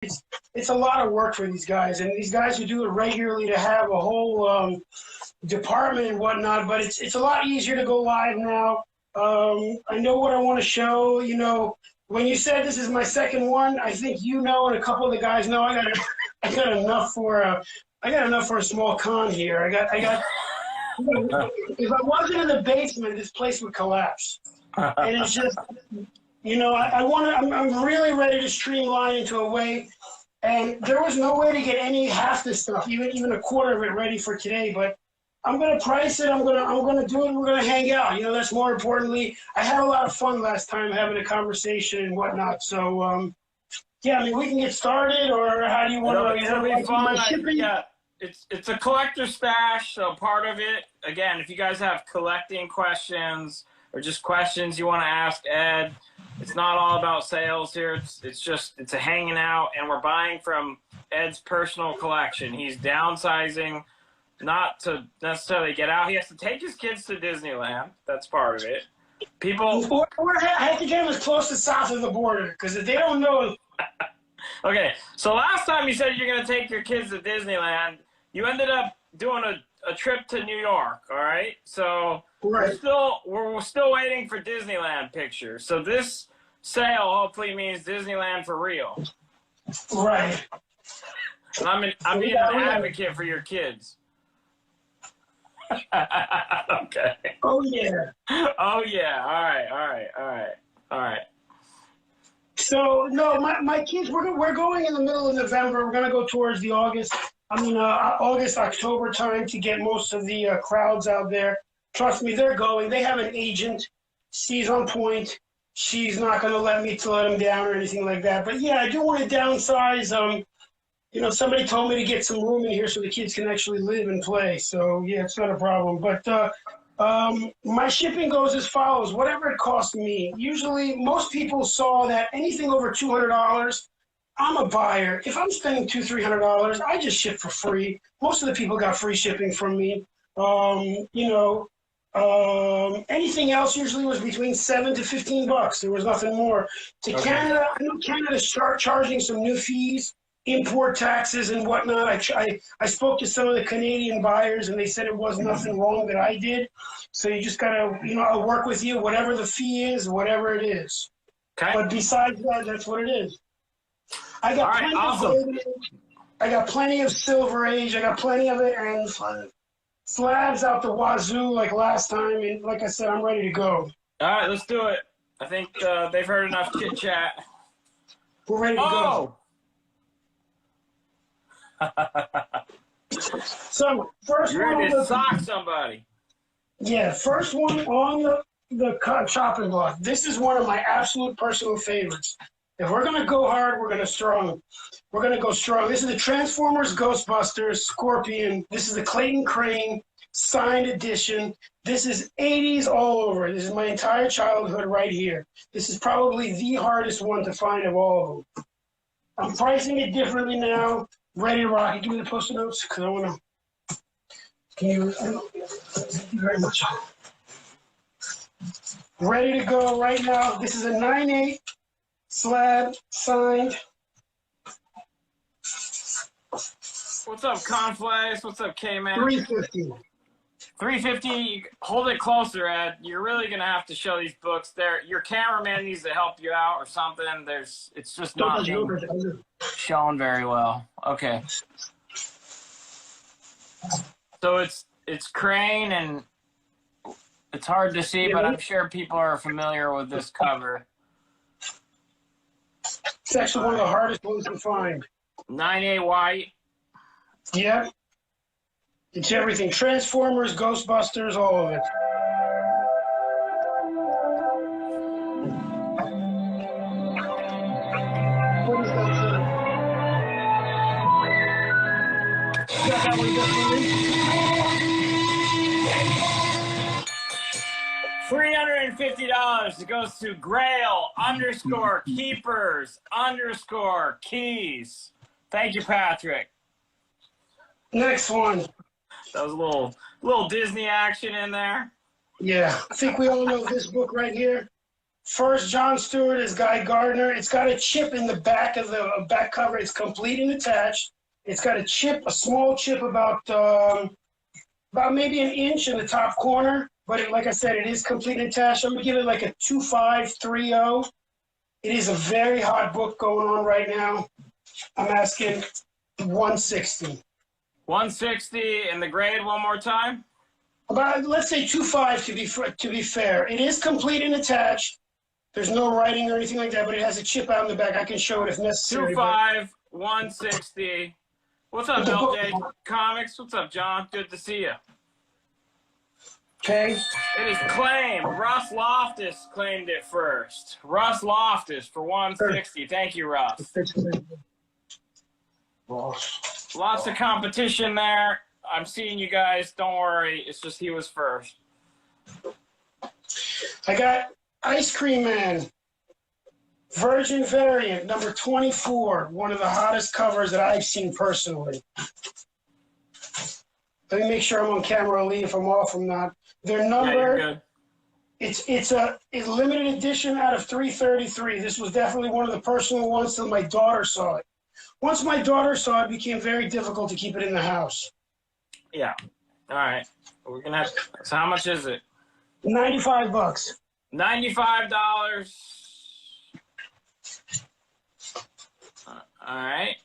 it's a lot of work for these guys, and these guys who do it regularly to have a whole department and whatnot. But it's a lot easier to go live now. I know what I want to show. You know, when you said this is my second one, I think you know, and a couple of the guys know. I got enough for a small con here. I got. If I wasn't in the basement, this place would collapse. And it's just, you know, I'm really ready to streamline into a way. And there was no way to get half this stuff, even a quarter of it ready for today. But I'm gonna price it. I'm gonna do it. We're gonna hang out. You know, that's more importantly. I had a lot of fun last time having a conversation and whatnot. So yeah, I mean, we can get started, or how do you want to? It'll be fun. Yeah. It's a collector stash, so part of it, again, if you guys have collecting questions or just questions you want to ask Ed, it's not all about sales here. It's a hanging out, and we're buying from Ed's personal collection. He's downsizing, not to necessarily get out. He has to take his kids to Disneyland. That's part of it. I have to get them as close to south of the border, because if they don't know. Okay, so last time you said you're going to take your kids to Disneyland, you ended up doing a trip to New York, all right? So we're still waiting for Disneyland pictures. So this sale hopefully means Disneyland for real. Right. And I'm being an advocate for your kids. Okay. Oh yeah. Oh yeah. All right. So no, my kids, we're going in the middle of November. We're gonna go towards the August, October time to get most of the crowds out there. Trust me, they're going. They have an agent. She's on point. She's not gonna let them down or anything like that. But yeah, I do want to downsize. You know, somebody told me to get some room in here so the kids can actually live and play. So yeah, it's not a problem. But my shipping goes as follows: whatever it costs me. Usually, most people saw that anything over $200, I'm a buyer. If I'm spending $200-300, I just ship for free. Most of the people got free shipping from me. Anything else usually was between $7 to $15. There was nothing more. To Canada, I know Canada's charging some new fees, import taxes and whatnot. I spoke to some of the Canadian buyers, and they said it was nothing wrong that I did. So you just gotta, I'll work with you, whatever the fee is, whatever it is. Okay. But besides that, that's what it is. I got plenty of Golden Age. I got plenty of Silver Age. I got plenty of it, and slabs out the wazoo like last time. And like I said, I'm ready to go. All right, let's do it. I think they've heard enough chit chat. We're ready to go. So first you're one ready to sock somebody. Yeah, first one on the chopping block. This is one of my absolute personal favorites. If we're gonna go hard, we're gonna strong. We're gonna go strong. This is the Transformers, Ghostbusters, Scorpion. This is the Clayton Crane signed edition. This is 80s all over. This is my entire childhood right here. This is probably the hardest one to find of all of them. I'm pricing it differently now. Ready to rock. You give me the post-it notes because I want to. Thank you very much. Ready to go right now. This is a 9/8 slab signed. What's up, Conflace? What's up, K-Man? 350. 350. Hold it closer, Ed. You're really gonna have to show these books. Your cameraman needs to help you out or something. It's just not being shown very well. Okay. So it's Crane, and it's hard to see, but I'm sure people are familiar with this cover. It's actually one of the hardest ones to find. 9/8 white. Yeah. It's everything. Transformers, Ghostbusters, all of it. What is that? Got that one $350. It goes to Grail _Keepers _Keys. Thank you, Patrick. Next one. That was a little Disney action in there. Yeah, I think we all know this book right here. First John Stewart is Guy Gardner. It's got a chip in the back of the back cover. It's complete and attached. It's got a chip, a small chip about maybe an inch in the top corner. But like I said, it is complete and attached. I'm going to give it like a 2530. It is a very hot book going on right now. I'm asking 160. 160 and the grade one more time? About, let's say 25 to be fair. It is complete and attached. There's no writing or anything like that, but it has a chip out in the back. I can show it if necessary. 25, 160. What's up, LJ Comics? What's up, John? Good to see you. Okay. It is claimed. Russ Loftus claimed it first. Russ Loftus for 160. Thank you, Russ. Lots of competition there. I'm seeing you guys. Don't worry. It's just he was first. I got Ice Cream Man, Virgin Variant, number 24. One of the hottest covers that I've seen personally. Let me make sure I'm on camera, Lee. If I'm off, I'm not. Their number, yeah, you're good. It's a limited edition out of 333. This was definitely one of the personal ones till my daughter saw it. Once my daughter saw it, it became very difficult to keep it in the house. Yeah. All right. We're gonna have. So how much is it? $95. $95. All right.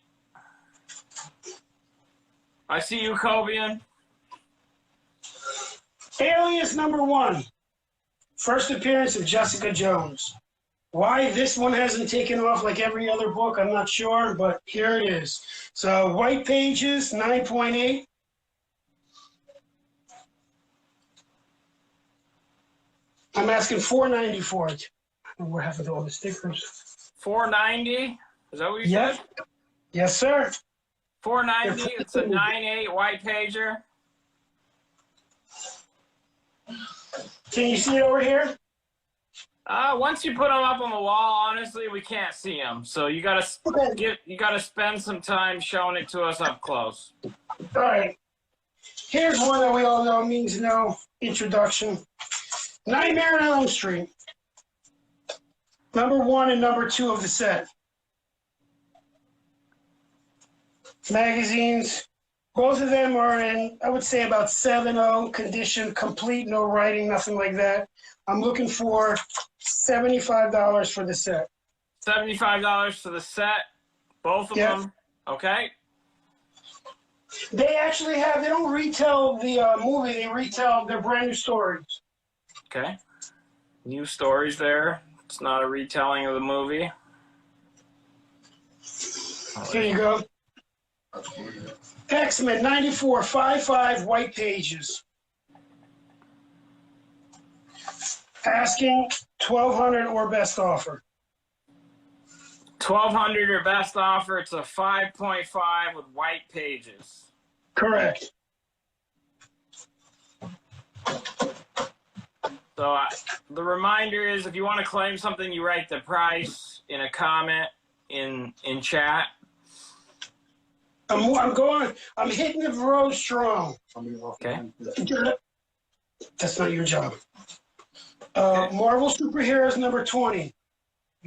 I see you, Cobian. Alias number 1. First appearance of Jessica Jones. Why this one hasn't taken off like every other book, I'm not sure, but here it is. So white pages, 9.8. I'm asking $4.90 for it. What happened to all the stickers? $4.90? Is that what you Yep. said? Yes, sir. $4.90. It's a 9.8 white pager. Can you see it over here? Once you put them up on the wall, honestly, we can't see them. So you gotta spend some time showing it to us up close. All right. Here's one that we all know means no introduction. Nightmare on Elm Street. Number 1 and number 2 of the set. Magazines. Both of them are in, I would say, about 7.0 condition, complete, no writing, nothing like that. I'm looking for $75 for the set. $75 for the set, both of them. Okay. They actually have, they don't retell the movie, they retell their brand new stories. Okay. New stories there. It's not a retelling of the movie. Here you go. X-Men 94, 5.5 white pages. Asking $1,200 or best offer. $1,200 or best offer. It's a 5.5 with white pages. Correct. So the reminder is, if you want to claim something, you write the price in a comment in chat. I'm hitting the road strong. Okay. That's not your job. Marvel Superheroes number 20.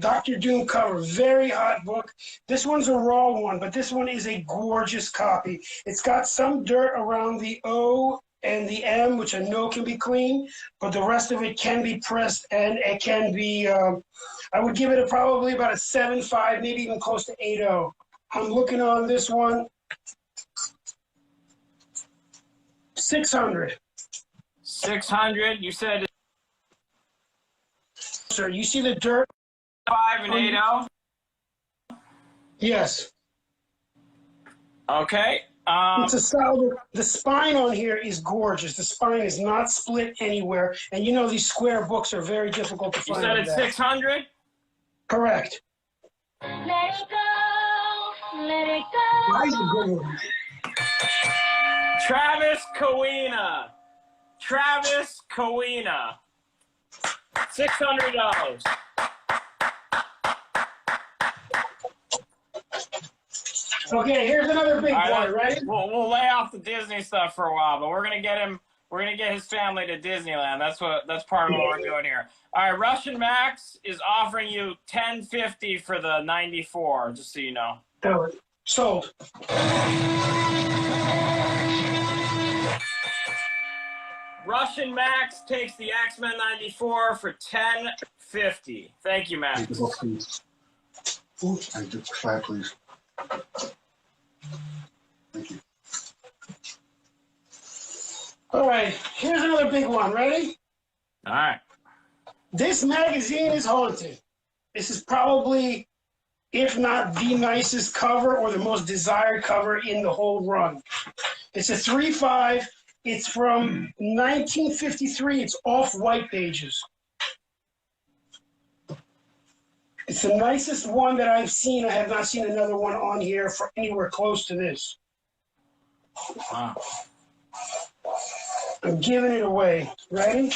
Dr. Doom cover. Very hot book. This one's a raw one, but this one is a gorgeous copy. It's got some dirt around the O and the M, which I know can be clean, but the rest of it can be pressed, and it can be, I would give it probably about a 7.5, maybe even close to 8.0. I'm looking on this one, $600. 600. You said. Sir, you see the dirt? 5 and 8.0. Yes. Okay. It's a solid. The spine on here is gorgeous. The spine is not split anywhere, and you know these square books are very difficult to find. You said it's 600. Correct. Let it go, let it go. Why is it good? Travis Kawina. Travis Kawina. $600. Okay, here's another big one. Ready? We'll lay off the Disney stuff for a while, but we're gonna get him. We're gonna get his family to Disneyland. That's part of what we're doing here. All right, Russian Max is offering you $10.50 for the 94, just so you know. Sold. Russian Max takes the X-Men 94 for $10.50. Thank you, Max. Take the book, please. And just clap, please. Thank you. All right, here's another big one. Ready? All right. This magazine is haunted. This is probably, if not the nicest cover or the most desired cover in the whole run. It's a 3.5. It's from 1953. It's off-white pages. It's the nicest one that I've seen. I have not seen another one on here for anywhere close to this. Wow. I'm giving it away. Ready?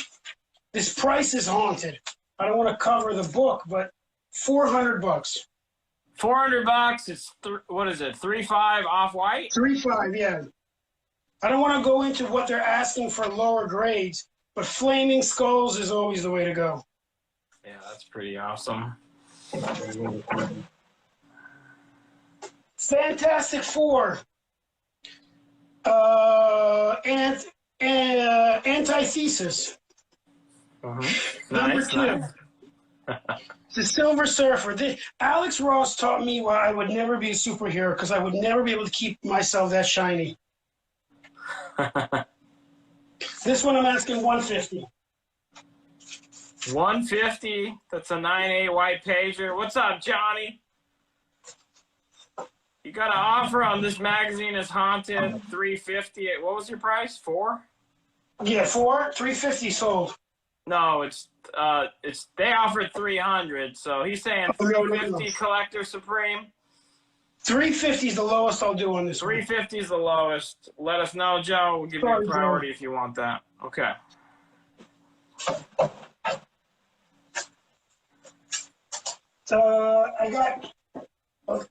This price is haunted. I don't want to cover the book, but $400. $400. It's what is it? 3.5 off-white. 3.5, yeah. I don't want to go into what they're asking for lower grades, but Flaming Skulls is always the way to go. Yeah, that's pretty awesome. Fantastic Four. Antithesis. Number Nice, 2. nice. The Silver Surfer. Alex Ross taught me why I would never be a superhero, because I would never be able to keep myself that shiny. This one I'm asking $150. $150. That's a 9.8 white pager. What's up, Johnny? You got an offer on this magazine is haunted. $350. What was your price? 4? Yeah, 4. $350 sold. No, it's they offered 300. So he's saying $350 Collector Supreme. $350 is the lowest I'll do on this one. $350 is the lowest. Let us know, Joe. We'll give you a priority if you want that. Okay.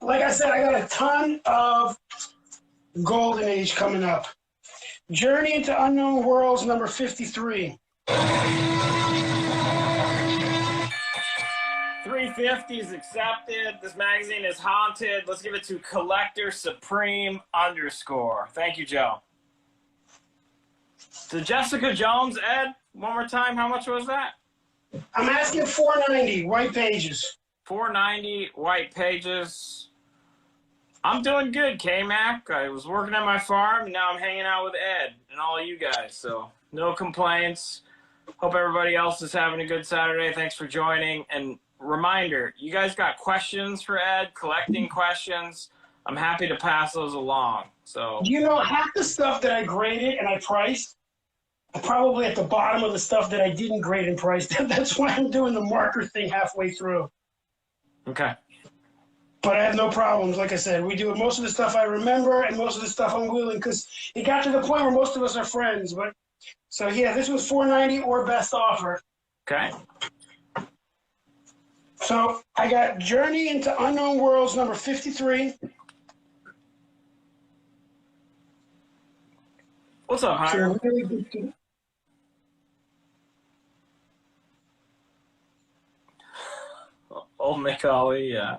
Like I said, I got a ton of Golden Age coming up. Journey into Unknown Worlds, number 53. $350 is accepted. This magazine is haunted. Let's give it to Collector Supreme _. Thank you, Joe. To Jessica Jones, Ed, one more time, how much was that? I'm asking $490, white pages. $490 white pages. I'm doing good, K-Mac. I was working at my farm, and now I'm hanging out with Ed and all you guys, so no complaints. Hope everybody else is having a good Saturday. Thanks for joining. And reminder, you guys got questions for Ed, collecting questions. I'm happy to pass those along. So, Do you know half the stuff that I graded and I priced, probably at the bottom of the stuff that I didn't grade and price. That's why I'm doing the marker thing halfway through. okay. But I have no problems. Like I said, we do most of the stuff I remember and most of the stuff I'm willing, because it got to the point where most of us are friends. But so yeah, this was $490 or best offer. Okay. So I got Journey into Unknown Worlds, number 53. What's up, Hunter? Really good. Old McCauley, yeah.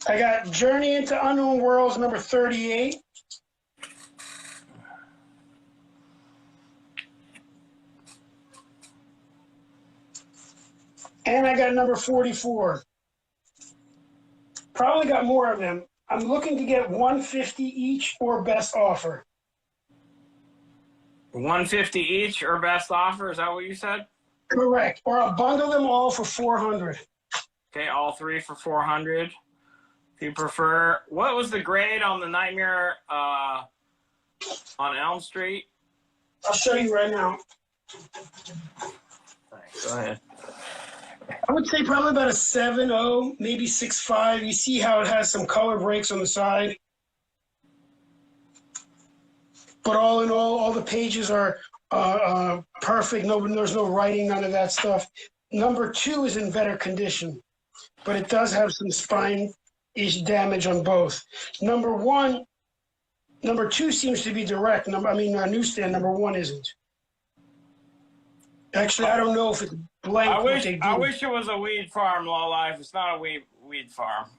I got Journey into Unknown Worlds, number 38. And I got number 44. Probably got more of them. I'm looking to get $150 each or best offer. $150 each or best offer, is that what you said? Correct. Or I'll bundle them all for $400. Okay, all three for $400. If you prefer. What was the grade on the Nightmare on Elm Street? I'll show you right now. Thanks. Go ahead. I would say probably about a 7.0, maybe 6.5. You see how it has some color breaks on the side. But all in all the pages are perfect. There's no writing, none of that stuff. Number 2 is in better condition, but it does have some spine-ish damage on both. Number 2 seems to be direct. Newsstand. Number 1 isn't. Actually, I don't know if it's blank. I what wish they do. I wish it was a weed farm, low life. It's not a weed farm.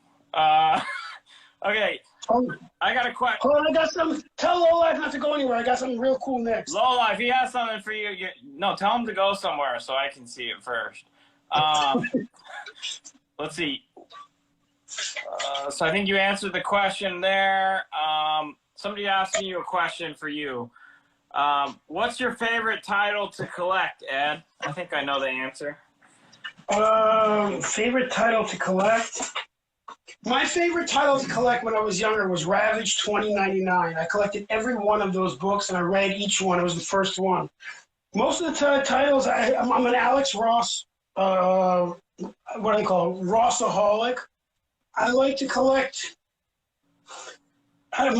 Okay, Oh, I got a question. hold on, I got something. Tell Low Life not to go anywhere. I got something real cool next. Low life, he has something for you. No, tell him to go somewhere so I can see it first. Let's see. So I think you answered the question there. Somebody asking you a question for you. What's your favorite title to collect, Ed? I think I know the answer. Favorite title to collect? My favorite title to collect when I was younger was Ravage 2099. I collected every one of those books, and I read each one. It was the first one. Most of the titles, I'm an Alex Ross, what do they call it? Rossaholic. I like to collect. My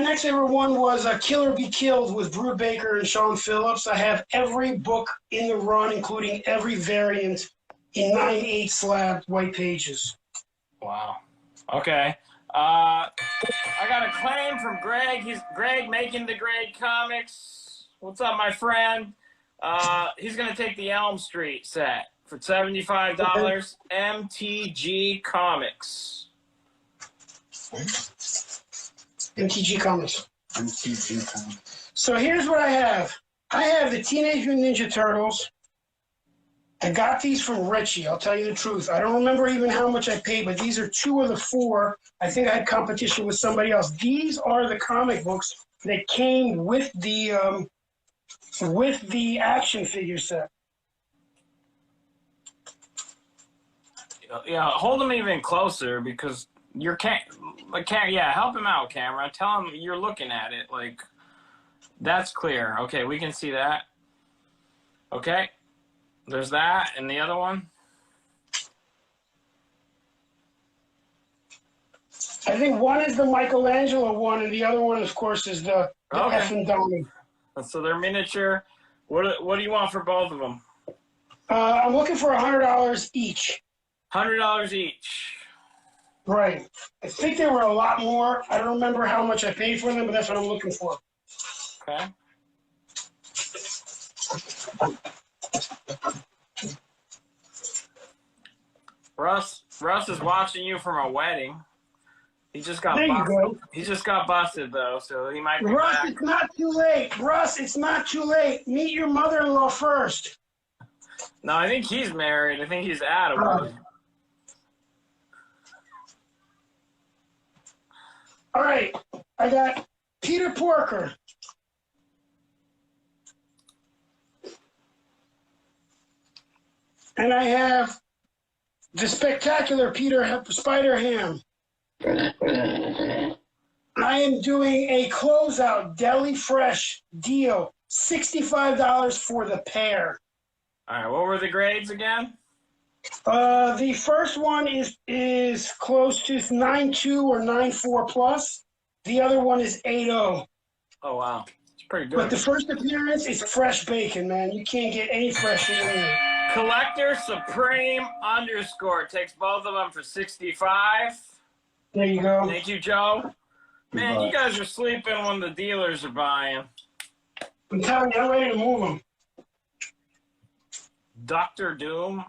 next favorite one was Killer Be Killed with Brew Baker and Sean Phillips. I have every book in the run, including every variant, in 9/8 slab white pages. Wow. Okay. I got a claim from Greg. He's Greg making the Grade Comics. What's up, my friend? He's gonna take the Elm Street set for $75. MTG Comics. MTG Comics. MTG Comics. So here's what I have. I have the Teenage Mutant Ninja Turtles. I got these from Richie, I'll tell you the truth. I don't remember even how much I paid, but these are 2 of the 4. I think I had competition with somebody else. These are the comic books that came with the action figure set. Yeah, hold him even closer because you're yeah, help him out, camera. Tell him you're looking at it. Like, that's clear. Okay, we can see that. Okay. There's that, and the other one? I think one is the Michelangelo one, and the other one, of course, is the Okay. F and Donnie. So they're miniature. What do you want for both of them? I'm looking for $100 each. $100 each. Right. I think they were a lot more. I don't remember how much I paid for them, but that's what I'm looking for. Okay. Russ is watching you from a wedding. He just got There you busted. go. He just got busted though, so he might be Russ, back. it's not too late. Russ, it's not too late. Meet your mother-in-law first. No, I think he's married. I think he's Adam. All right. I got Peter Porker. And I have the spectacular Peter Spider-Ham. I am doing a closeout deli fresh deal, $65 for the pair. All right, what were the grades again? The first one is close to 9.2 or 9.4 plus. The other one is 8.0. Oh wow, it's pretty good. But the first appearance is fresh bacon, man. You can't get any fresher than that. Collector Supreme _ takes both of them for 65. There you go. Thank you, Joe. Man, you guys are sleeping when the dealers are buying. I'm telling you, I'm ready to move them. Dr. Doom?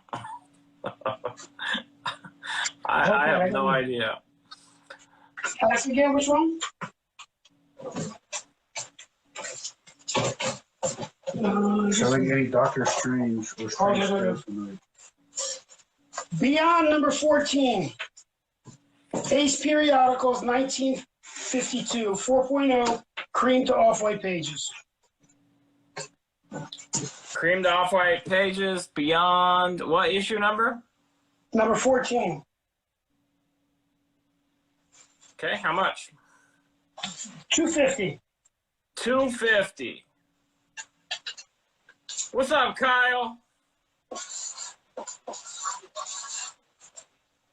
I have no idea. Ask again, which one? Selling any Doctor Strange or Strange Tales tonight. Beyond number 14. Ace Periodicals, 1952, 4.0, cream to off-white pages. Cream to off-white pages, Beyond, what issue number? Number 14. Okay, how much? $250. $250. What's up, Kyle?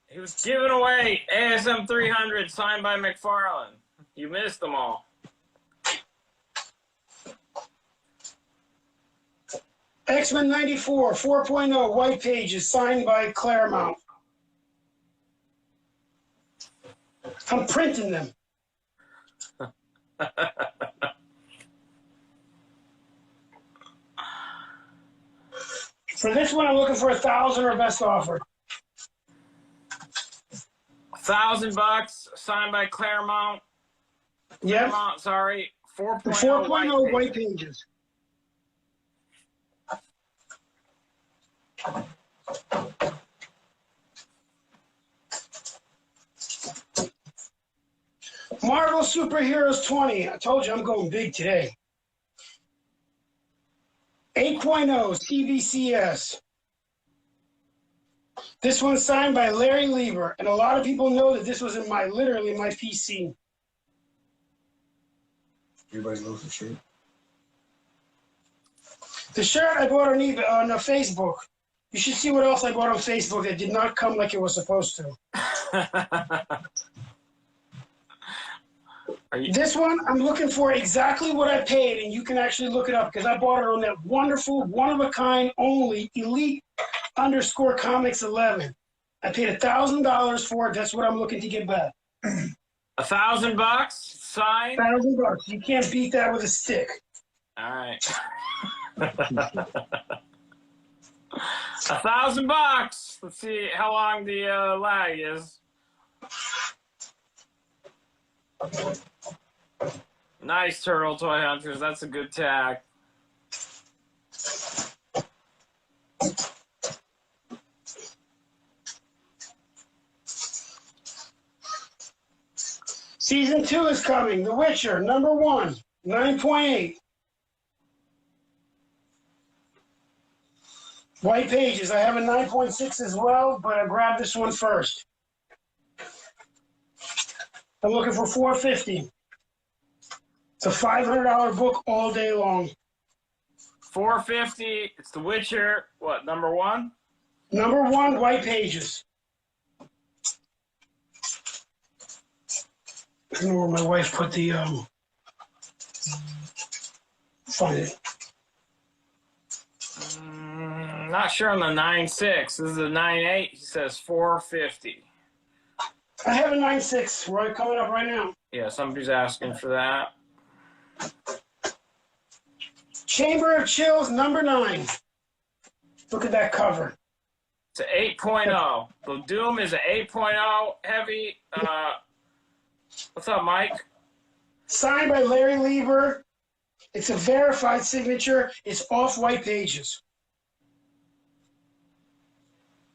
He was giving away ASM 300 signed by McFarlane. You missed them all. X-Men 94, 4.0, white pages, signed by Claremont. I'm printing them. For this one, I'm looking for 1,000 or best offer. $1,000 signed by Claremont. Yep. Claremont, sorry. 4.0 4.0 white pages. Marvel Superheroes 20. I told you I'm going big today. 8.0 CBCS. This one's signed by Larry Lieber, and a lot of people know that this was in literally my PC. Everybody knows the shirt. The shirt I bought on eBay, on Facebook. You should see what else I bought on Facebook that did not come like it was supposed to. This one, I'm looking for exactly what I paid, and you can actually look it up because I bought it on that wonderful, one-of-a-kind, only, elite _ Comics11. I paid $1,000 for it. That's what I'm looking to get back. $1,000 signed? $1,000. You can't beat that with a stick. All right. $1,000. Let's see how long the lag is. Nice, Turtle Toy Hunters. That's a good tag. Season 2 is coming. The Witcher, #1, 9.8. White pages. I have a 9.6 as well, but I grabbed this one first. I'm looking for $450. It's a $500 book all day long. $450. It's The Witcher. What, #1? #1, white pages. I don't know where my wife put the find it. Not sure on the 9.6. This is a 9.8. He says $450. I have a 9.6 right coming up right now. Yeah, somebody's asking for that. Chamber of Chills, #9. Look at that cover. It's an 8.0. The Doom is an 8.0 heavy. What's up, Mike? Signed by Larry Lieber. It's a verified signature. It's off white pages.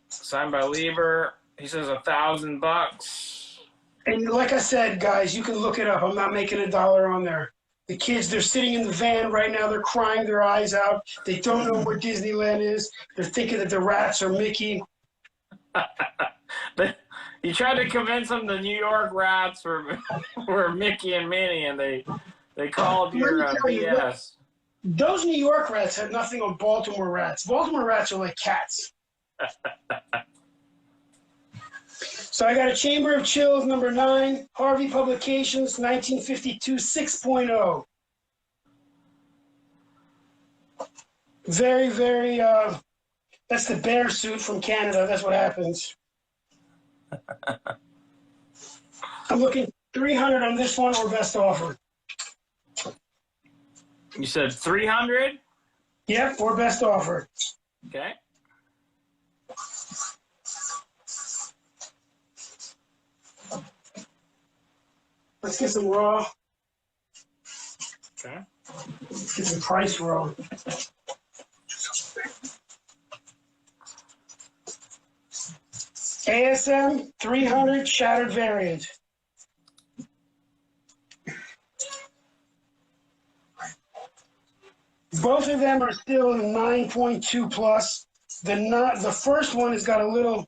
Signed by Lieber. He says $1,000. And like I said, guys, you can look it up. I'm not making $1 on there. The kids, they're sitting in the van right now. They're crying their eyes out. They don't know where Disneyland is. They're thinking that the rats are Mickey. You tried to convince them the New York rats were Mickey and Minnie, and they called your BS. Those New York rats have nothing on Baltimore rats. Baltimore rats are like cats. So I got a Chamber of Chills, #9, Harvey Publications, 1952, 6.0. Very, very, that's the bear suit from Canada. That's what happens. I'm looking 300 on this one or best offer. You said 300? Yep, or best offer. Okay. Let's get some raw. Okay. Let's get some price raw. ASM 300 shattered variant. Both of them are still 9.2 plus. The first one has got a little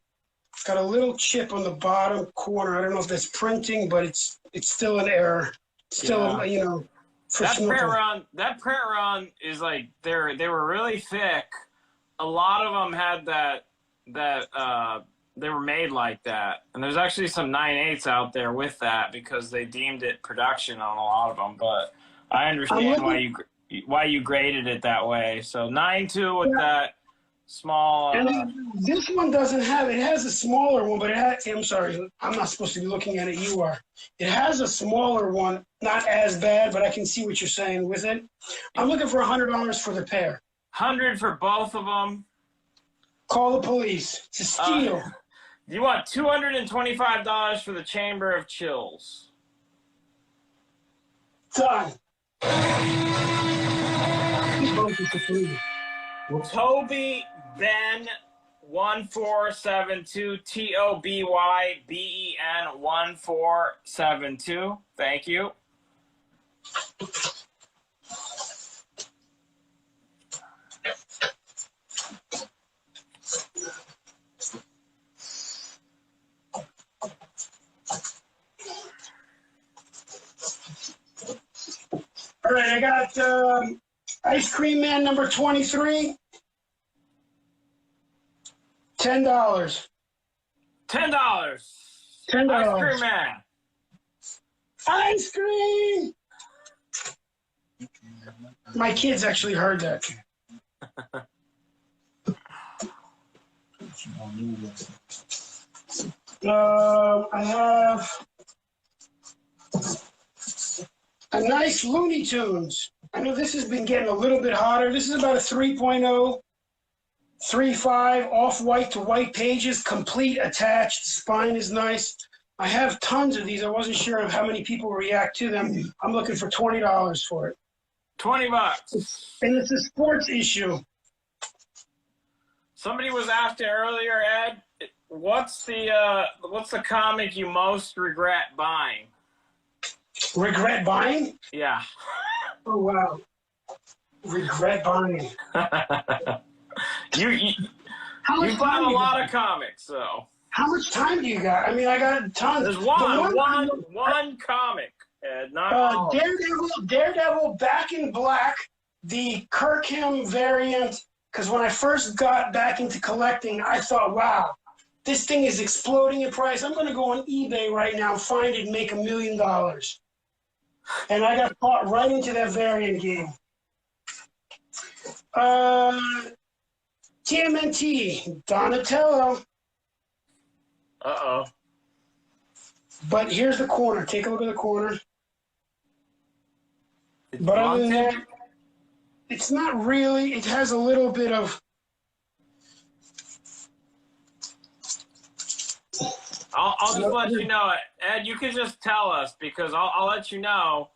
chip on the bottom corner. I don't know if that's printing, but it's still an error. Still, Yeah. For that Snooker. print run is like they were really thick. A lot of them had that they were made like that, and there's actually some 9.8s out there with that because they deemed it production on a lot of them. But I understand why you graded it that way. So 9.2 with that small. And this one doesn't have. It has a smaller one, but I'm sorry, I'm not supposed to be looking at it. You are. It has a smaller one, not as bad, but I can see what you're saying with it. I'm looking for $100 for the pair. 100 for both of them. Call the police. It's a steal. You want $225 for the Chamber of Chills. Done. Toby Ben 1472 TOBYBEN 1472. Thank you. All right, I got Ice Cream Man number 23. $10. $10. $10. Ice Cream Man. Ice cream. My kids actually heard that. I have a nice Looney Tunes. I know this has been getting a little bit hotter. This is about a 3.0, 3.5, off-white to white pages, complete attached. Spine is nice. I have tons of these. I wasn't sure of how many people react to them. I'm looking for $20 for it. $20. And it's a sports issue. Somebody was asking earlier, Ed, what's the comic you most regret buying? Regret buying? Yeah. Oh, wow. Regret buying. you How bought a lot of comics, so. How much time do you got? I mean, I got tons. There's one comic, Ed, not all. Daredevil Back in Black, the Kirkham variant. Because when I first got back into collecting, I thought, wow, this thing is exploding in price. I'm going to go on eBay right now, find it, and make $1 million. And I got caught right into that variant game. TMNT, Donatello. Uh-oh. But here's the corner. Take a look at the corner. But other than that, it's not really. It has a little bit of. I'll just let you know, Ed. You can just tell us because I'll let you know.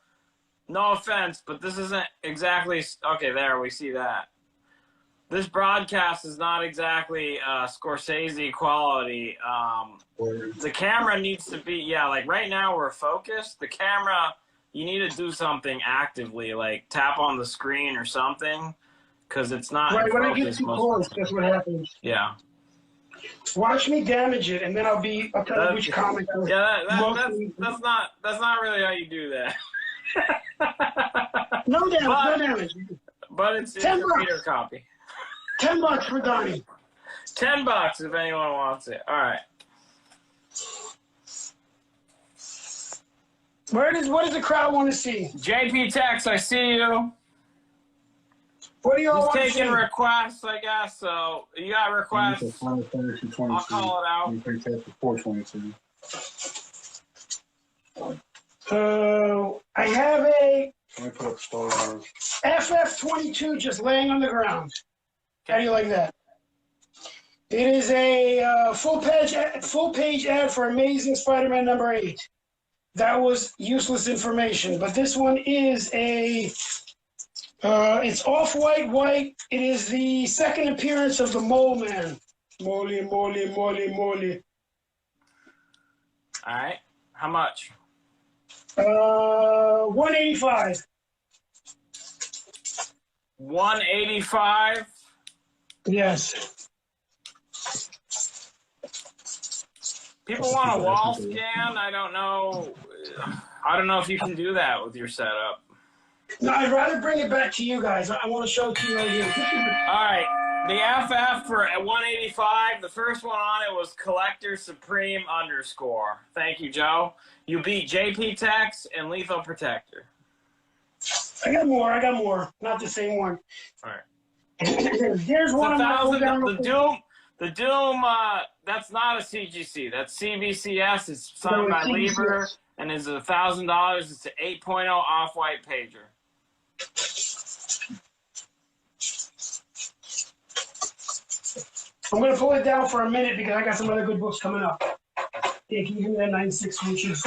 No offense, but this isn't exactly okay. There, we see that. This broadcast is not exactly Scorsese quality. The camera needs to be, like right now we're focused. The camera, you need to do something actively, like tap on the screen or something, because it's not. Right, when I get too close, that's what happens. Yeah. Watch me damage it, and then I'll tell you which comic. That's not really how you do that. No damage, no damage. But it's a reader copy. $10 for Donnie. $10 if anyone wants it. All right. What does the crowd want to see? JP Tex, I see you. What do you all want to see? Taking requests, I guess. So you got requests. I'll call it out. So I have a Let me put up Star Wars. FF22 just laying on the ground. How do you like that? It is a full page ad for Amazing Spider-Man number 8. That was useless information, but this one is it's off-white, white. It is the second appearance of the Mole Man. Molly. All right. How much? $185. $185. Yes. People want a wall scan. I don't know if you can do that with your setup. No, I'd rather bring it back to you guys. I want to show it to you right here. All right. The FF for 185, the first one on it was Collector Supreme _. Thank you, Joe. You beat JP Tex and Lethal Protector. I got more. Not the same one. All right. Here's one. The Doom, that's not a CGC. That's CBCS. It's signed by Lieber and is $1,000. It's an 8.0 off-white pager. I'm going to pull it down for a minute because I got some other good books coming up. Yeah, can you give me that 96 inches?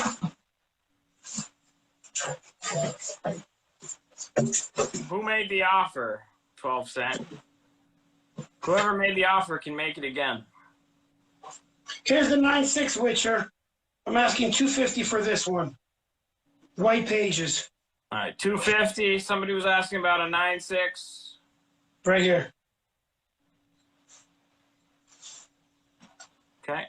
Who made the offer? 12 cent. Whoever made the offer can make it again. Here's the 9.6 Witcher. I'm asking $250 for this one. White pages. All right, 250. Somebody was asking about a 9.6. Right here. Okay.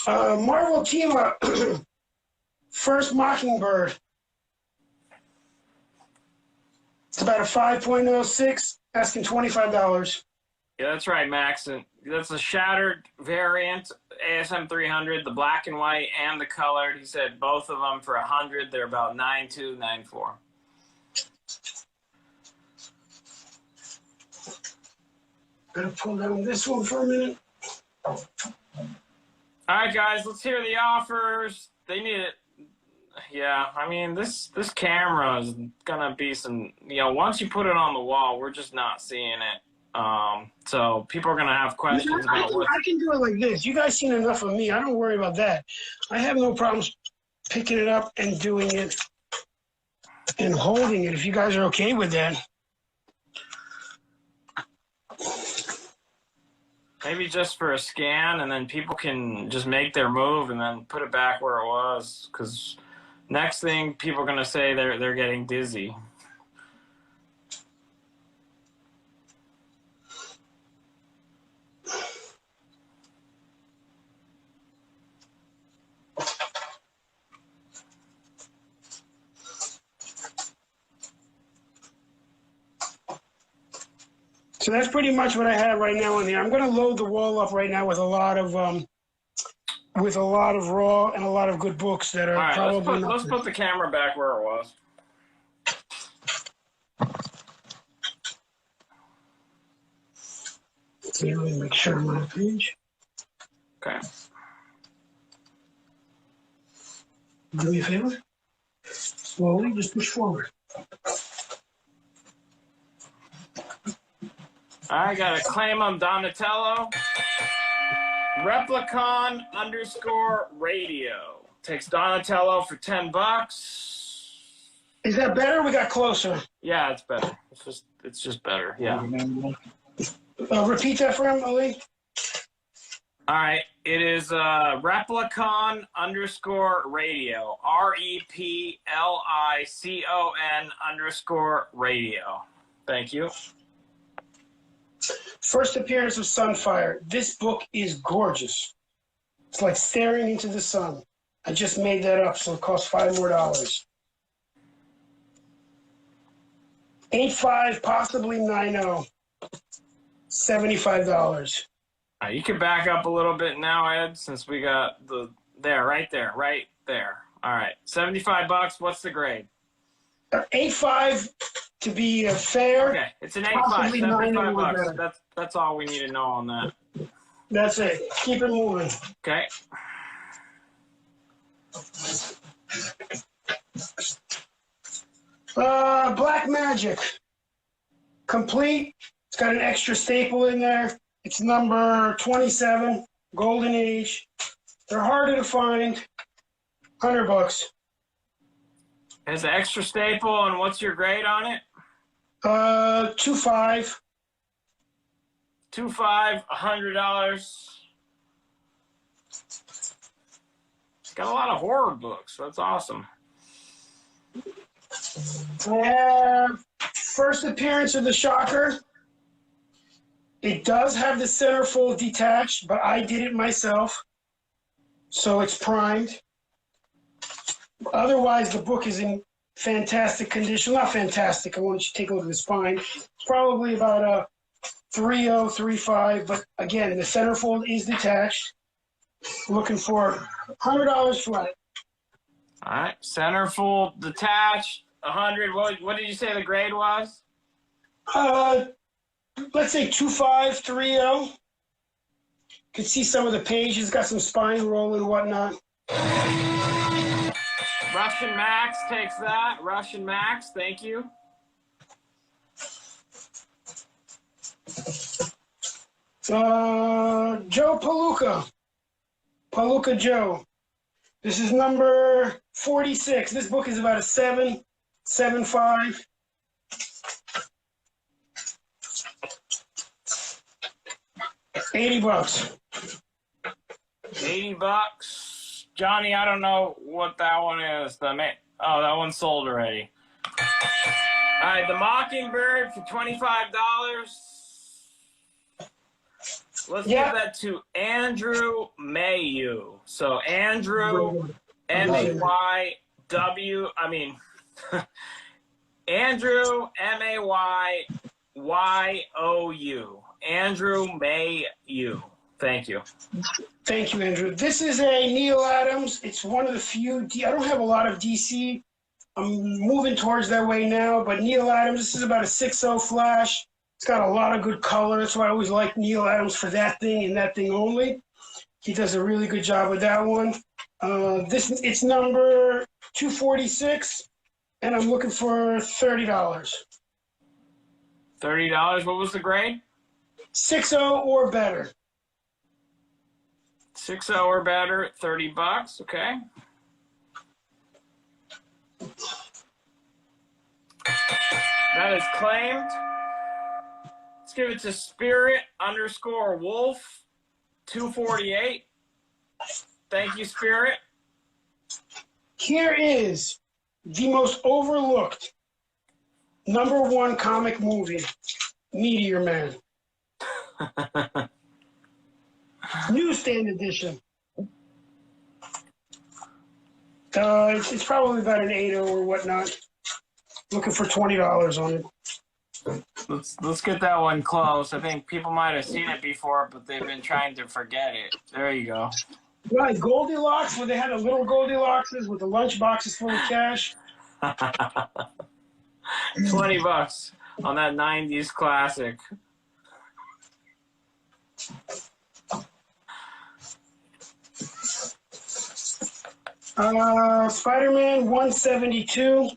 Marvel Team Up. First Mockingbird. It's about a 5.06, asking $25. Yeah, that's right, Max. And that's a shattered variant, ASM 300, the black and white and the colored. He said both of them for 100. They're about 9.2, 9.4. Gonna pull down this one for a minute. All right, guys, let's hear the offers. They need it. Yeah, I mean, this camera is gonna be some. Once you put it on the wall, we're just not seeing it. So people are gonna have questions about what. I can do it like this. You guys seen enough of me. I don't worry about that. I have no problems picking it up and doing it and holding it. If you guys are okay with that. Maybe just for a scan, and then people can just make their move and then put it back where it was. Because next thing, people are gonna say they're getting dizzy. So that's pretty much what I have right now in here. I'm going to load the wall up right now with a lot of raw and a lot of good books that are All right, probably. let's put the camera back where it was. So let me make sure I'm on the page. Okay. Do me a favor. Slowly, just push forward. I got to claim them, Donatello. Replicon_radio. Takes Donatello for $10. Is that better? We got closer. Yeah, it's better. It's just better. Yeah. Repeat that for him, Ali. All right. It is Replicon_radio. REPLICON_radio. Thank you. First appearance of Sunfire. This book is gorgeous. It's like staring into the sun. I just made that up, so it costs $5 more. 8.5, possibly 9.0. $75. You can back up a little bit now, Ed, since we got right there. All right, $75. What's the grade? 8.5 to be fair. Okay, it's an 8.5. $75. That's all we need to know on that. That's it. Keep it moving. Okay. Black Magic. Complete. It's got an extra staple in there. It's number 27, Golden Age. They're harder to find. $100. Has an extra staple, and what's your grade on it? 2.5. 2.5, $100. It's got a lot of horror books. That's awesome. First appearance of the Shocker. It does have the centerfold detached, but I did it myself, so it's primed. Otherwise, the book is in fantastic condition. Not fantastic. I want you to take a look at the spine. It's probably about a 3.0, 3.5, but again, the centerfold is detached. Looking for $100 for it. All right, centerfold detached, 100. What did you say the grade was? Let's say 2530. Could see some of the pages, got some spine roll and whatnot. Russian Max takes that. Russian Max, thank you. Joe Palooka. Palooka Joe. This is number 46. This book is about a 7.75. $80. $80. Johnny, I don't know what that one is. Oh, that one sold already. All right, the Mockingbird for $25. Let's give that to Andrew Mayu. So Andrew, M-A-Y-W, Andrew, M-A-Y-Y-O-U. Andrew Mayu. Thank you. Thank you, Andrew. This is a Neil Adams. It's one of the few. I don't have a lot of DC. I'm moving towards that way now. But Neil Adams, this is about a 6.0 flash. It's got a lot of good color. That's why I always like Neil Adams for that thing and that thing only. He does a really good job with that one. It's number 246, and I'm looking for $30. $30. What was the grade? 6.0 or better. 6.0 or better, $30. Okay. That is claimed. Let's give it to Spirit_Wolf 248. Thank you, Spirit. Here is the most overlooked #1 comic movie, Meteor Man. Newsstand edition. It's probably about an 8.0 or whatnot. Looking for $20 on it. Let's get that one close. I think people might have seen it before, but they've been trying to forget it. There you go. Right, Goldilocks, where they had the little Goldilockses with the lunch boxes full of cash. $20 on that 90s classic. Spider-Man 172.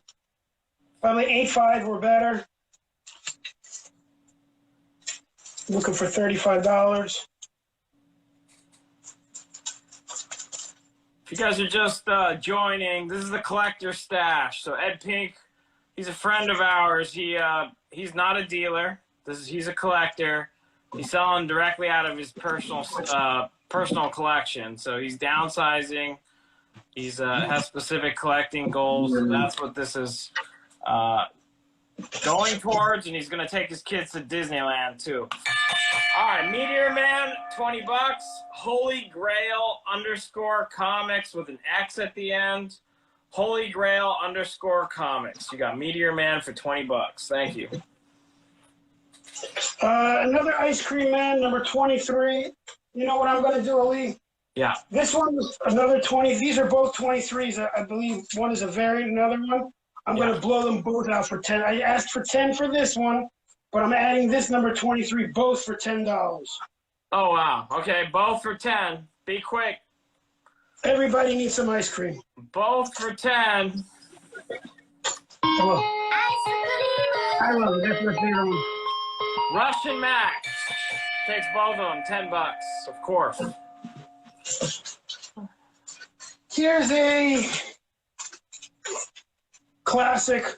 Probably 8.5 or better. Looking for $35. If you guys are just joining, this is the collector stash. So Ed Pink, he's a friend of ours. He's not a dealer. He's a collector. He's selling directly out of his personal collection. So he's downsizing. He's has specific collecting goals. So that's what this is going towards, and he's going to take his kids to Disneyland too. All right, Meteor Man, $20. Holy Grail _comics with an X at the end. Holy Grail _comics. You got Meteor Man for $20. Thank you. Another Ice Cream Man, number 23. You know what I'm going to do, Ali? Yeah. This one is another 20. These are both 23s. I believe one is a variant, another one. I'm going to blow them both out for 10. I asked for 10 for this one, but I'm adding this number 23, both for $10. Oh, wow. Okay, both for 10. Be quick. Everybody needs some ice cream. Both for 10. Hello. I love it. That's my favorite one. Russian Max takes both of them, $10, of course. Here's a classic.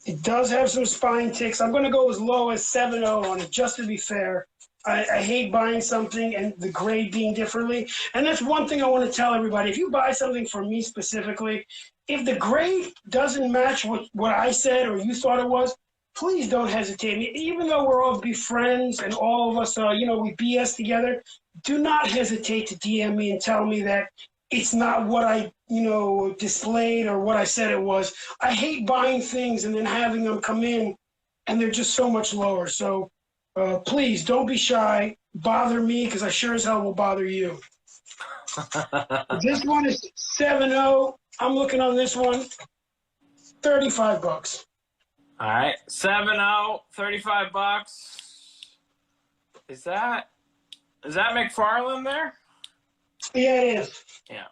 It does have some spine ticks. I'm going to go as low as 7.0 on it, just to be fair. I hate buying something and the grade being differently. And that's one thing I want to tell everybody. If you buy something from me specifically, if the grade doesn't match what I said or you thought it was, please don't hesitate. Even though we're all be friends and all of us, we BS together, do not hesitate to DM me and tell me that it's not what I, displayed or what I said it was. I hate buying things and then having them come in and they're just so much lower. So please don't be shy. Bother me because I sure as hell will bother you. This one is 7.0. I'm looking on this one, $35. All right, 7-0, 35 bucks. Is that McFarlane there? Yeah, it is. Yeah.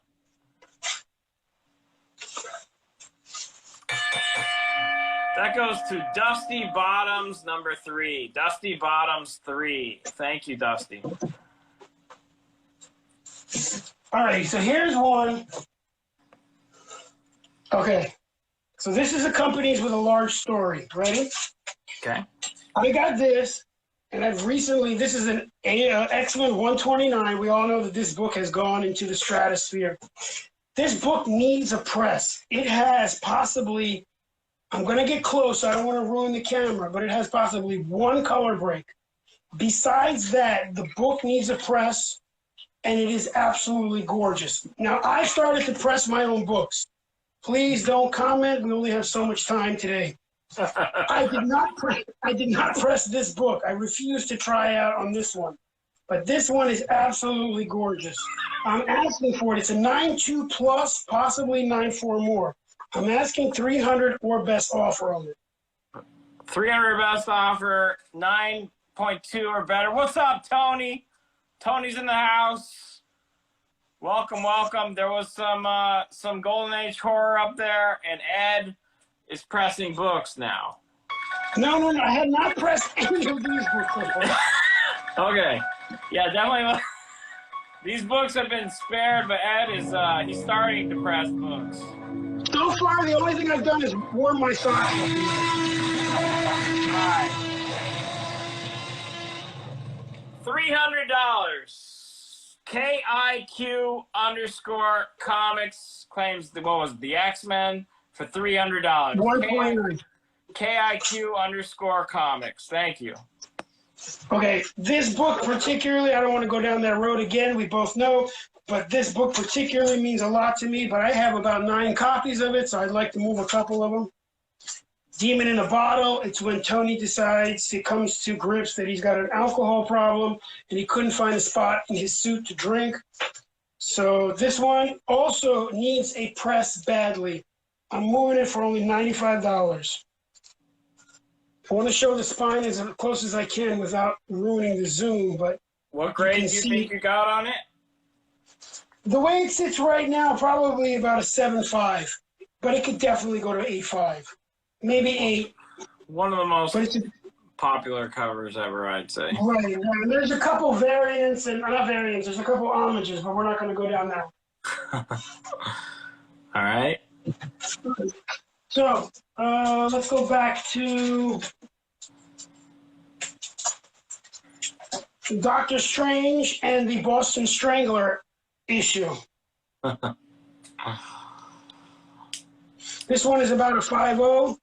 That goes to Dusty Bottoms number 3. Dusty Bottoms 3. Thank you, Dusty. All right, so here's one. Okay, so this is a companies with a large story. Ready? Okay. I got this, and I've recently, this is an X-Men 129. We all know that this book has gone into the stratosphere. This book needs a press. It has possibly, I'm going to get close, I don't want to ruin the camera, but it has possibly one color break. Besides that, the book needs a press, and it is absolutely gorgeous. Now, I started to press my own books. Please don't comment. We only have so much time today. I did not press this book. I refuse to try out on this one. But this one is absolutely gorgeous. I'm asking for it. It's a 9.2 plus, possibly 9.4 more. I'm asking 300 or best offer on it. 300 best offer, 9.2 or better. What's up, Tony? Tony's in the house. Welcome, welcome. There was some Golden Age horror up there, and Ed is pressing books now. No. I had not pressed any of these books before. Okay. Yeah, definitely. These books have been spared, but Ed is he's starting to press books. So far, the only thing I've done is warm my socks. All right. $300. KIQ _ comics claims the X-Men for $300. 129. KIQ _ comics. Thank you. Okay, this book particularly, I don't want to go down that road again, we both know, but this book particularly means a lot to me, but I have about 9 copies of it, so I'd like to move a couple of them. Demon in a Bottle, it's when Tony decides, he comes to grips that he's got an alcohol problem and he couldn't find a spot in his suit to drink. So this one also needs a press badly. I'm moving it for only $95. I want to show the spine as close as I can without ruining the zoom, but what grade do you think you got on it? The way it sits right now, probably about a 7.5, but it could definitely go to 8.5. Maybe 8. One of the most popular covers ever, I'd say. Right. And there's a couple variants, and not variants, there's a couple homages, but we're not going to go down that. All right. So, let's go back to Doctor Strange and the Boston Strangler issue. This one is about a 5.0.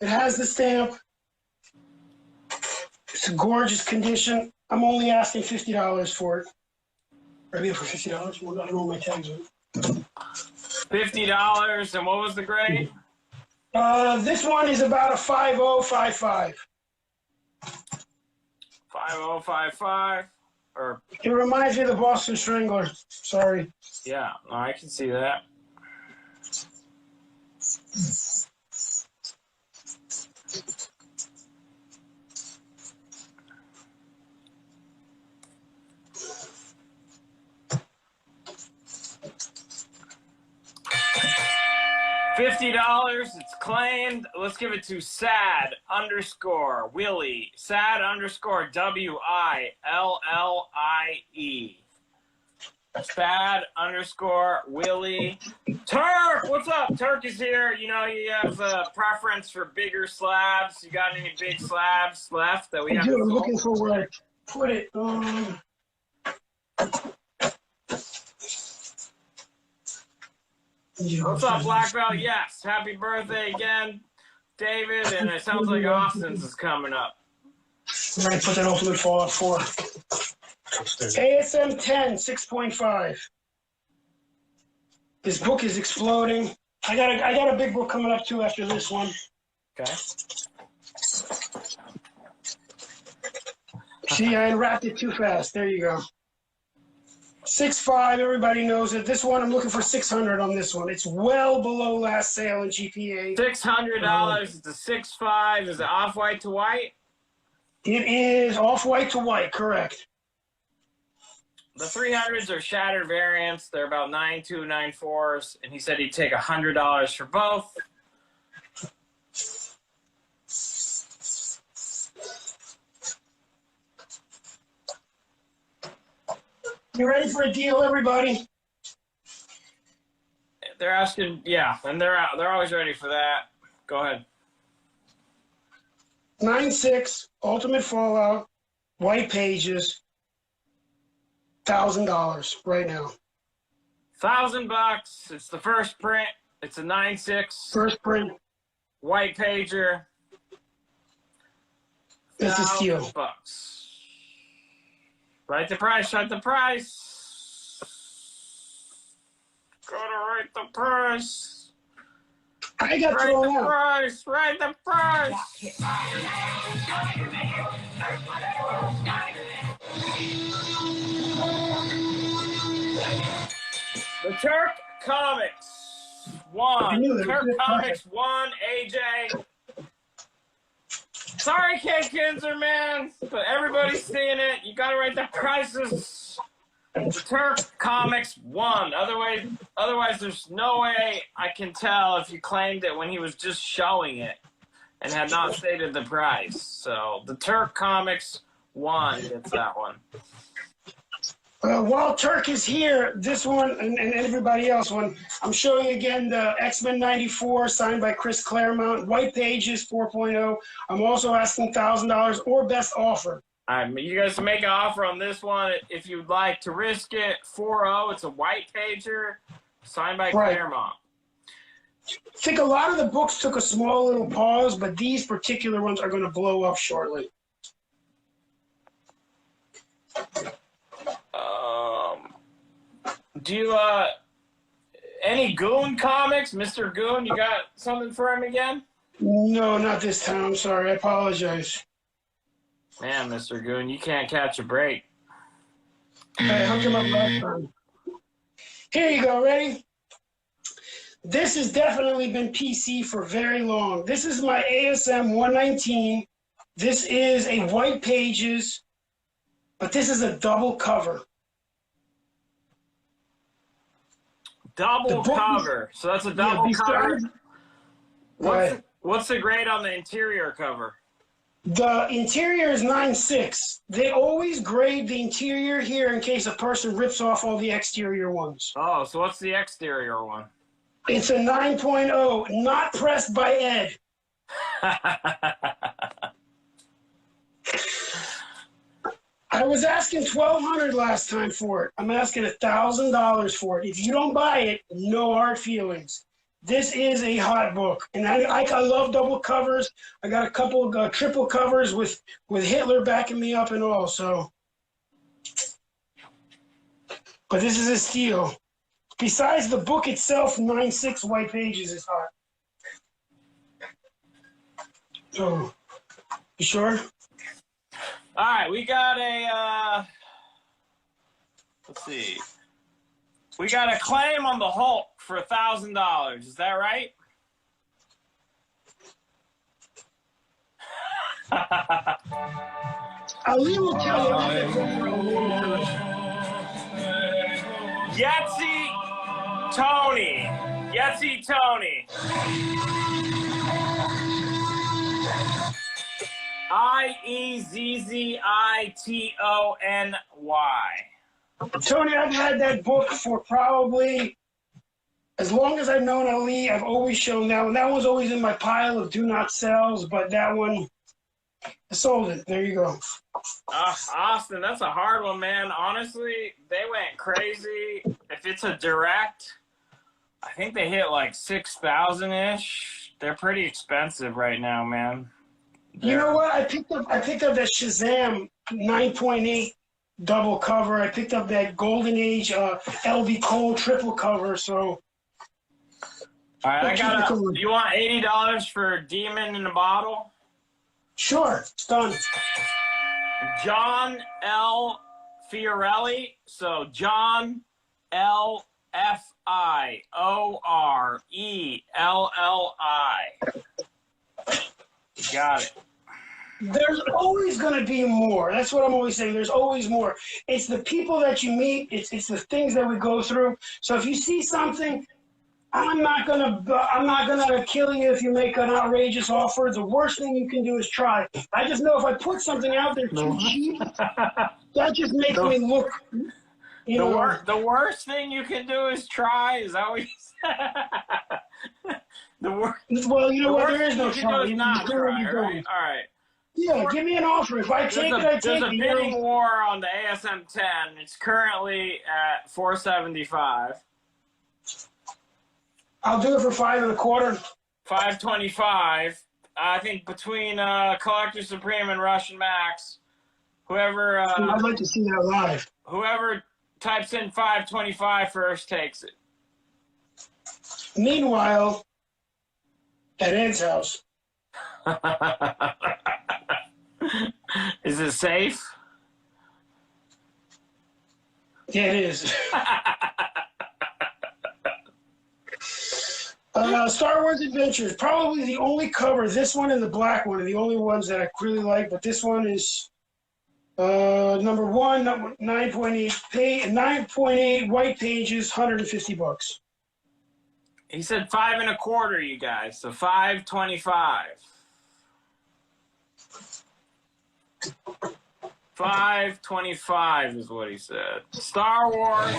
It has the stamp. It's a gorgeous condition. I'm only asking $50 for it. Maybe for $50. Well, I don't know what my tags are. $50, and what was the grade? This one is about a 5.0, 5.5. 5.0, 5.5, or it reminds me of the Boston Strangler. Sorry. Yeah, no, I can see that. $50, it's claimed. Let's give it to Sad _ Willie. Sad _ WILLIE. Sad _ Willie. Turk, what's up? Turk is here. You know, he has a preference for bigger slabs. You got any big slabs left that we have? I'm looking for where I put it. What's up, Black Belt? Yes. Happy birthday again, David. And it sounds like Austin's is coming up. I'm going to put that Ultimate Fallout 4. ASM 10, 6.5. This book is exploding. I got a big book coming up too after this one. Okay. See, I unwrapped it too fast. There you go. 6.5, everybody knows it. This one, I'm looking for 600 on this one. It's well below last sale in GPA. $600. It's a 6.5. Is it off-white to white? It is off-white to white, correct. The 300s are shattered variants. They're about 9.2, 9.4s, and he said he'd take $100 for both. You ready for a deal, everybody? They're asking, yeah, and they're always ready for that. Go ahead. 9.6, Ultimate Fallout, white pages, $1,000 right now. $1,000. It's the first print. It's a 9.6. First print. White pager. It's a steal. $1,000. Write the price. Write the price. Go to write the price. I got Write thrown the out. price. Write the price. The Turk Comics won. Turk Comics won, AJ. Sorry, Kate Kinzer, man, but everybody's seeing it. You gotta write the prices. The Turk Comics won. Otherwise, there's no way I can tell if you claimed it when he was just showing it and had not stated the price. So the Turk Comics won. Gets that one. While Turk is here, this one and everybody else one, I'm showing again the X-Men 94 signed by Chris Claremont, white pages 4.0. I'm also asking $1,000 or best offer. You guys can make an offer on this one if you'd like to risk it. 4.0. It's a white pager signed by Claremont. I think a lot of the books took a small little pause, but these particular ones are going to blow up shortly. Do you, any Goon comics? Mr. Goon, you got something for him again? No, not this time. I'm sorry. I apologize. Man, Mr. Goon, you can't catch a break. I hooked him up last time. Here you go. Ready? This has definitely been PC for very long. This is my ASM 119. This is a white pages, but this is a double cover. Double cover. So that's a double cover. What's the grade on the interior cover? The interior is 9.6. They always grade the interior here in case a person rips off all the exterior ones. Oh, so what's the exterior one? It's a 9.0, not pressed by Ed. I was asking $1,200 last time for it. I'm asking $1,000 for it. If you don't buy it, no hard feelings. This is a hot book, and I love double covers. I got a couple of triple covers with Hitler backing me up and all. So, but this is a steal. Besides the book itself, 9.6 white pages is hot. So, you sure? All right, we got a, let's see. We got a claim on the Hulk for $1,000. Is that right? Ali will tell you. Yetzi Tony. Yetzi Tony. IEZZITONY. Tony, I've had that book for probably as long as I've known Ali. I've always shown that one. That one's always in my pile of do not sells, but that one, I sold it. There you go. Austin, that's a hard one, man. Honestly, they went crazy. If it's a direct, I think they hit like 6,000-ish. They're pretty expensive right now, man. You know what? I picked up that Shazam 9.8 double cover. I picked up that Golden Age LV Cole triple cover. So, all right, you want $80 for Demon in a Bottle? Sure, it's done. John L. Fiorelli. So John L-F-I-O-R-E-L-L-I. Got it. There's always going to be more. That's what I'm always saying. There's always more. It's the people that you meet. It's the things that we go through. So if you see something, I'm not gonna kill you if you make an outrageous offer. The worst thing you can do is try. I just know if I put something out there too cheap, that just makes me look. The worst thing you can do is try. Is that what you said? Well, you know what? There is no try. try. Not try, right? All right. Yeah, give me an offer. If I take it, I take it. There's a bidding war on the ASM 10. It's currently at $475. I'll do it for $5.25. $525. I think between Collector Supreme and Russian Max, whoever. I'd like to see that live. Whoever types in $525 first takes it. Meanwhile, at Ed's house. Is it safe? Yeah, it is. Star Wars Adventures, probably the only cover. This one and the black one are the only ones that I really like. But this one is number one, 9.8 white pages, $150. He said $5.25, you guys. So $5.25. $5.25 is what he said. Star Wars.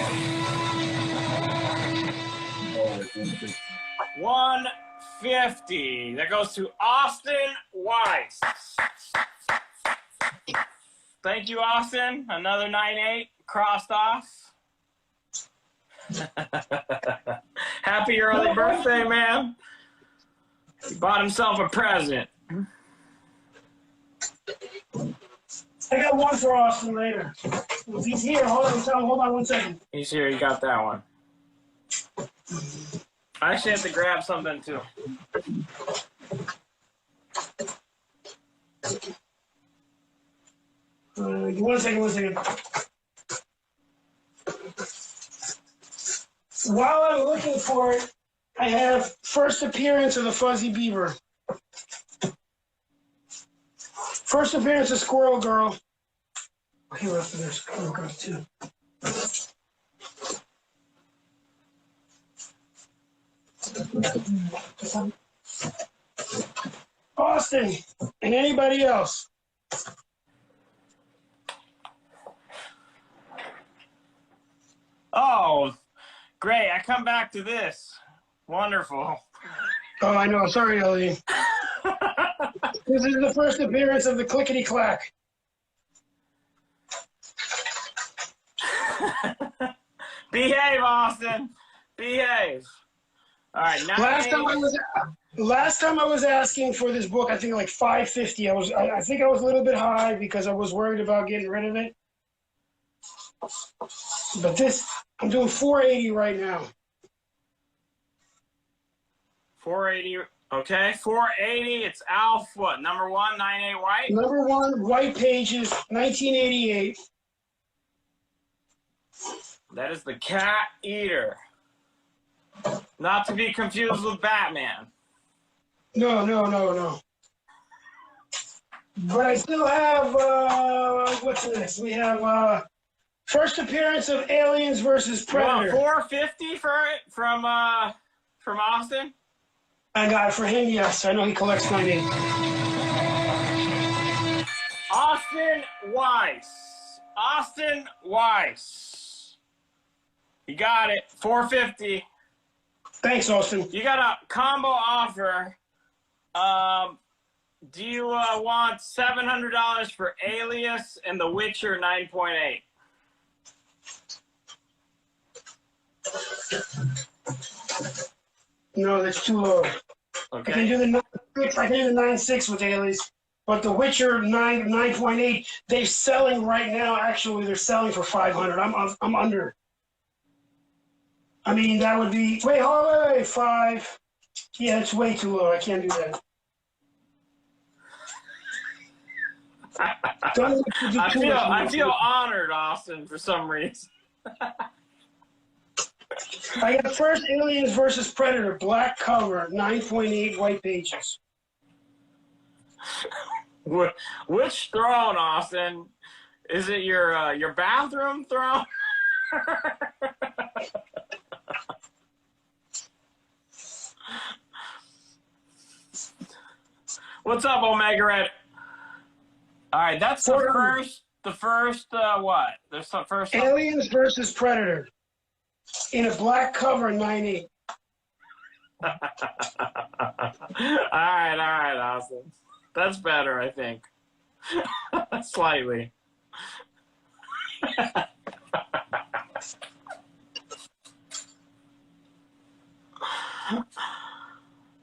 $150. That goes to Austin Weiss. Thank you, Austin. Another 9.8 crossed off. Happy early birthday, man. He bought himself a present. I got one for Austin later. If he's here, hold on 1 second. He's here. You got that one. I actually have to grab something too. One second. While I'm looking for it, I have first appearance of the Fuzzy Beaver. First appearance of Squirrel Girl. Okay, what else is there? Squirrel Girl too. Austin and anybody else. Oh, great. I come back to this. Wonderful. Oh, I know. Sorry, Ellie. This is the first appearance of the Clickety Clack. Behave, Austin. Behave. All right. Last time I was asking for this book, I think like $550. I think I was a little bit high because I was worried about getting rid of it. But this, I'm doing $480 right now. $480. Okay, $480. It's Alf. What? Number one, 9.8 white. Number one, white pages, 1988. That is the Cat Eater. Not to be confused with Batman. No. But I still have, what's next? We have first appearance of Aliens versus Predator. $450 for it from Austin? I got it for him, yes. I know he collects 9.8. Austin Weiss. You got it. $450. Thanks, Austin. You got a combo offer. Do you want $700 for Alias and The Witcher 9.8? No, that's too low. Okay. I can do the 9.6. I can do the 9.6 with Alias, but The Witcher 9.8. They're selling right now. Actually, they're selling for $500. I'm under. I mean, that would be wait, 5. Yeah, it's way too low. I can't do that. Don't look to do too much. I feel honored, Austin, for some reason. I got first Aliens versus Predator, black cover, 9.8 white pages. Which throne, Austin? Is it your bathroom throne? What's up, Omega Red? All right, that's the first what? There's the first Aliens versus Predator in a black cover, 9.8. all right, Austin. That's better, I think. Slightly.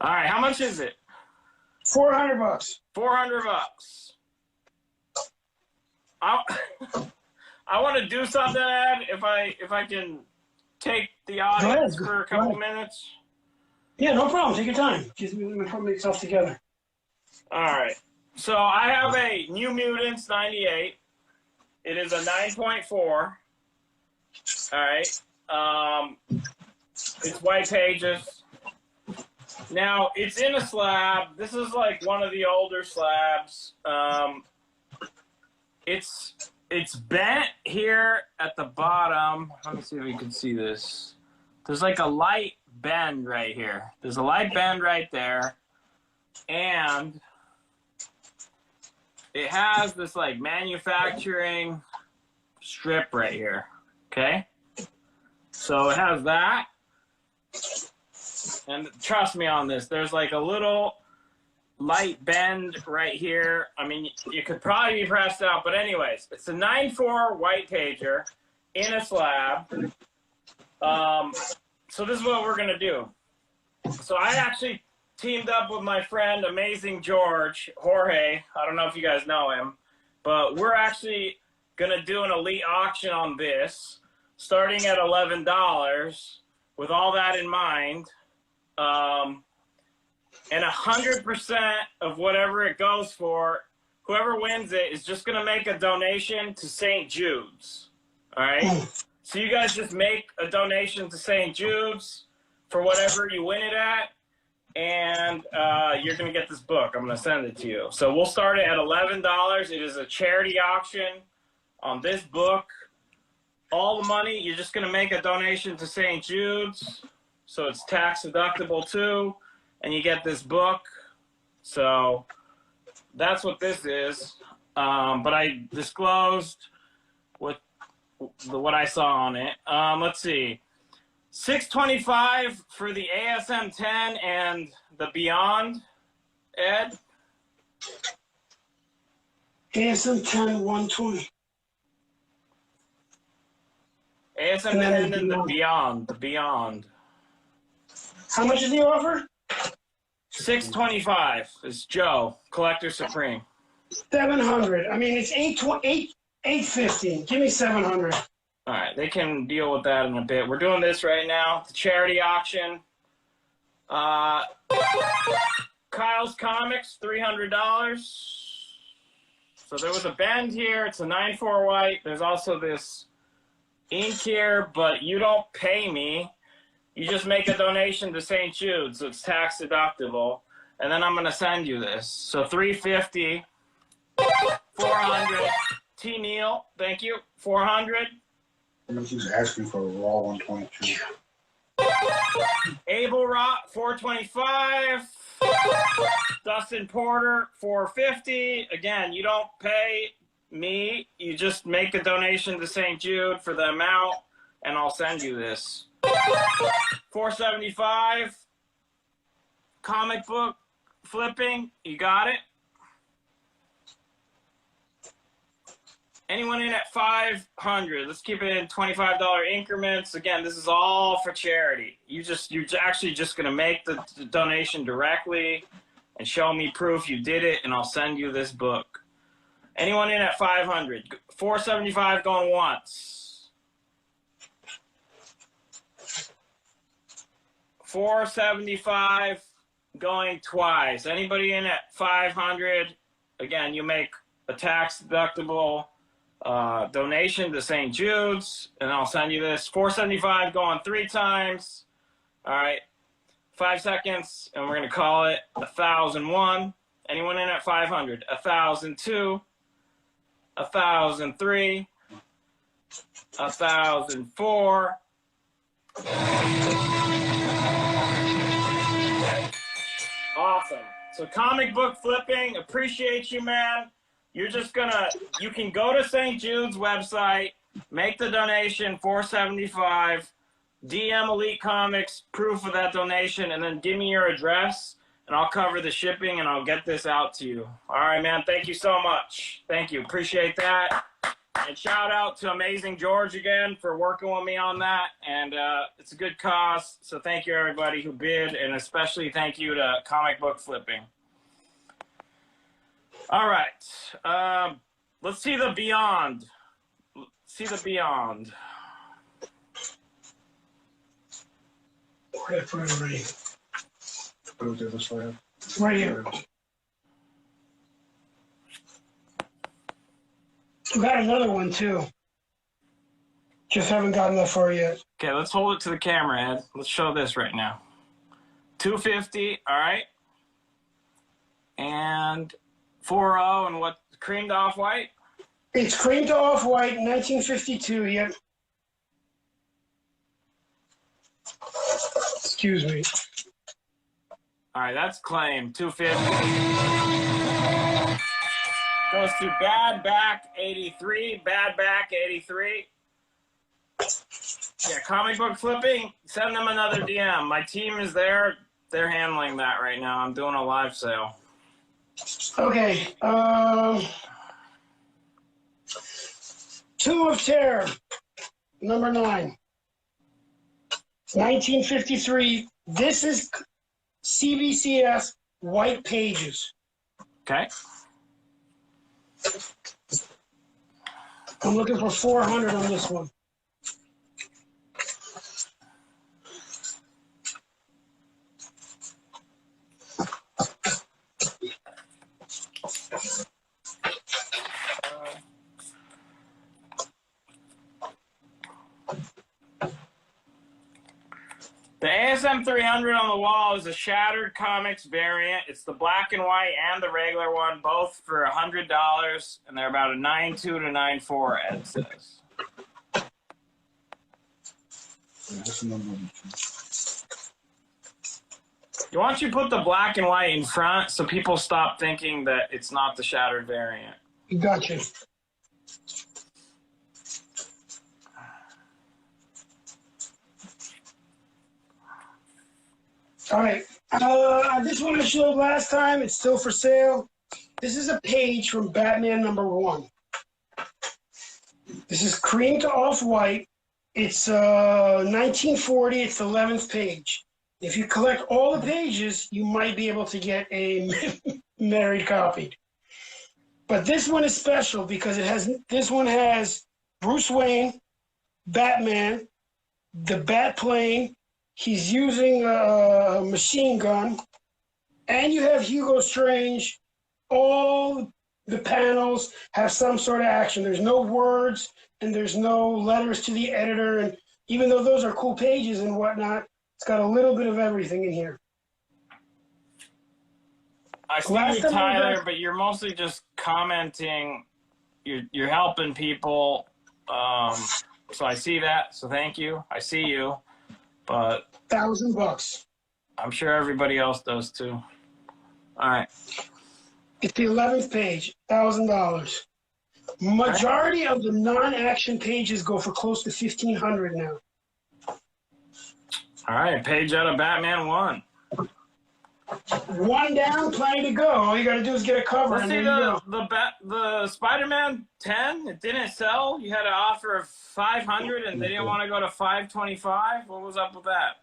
All right, how much is it? $400. $400. I want to do something, Ed. If I can take the audience for a couple minutes. Yeah, no problem. Take your time. Just put myself together. All right. So I have a New Mutants 98. It is a 9.4. All right. It's white pages. Now it's in a slab. This is like one of the older slabs. It's bent here at the bottom. Let me see if you can see this. There's like a light bend right here. There's a light bend right there. And it has this like manufacturing strip right here. Okay? So it has that. And trust me on this, there's like a little light bend right here. I mean, you could probably be pressed out, but anyways, it's a 9.4 white pager in a slab. So this is what we're gonna do. So I actually teamed up with my friend, Amazing Jorge. I don't know if you guys know him, but we're actually gonna do an elite auction on this, starting at $11. With all that in mind, and 100% of whatever it goes for, whoever wins it is just gonna make a donation to St. Jude's. All right. So you guys just make a donation to St. Jude's for whatever you win it at, and you're gonna get this book. I'm gonna send it to you. So we'll start it at $11. It is a charity auction on this book. All the money, you're just gonna make a donation to St. Jude's, so it's tax deductible too, and you get this book. So that's what this is. But I disclosed what I saw on it. Let's see, $625 for the ASM 10 and the Beyond. Ed, ASM 10, 120. ASM 10 and the Beyond. How much is the offer? $625 is Joe, Collector Supreme. 700. I mean, it's 850. Give me 700. All right, they can deal with that in a bit. We're doing this right now. The charity auction. Kyle's Comics, $300. So there was a bend here. It's a 9.4 white. There's also this ink here, but you don't pay me. You just make a donation to St. Jude, so it's tax deductible. And then I'm going to send you this. So $350, $400. T. Neal, thank you. $400. He's asking for a raw 122. Abel Rot, $425. Dustin Porter, $450. Again, you don't pay me. You just make a donation to St. Jude for the amount, and I'll send you this. $475. Comic book flipping, you got it. Anyone in at $500? Let's keep it in $25 increments. Again, this is all for charity. You're actually just gonna make the donation directly and show me proof you did it, and I'll send you this book. Anyone in at $500? $475 going once. $475 going twice. Anybody in at $500? Again, you make a tax-deductible donation to St. Jude's, and I'll send you this. $475 going 3 times. All right, 5 seconds, and we're gonna call it 1,001. Anyone in at 500? 1,002, 1,003, 1,004. Awesome. So comic book flipping, appreciate you, man. You're just gonna, you can go to St. Jude's website, make the donation, $475, DM Elite Comics, proof of that donation, and then give me your address, and I'll cover the shipping, and I'll get this out to you. All right, man, thank you so much. Thank you, appreciate that. And shout out to Amazing George again for working with me on that, and it's a good cause, so thank you everybody who bid, and especially thank you to Comic Book Flipping. All right, let's see the beyond. See the beyond. Where did I put it already? Put it to the slab. Right here. We got another one too. Just haven't gotten that far yet. Okay, let's hold it to the camera, Ed. Let's show this right now. 250, all right. And 40, and what, creamed off-white? It's creamed off-white, 1952, yep. Excuse me. All right, that's claim, 250. Goes to Bad Back 83, Bad Back 83. Yeah, comic book flipping, send them another DM. My team is there. They're handling that right now. I'm doing a live sale. Okay. Tomb of Terror, number 9. 1953. This is CBCS white pages. Okay. I'm looking for 400 on this one. The ASM 300 on the wall is a Shattered Comics variant. It's the black and white and the regular one, both for $100, and they're about a 9.2 to 9.4, Ed says. Why don't you put the black and white in front so people stop thinking that it's not the Shattered variant? Gotcha. All right. This one I showed last time. It's still for sale. This is a page from Batman #1. This is cream to off-white. It's 1940. It's the 11th page. If you collect all the pages, you might be able to get a married copy. But this one is special because this one has Bruce Wayne, Batman, the Bat plane. He's using a machine gun, and you have Hugo Strange. All the panels have some sort of action. There's no words, and there's no letters to the editor. And even though those are cool pages and whatnot, it's got a little bit of everything in here. I see you, Tyler, but you're mostly just commenting. You're helping people. So I see that. So thank you. I see you. But $1,000. I'm sure everybody else does too. All right. It's the 11th page, $1,000. Majority of the non-action pages go for close to $1,500 now. All right, page out of Batman 1. One down, plenty to go. All you got to do is get a cover. Let's see the Spider-Man 10. It didn't sell. You had an offer of $500, and they didn't want to go to $525. What was up with that?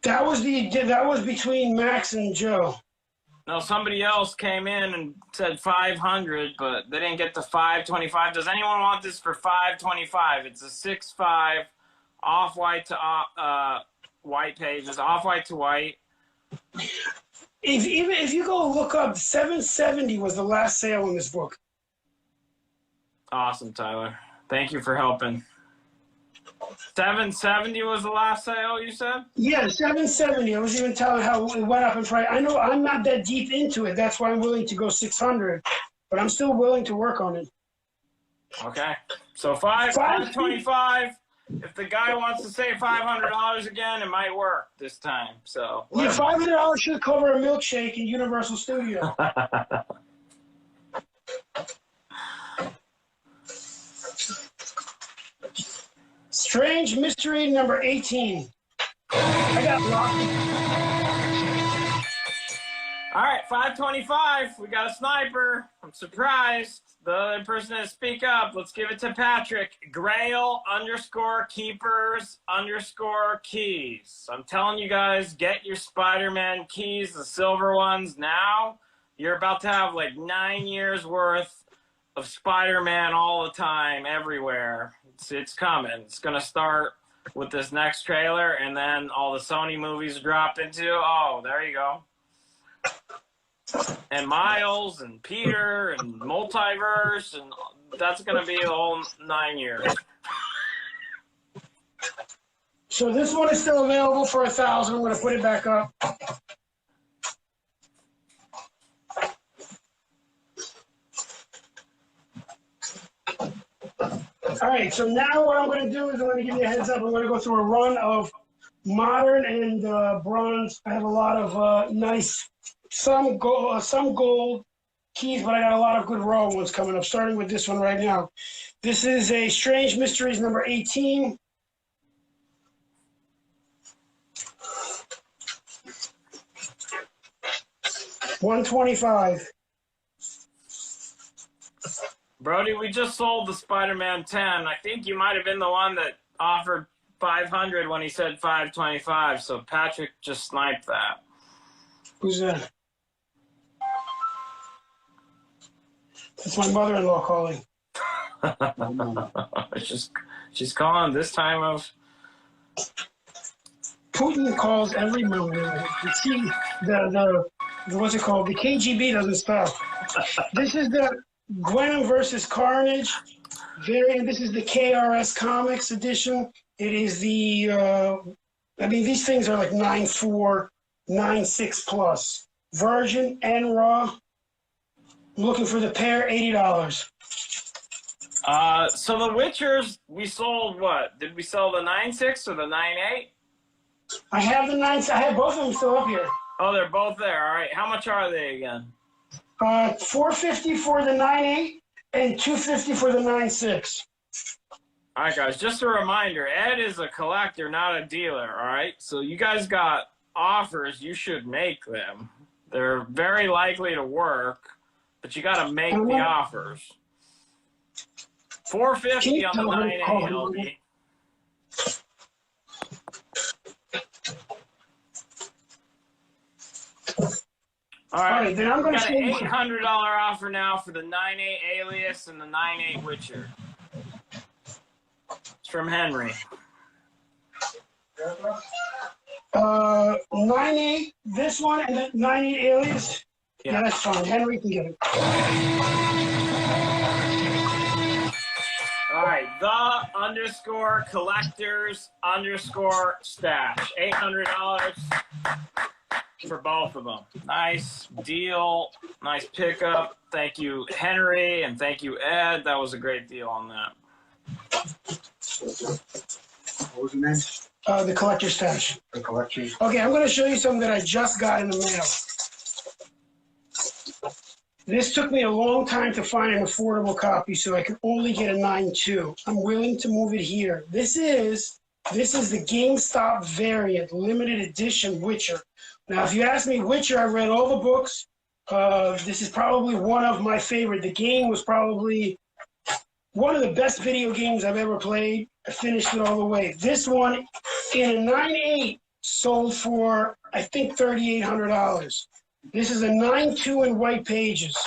That was between Max and Joe. No, somebody else came in and said 500, but they didn't get the 525. Does anyone want this for 525? It's a 6.5 off-white to white pages, off-white to white. If you go look up, 770 was the last sale in this book. Awesome, Tyler. Thank you for helping. 770 was the last sale, you said? Yeah, 770. I was even telling how it went up in price. I know I'm not that deep into it. That's why I'm willing to go 600, but I'm still willing to work on it. Okay. So 525. If the guy wants to say $500 again, it might work this time. So Yeah, $500 should cover a milkshake in Universal Studio. Strange Mystery number 18. I got lucky. All right, 525. We got a sniper. I'm surprised. The other person to speak up. Let's give it to Patrick. Grail_keepers_keys. I'm telling you guys, get your Spider-Man keys, the silver ones now. You're about to have like 9 years worth of Spider-Man all the time, everywhere. It's coming. It's going to start with this next trailer, and then all the Sony movies drop into. Oh, there you go. And Miles and Peter and Multiverse, and that's going to be the whole 9 years. So this one is still available for $1,000. I'm going to put it back up. All right, so now what I'm going to do is I'm going to give you a heads up. I'm going to go through a run of modern and bronze. I have a lot of nice, some gold keys, but I got a lot of good raw ones coming up, starting with this one right now. This is a Strange Mysteries number 18. $125. Brody, we just sold the Spider-Man 10. I think you might have been the one that offered 500 when he said 525. So Patrick just sniped that. Who's that? That's my mother-in-law calling. she's calling this time of. Putin calls every moment. See, the what's it called? The KGB doesn't stop. This is the Gwen versus Carnage variant. This is the KRS Comics edition. It is the, I mean, these things are like 9.4, 9.6 plus. Virgin and raw. I'm looking for the pair, $80. So the Witchers, we sold what? Did we sell the 9.6 or the 9.8? I have the 9. I have both of them still up here. Oh, they're both there. All right. How much are they again? $450 for the 9.8 and $250 for the 9.6. All right, guys. Just a reminder: Ed is a collector, not a dealer. All right. So you guys got offers. You should make them. They're very likely to work, but you got to make the offers. $450 on the 9.8 LD. All right, then I'm going to got say an $800 offer now for the 9.8 Alias and the 9.8 Witcher. It's from Henry. 9.8, this one, and the 9.8 Alias. Yeah, that's fine. Henry can get it. All right, the_collectors_stash. $800 for both of them. Nice deal. Nice pickup. Thank you, Henry, and thank you, Ed. That was a great deal on that. What was the name? The Collector Stash. The collectors. Okay, I'm going to show you something that I just got in the mail. This took me a long time to find an affordable copy, so I could only get a 9.2. I'm willing to move it here. This is the GameStop variant, limited edition Witcher. Now, if you ask me Witcher, I've read all the books. This is probably one of my favorite. The game was probably one of the best video games I've ever played. I finished it all the way. This one, in a 9.8, sold for, I think, $3,800. This is a 9.2 in white pages.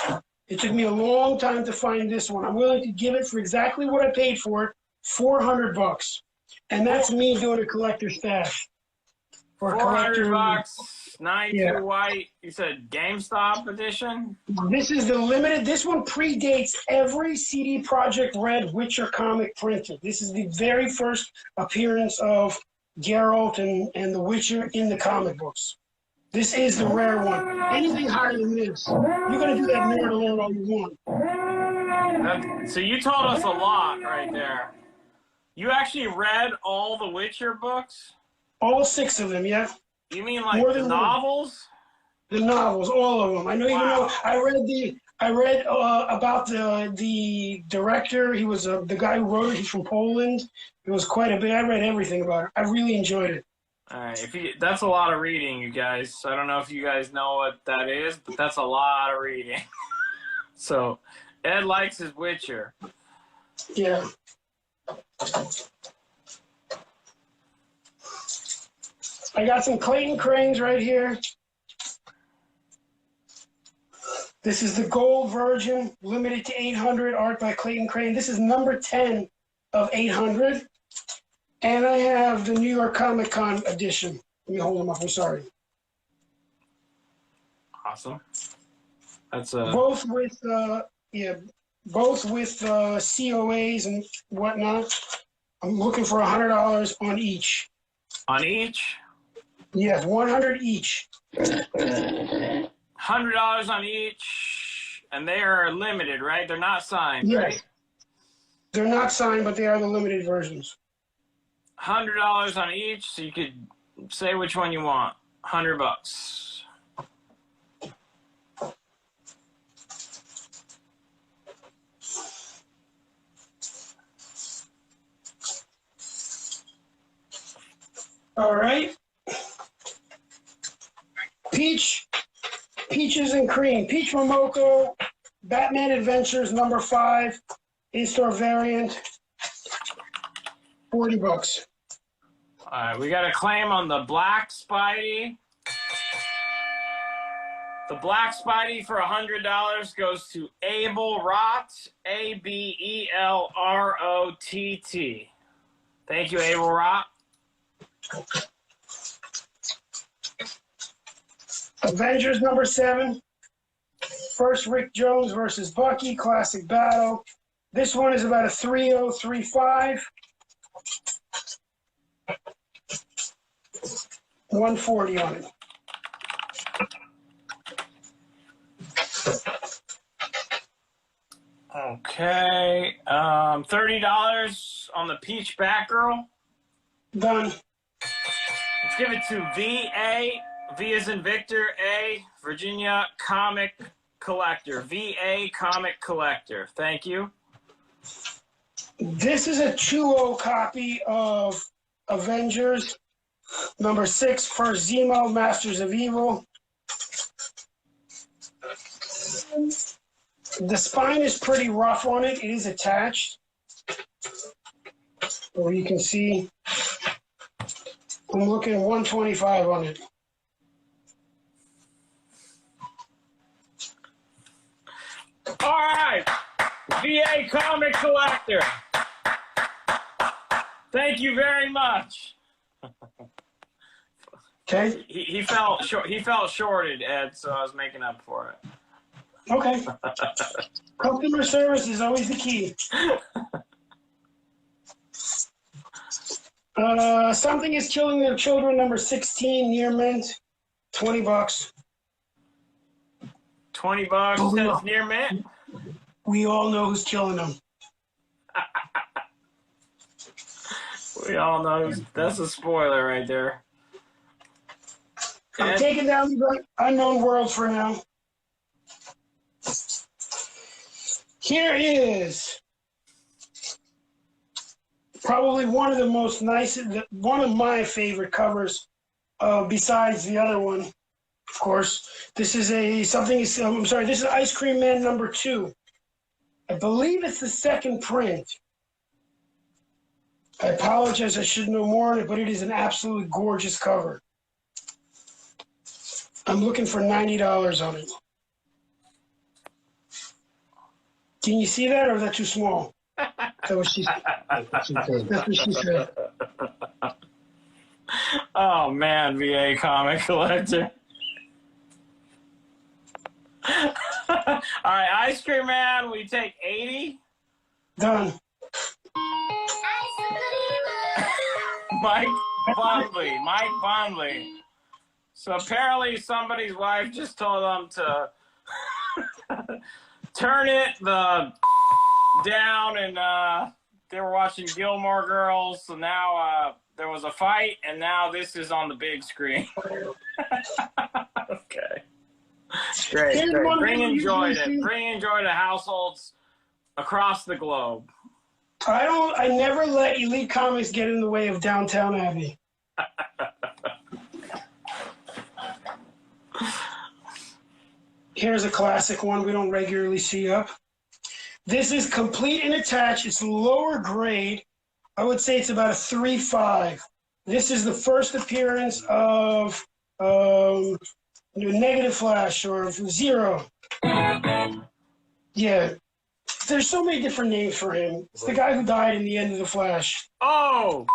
It took me a long time to find this one. I'm willing to give it for exactly what I paid for it, $400. And that's me doing a collector stash. For a collector. $400 92 Yeah. white. You said GameStop edition? This is the limited. This one predates every CD Projekt Red Witcher comic printed. This is the very first appearance of Geralt and the Witcher in the comic books. This is the rare one. Anything higher than this, you're going to do that nerd alert all you want. So you told us a lot right there. You actually read all the Witcher books? All 6 of them, yeah. You mean like More the than one. novels? The novels, all of them. I know. Wow. Even though I read about the director. He was the guy who wrote it. He's from Poland. It was quite a bit. I read everything about it. I really enjoyed it. All right, that's a lot of reading, you guys. I don't know if you guys know what that is, but that's a lot of reading. So, Ed likes his Witcher. Yeah. I got some Clayton Cranes right here. This is the gold version, limited to 800, art by Clayton Crane. This is number 10 of 800. And I have the New York Comic Con edition. Let me hold them up, I'm sorry. Awesome. That's both with COAs and whatnot. I'm looking for $100 on each. on each? Yes, 100 each. $100 on each, and they are limited, right? They're not signed, Yes. right? They're not signed, but they are the limited versions. $100 on each, so you could say which one you want. $100. All right. Peaches and Cream. Peach Momoko, Batman Adventures number 5, in-store variant, $40. All right, we got a claim on the Black Spidey. The Black Spidey for $100 goes to Abel Rott, Abelrott. Thank you, Abel Rott. Avengers number 7. First Rick Jones versus Bucky, classic battle. This one is about a 3035. 140 on it. Okay, $30 on the Peach Batgirl. Done. Let's give it to VA. V as in Victor, A, Virginia Comic Collector. VA Comic Collector. Thank you. This is a 2-0 copy of Avengers number 6, First Zemo, Masters of Evil. The spine is pretty rough on it. It is attached. Or you can see, I'm looking at 125 on it. All right, VA Comic Collector. Thank you very much. Okay. He felt short. He felt shorted, Ed, so I was making up for it. Okay. Customer service is always the key. Something is Killing Their Children, number 16, near mint, $20. $20 says near mint. We all know who's killing them. We all know that's a spoiler right there. I'm Ed? taking down the Unknown World for now. Here is probably one of the most nice, one of my favorite covers, besides the other one, of course. This is this is Ice Cream Man number 2. I believe it's the second print. I apologize, I should know more on it, but it is an absolutely gorgeous cover. I'm looking for $90 on it. Can you see that, or is that too small? That's what she said. Oh man, VA Comic Collector. All right, Ice Cream Man, we take 80. Done. Mike Bondley. So apparently somebody's wife just told them to turn it down, and they were watching Gilmore Girls. So now there was a fight, and now this is on the big screen. Okay. Great. Bringing joy to households across the globe. I never let Elite Comics get in the way of Downtown Abbey. Here's a classic one we don't regularly see up. This is complete and attached. It's lower grade. I would say it's about a 3.5. This is the first appearance of Negative Flash or Zero. Yeah. There's so many different names for him. It's the guy who died in the end of The Flash. Oh!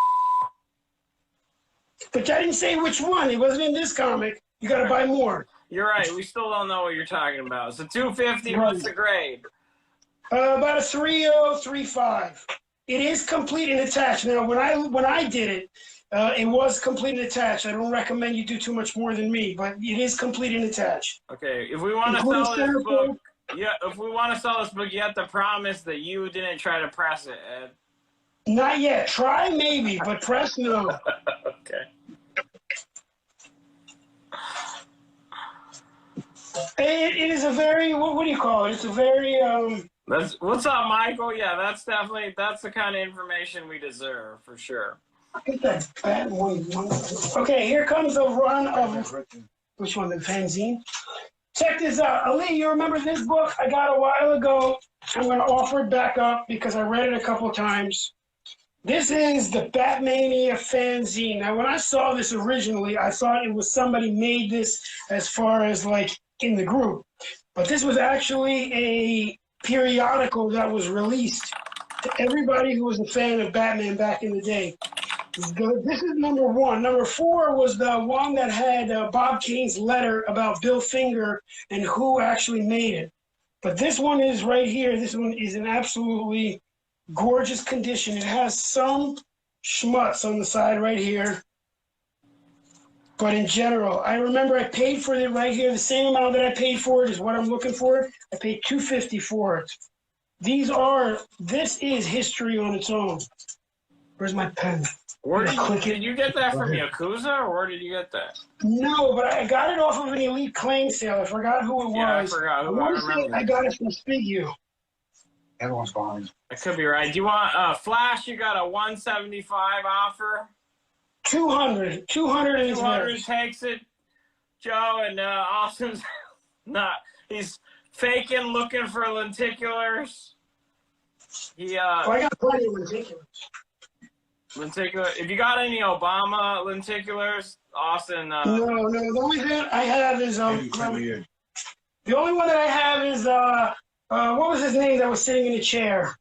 But I didn't say which one. It wasn't in this comic. You got to buy more. You're right. We still don't know what you're talking about. So 250, what's the grade? About a 3.0, 3.5. It is complete and attached. Now, when I did it, it was complete and attached. I don't recommend you do too much more than me, but it is complete and attached. Okay, if we want to sell this book, if we want to sell this book, you have to promise that you didn't try to press it, Ed. Not yet. Try maybe, but press no. Okay. It is a very, what do you call it? It's a very, What's up, Michael? Yeah, that's the kind of information we deserve, for sure. I think that's bad one. Okay, here comes the run of, which one, the fanzine? Check this out. Ali, you remember this book I got a while ago? I'm going to offer it back up because I read it a couple times. This is the Batmania fanzine. Now, when I saw this originally, I thought it was somebody made this as far as, like, in the group. But this was actually a periodical that was released to everybody who was a fan of Batman back in the day. This is number 1. Number 4 was the one that had Bob Kane's letter about Bill Finger and who actually made it. But this one is right here. This one is in absolutely gorgeous condition. It has some schmutz on the side right here. But in general, I remember I paid for it right here. The same amount that I paid for it is what I'm looking for. I paid $2.50 for it. This is history on its own. Where's my pen? Did you get that from Yakuza, or where did you get that? No, but I got it off of an Elite Claim sale. I forgot who it was. Yeah, I forgot who. I got it from Spigu. Everyone's behind. I could be right. Do you want Flash? You got a 175 offer. 200. 200 is 200 takes it. Joe, and Austin's not. He's faking, looking for lenticulars. I got plenty of lenticulars. Lenticular. If you got any Obama lenticulars, Austin. No. The only thing I have is the only one that I have is what was his name that was sitting in a chair?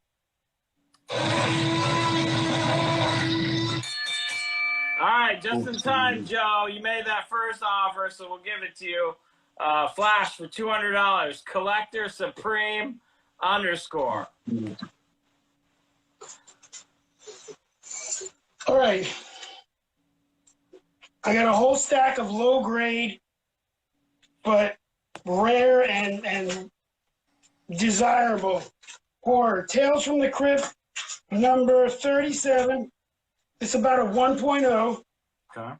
All right, just in time, Joe. You made that first offer, so we'll give it to you. Flash for $200. Collector Supreme _ All right. I got a whole stack of low grade, but rare and desirable horror. Tales from the Crypt, number 37. It's about a 1.0. Okay.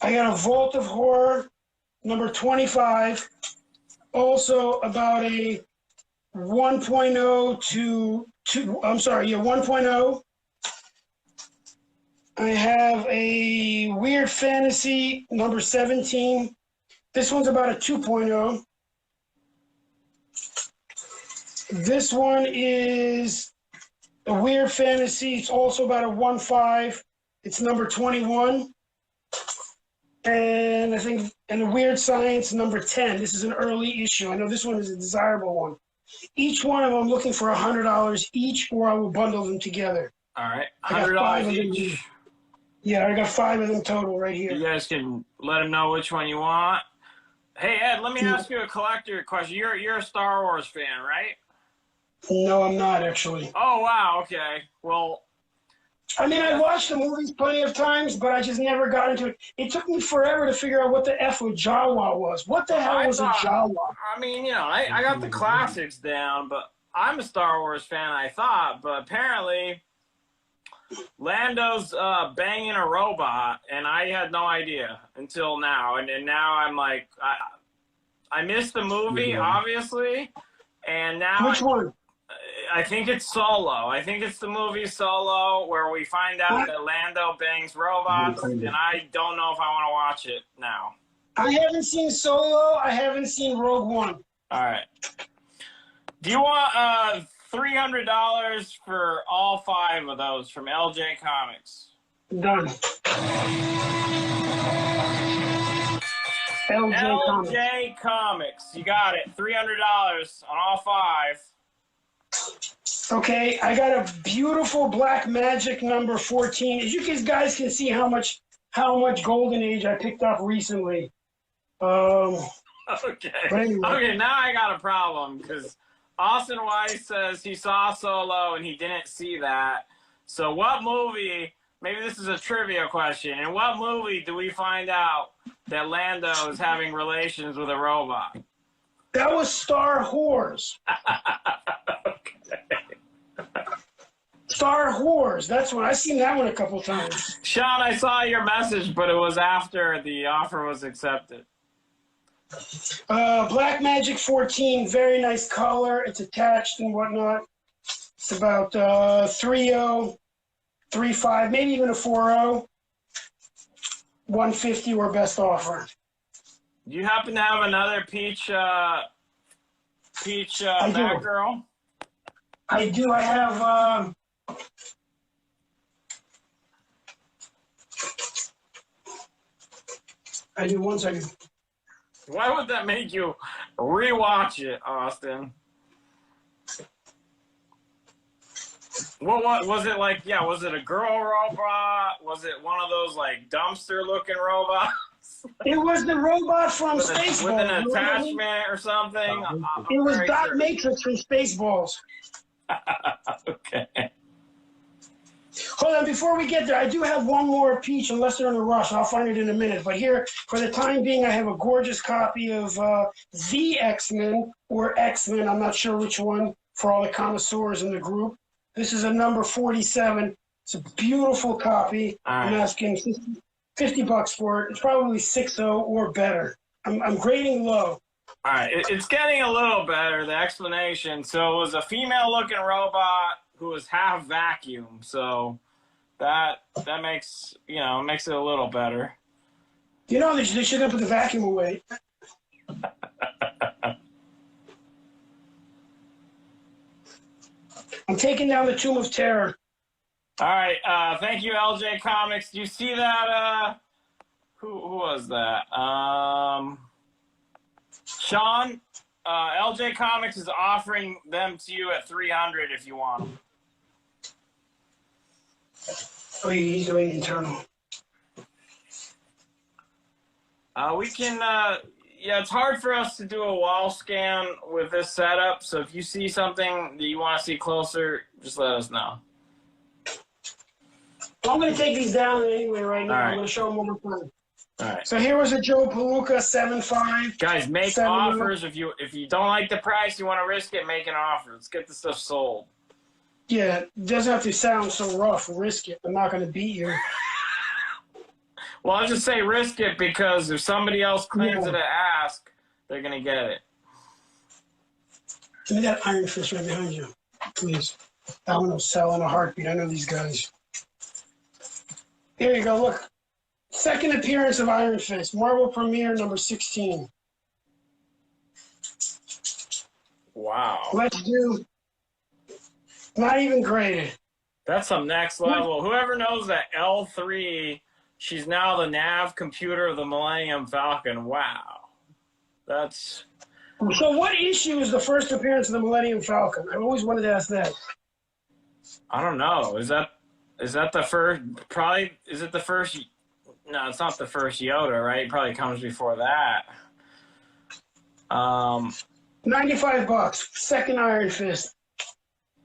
I got a Vault of Horror, number 25. Also about a 1.0 to 1.0. I have a Weird Fantasy, number 17. This one's about a 2.0. This one is a Weird Fantasy. It's also about a 1.5. It's number 21. And I think, and a Weird Science, number 10. This is an early issue. I know this one is a desirable one. Each one of them I'm looking for $100 each, or I will bundle them together. All right, $100 each. Yeah, I got 5 of them total right here. You guys can let them know which one you want. Hey Ed, let me ask you a collector question. You're a Star Wars fan, right? No, I'm not actually. Oh wow, okay. Well, I mean, I watched the movies plenty of times, but I just never got into it. It took me forever to figure out what the F a Jawa was. What the hell was a Jawa? I mean, you know, I got the classics down, but I'm a Star Wars fan, I thought, but apparently Lando's banging a robot, and I had no idea until now. And now I'm like, I missed the movie, obviously, and now Which one? I think it's Solo. I think it's the movie Solo where we find out that Lando bangs robots, and I don't know if I want to watch it now. I haven't seen Solo. I haven't seen Rogue One. All right. Do you want $300 for all 5 of those from LJ Comics? Done. LJ Comics. You got it. $300 on all 5. Okay, I got a beautiful Black Magic number 14. As you guys can see how much Golden Age I picked up recently. Okay. Anyway. Okay, now I got a problem because Austin Weiss says he saw Solo and he didn't see that. So what movie, maybe this is a trivia question, in what movie do we find out that Lando is having relations with a robot? That was Star Wars. Star Wars. That's one. I've seen that one a couple times. Sean, I saw your message, but it was after the offer was accepted. Black Magic 14, very nice color. It's attached and whatnot. It's about 3.0, 3.5, maybe even a 4.0. 150 or best offer. Do you happen to have another peach Batgirl? I do. I have. I do. 1 second. Why would that make you rewatch it, Austin? What was it like? Yeah, was it a girl robot? Was it one of those like dumpster-looking robots? It was the robot from with Spaceballs. With an attachment or something? It was Doc Matrix from Spaceballs. Okay. Hold on, before we get there, I do have one more peach, unless they're in a rush. I'll find it in a minute. But here, for the time being, I have a gorgeous copy of The X-Men, or X-Men, I'm not sure which one, for all the connoisseurs in the group. This is a number 47. It's a beautiful copy. I'm asking $50 for it. It's probably 6.0 or better. I'm grading low. All right, it's getting a little better, the explanation. So it was a female-looking robot who was half vacuum, so that makes, makes it a little better. You know, they should have put the vacuum away. I'm taking down the Tomb of Terror. All right, thank you, LJ Comics. Do you see that? Who was that? Sean, LJ Comics is offering them to you at $300 if you want them. Oh, he's doing internal. We can, yeah, it's hard for us to do a wall scan with this setup, so if you see something that you want to see closer, just let us know. Well, I'm going to take these down anyway right now. All right. I'm going to show them one more time. All right. So here was a Joe Palooka 7.5. Guys, make offers. If you don't like the price, you want to risk it, make an offer. Let's get this stuff sold. Yeah, it doesn't have to sound so rough. Risk it. I'm not going to beat you. Well, I'll just say risk it because if somebody else claims it at ask, they're going to get it. Give me that Iron Fist right behind you, please. I'm going to sell in a heartbeat. I know these guys. Here you go. Look. Second appearance of Iron Fist. Marvel Premiere number 16. Wow. Let's do. Not even graded. That's some next level. Whoever knows that L3, she's now the nav computer of the Millennium Falcon. Wow. That's... So what issue is the first appearance of the Millennium Falcon? I've always wanted to ask that. I don't know. Is that the first? Probably, is it the first? No, it's not the first Yoda, right? It probably comes before that. $95. Second Iron Fist.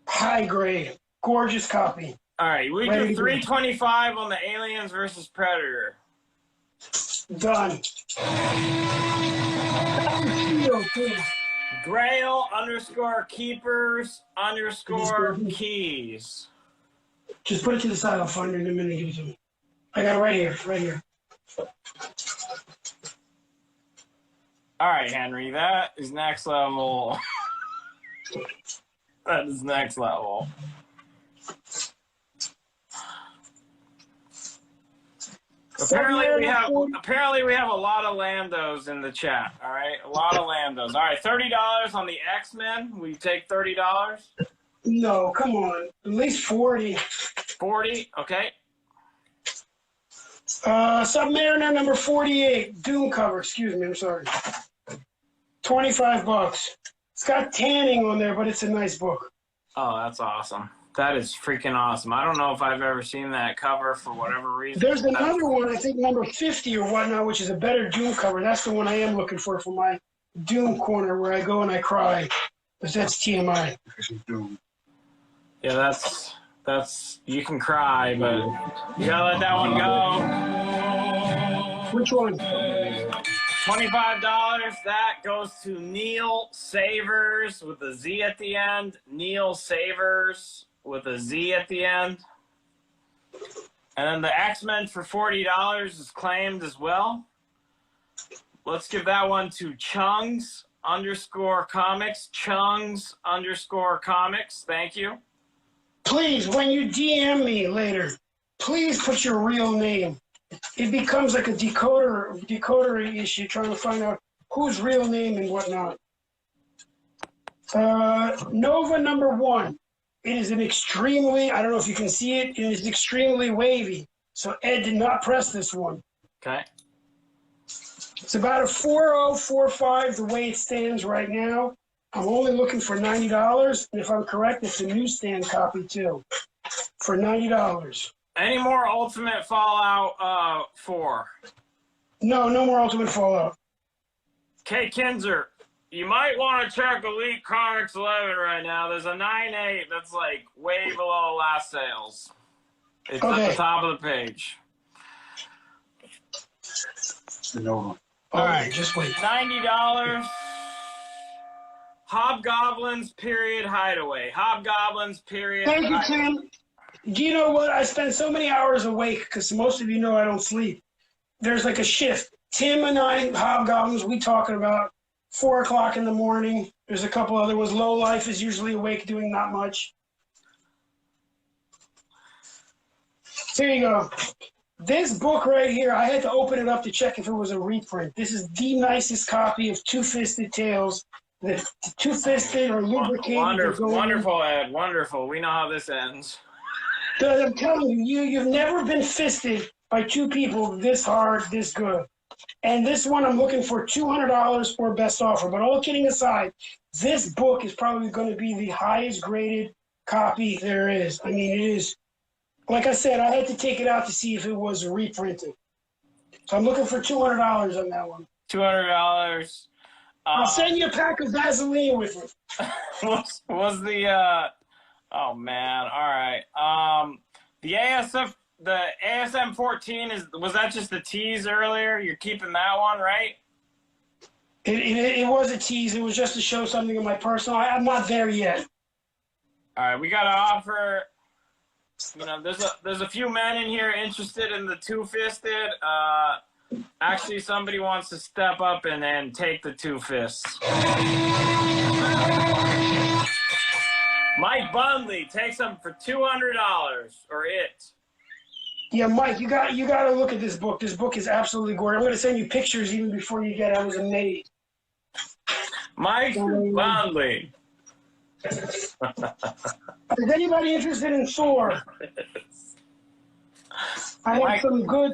High grade. Gorgeous copy. All right, we Ready do to go. $325 on the Aliens versus Predator. Done. Grail _keepers_keys. Just put it to the side. I'll find it in a minute. Give it to me. I got it right here. Right here. All right, Henry, that is next level. That is next level. Apparently we have a lot of Landos in the chat. All right, a lot of Landos. All right, $30 on the X-Men. We take $30. No, come on. At least 40. 40. Okay. Submariner number 48. Doom cover. Excuse me. I'm sorry. $25. It's got tanning on there, but it's a nice book. Oh, that's awesome. That is freaking awesome. I don't know if I've ever seen that cover for whatever reason. There's another one, I think number 50 or whatnot, which is a better Doom cover. That's the one I am looking for my Doom corner where I go and I cry. Because that's TMI. Yeah, that's you can cry, but you gotta let that one go. Which one? $25. That goes to Neil Savers with a Z at the end. Neil Savers with a Z at the end. And then the X-Men for $40 is claimed as well. Let's give that one to Chungs_comics. Chungs_comics. Thank you. Please, when you DM me later, please put your real name. It becomes like a decoder issue trying to find out whose real name and whatnot. Nova number 1. It is an extremely, I don't know if you can see it, it is extremely wavy. So Ed did not press this one. Okay. It's about a 4045 the way it stands right now. I'm only looking for $90. And if I'm correct, it's a newsstand copy too. For $90. Any more Ultimate Fallout 4? No, no more Ultimate Fallout. K. Kinzer, you might want to check Elite Comics 11 right now. There's a 9.8 that's like way below last sales. It's at the top of the page. No. All right, just wait. $90. Hobgoblins period hideaway. Hobgoblins period. Thank you, Tim. Do you know what? I spend so many hours awake because most of you know I don't sleep. There's like a shift. Tim and I, Hobgoblins, we talking about 4 o'clock in the morning. There's a couple other ones. Low Life is usually awake doing not much. Here you go. This book right here, I had to open it up to check if it was a reprint. This is the nicest copy of Two-Fisted Tales. The Two-Fisted or lubricated. Wonderful, Ed. Wonderful. We know how this ends. I'm telling you, you've never been fisted by two people this hard, this good. And this one I'm looking for $200 or best offer. But all kidding aside, this book is probably going to be the highest graded copy there is. I mean, it is. Like I said, I had to take it out to see if it was reprinted. So I'm looking for $200 on that one. $200. I'll send you a pack of Vaseline with it. was the oh man, all right. The ASM 14 was that just the tease earlier? You're keeping that one, right? It was a tease. It was just to show something of my personal. I'm not there yet. All right, we got to offer. You know, there's a few men in here interested in the Two-Fisted. Actually, somebody wants to step up and take the two fists. Mike Bundley takes them for $200, or it. Yeah, Mike, you got to look at this book. This book is absolutely gorgeous. I'm going to send you pictures even before you get it. I was amazed. Mike Bundley. Is anybody interested in Thor? I have some good.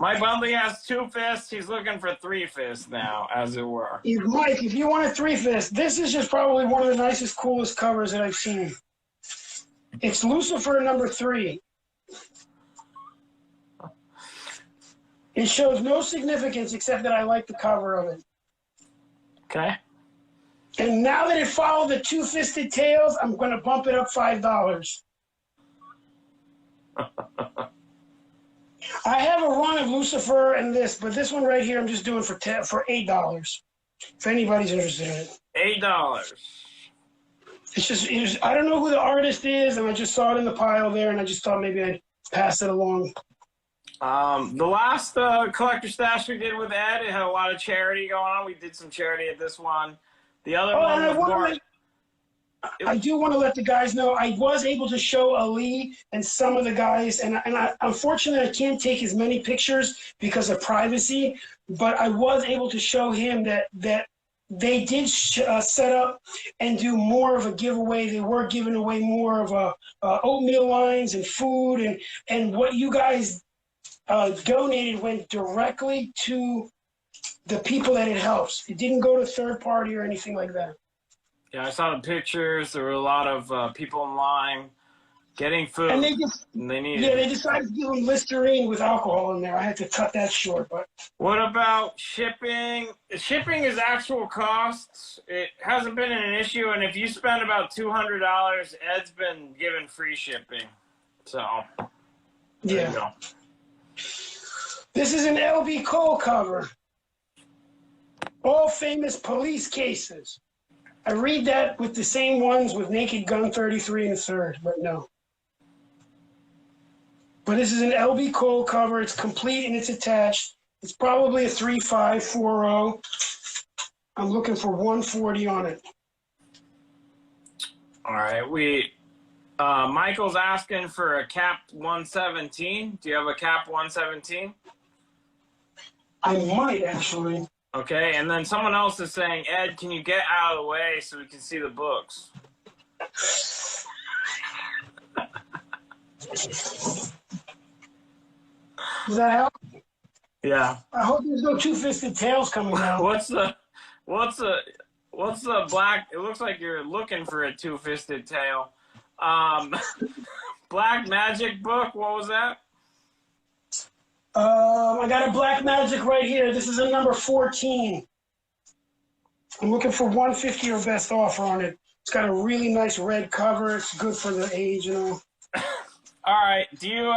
Mike Bundley has 2 fists. He's looking for 3 fists now, as it were. Mike, if you want a 3 fist, this is just probably one of the nicest, coolest covers that I've seen. It's Lucifer number 3. It shows no significance except that I like the cover of it. Okay. And now that it followed the two-fisted tails, I'm going to bump it up $5. I have a run of Lucifer and this, but this one right here I'm just doing for $8. If anybody's interested in it. $8. I don't know who the artist is, and I just saw it in the pile there, and I just thought maybe I'd pass it along. The last collector stash we did with Ed, it had a lot of charity going on. We did some charity at this one. The other one was more... I do want to let the guys know I was able to show Ali and some of the guys, and unfortunately I can't take as many pictures because of privacy, but I was able to show him that they did set up and do more of a giveaway. They were giving away more of oatmeal lines and food, and what you guys donated went directly to the people that it helps. It didn't go to third party or anything like that. Yeah, I saw the pictures. There were a lot of people in line getting food. And they decided to give them Listerine with alcohol in there. I had to cut that short. But what about shipping? Shipping is actual costs. It hasn't been an issue, and if you spend about $200, Ed's been given free shipping. So there you go. This is an LB Cole cover. All famous police cases. I read that with the same ones with Naked Gun 33 and 3rd, but no. But this is an LB Cole cover. It's complete and it's attached. It's probably a 3540. I'm looking for 140 on it. All right, Michael's asking for a Cap 117. Do you have a Cap 117? I might actually. Okay, and then someone else is saying, Ed, can you get out of the way so we can see the books? Does that help? Yeah. I hope there's no two-fisted tails coming out. What's the black? It looks like you're looking for a two-fisted tail. Black Magic book. What was that? I got a Black Magic right here. This is a number 14. I'm looking for 150 or best offer on it. It's got a really nice red cover. It's good for the age, you know. All right. Do you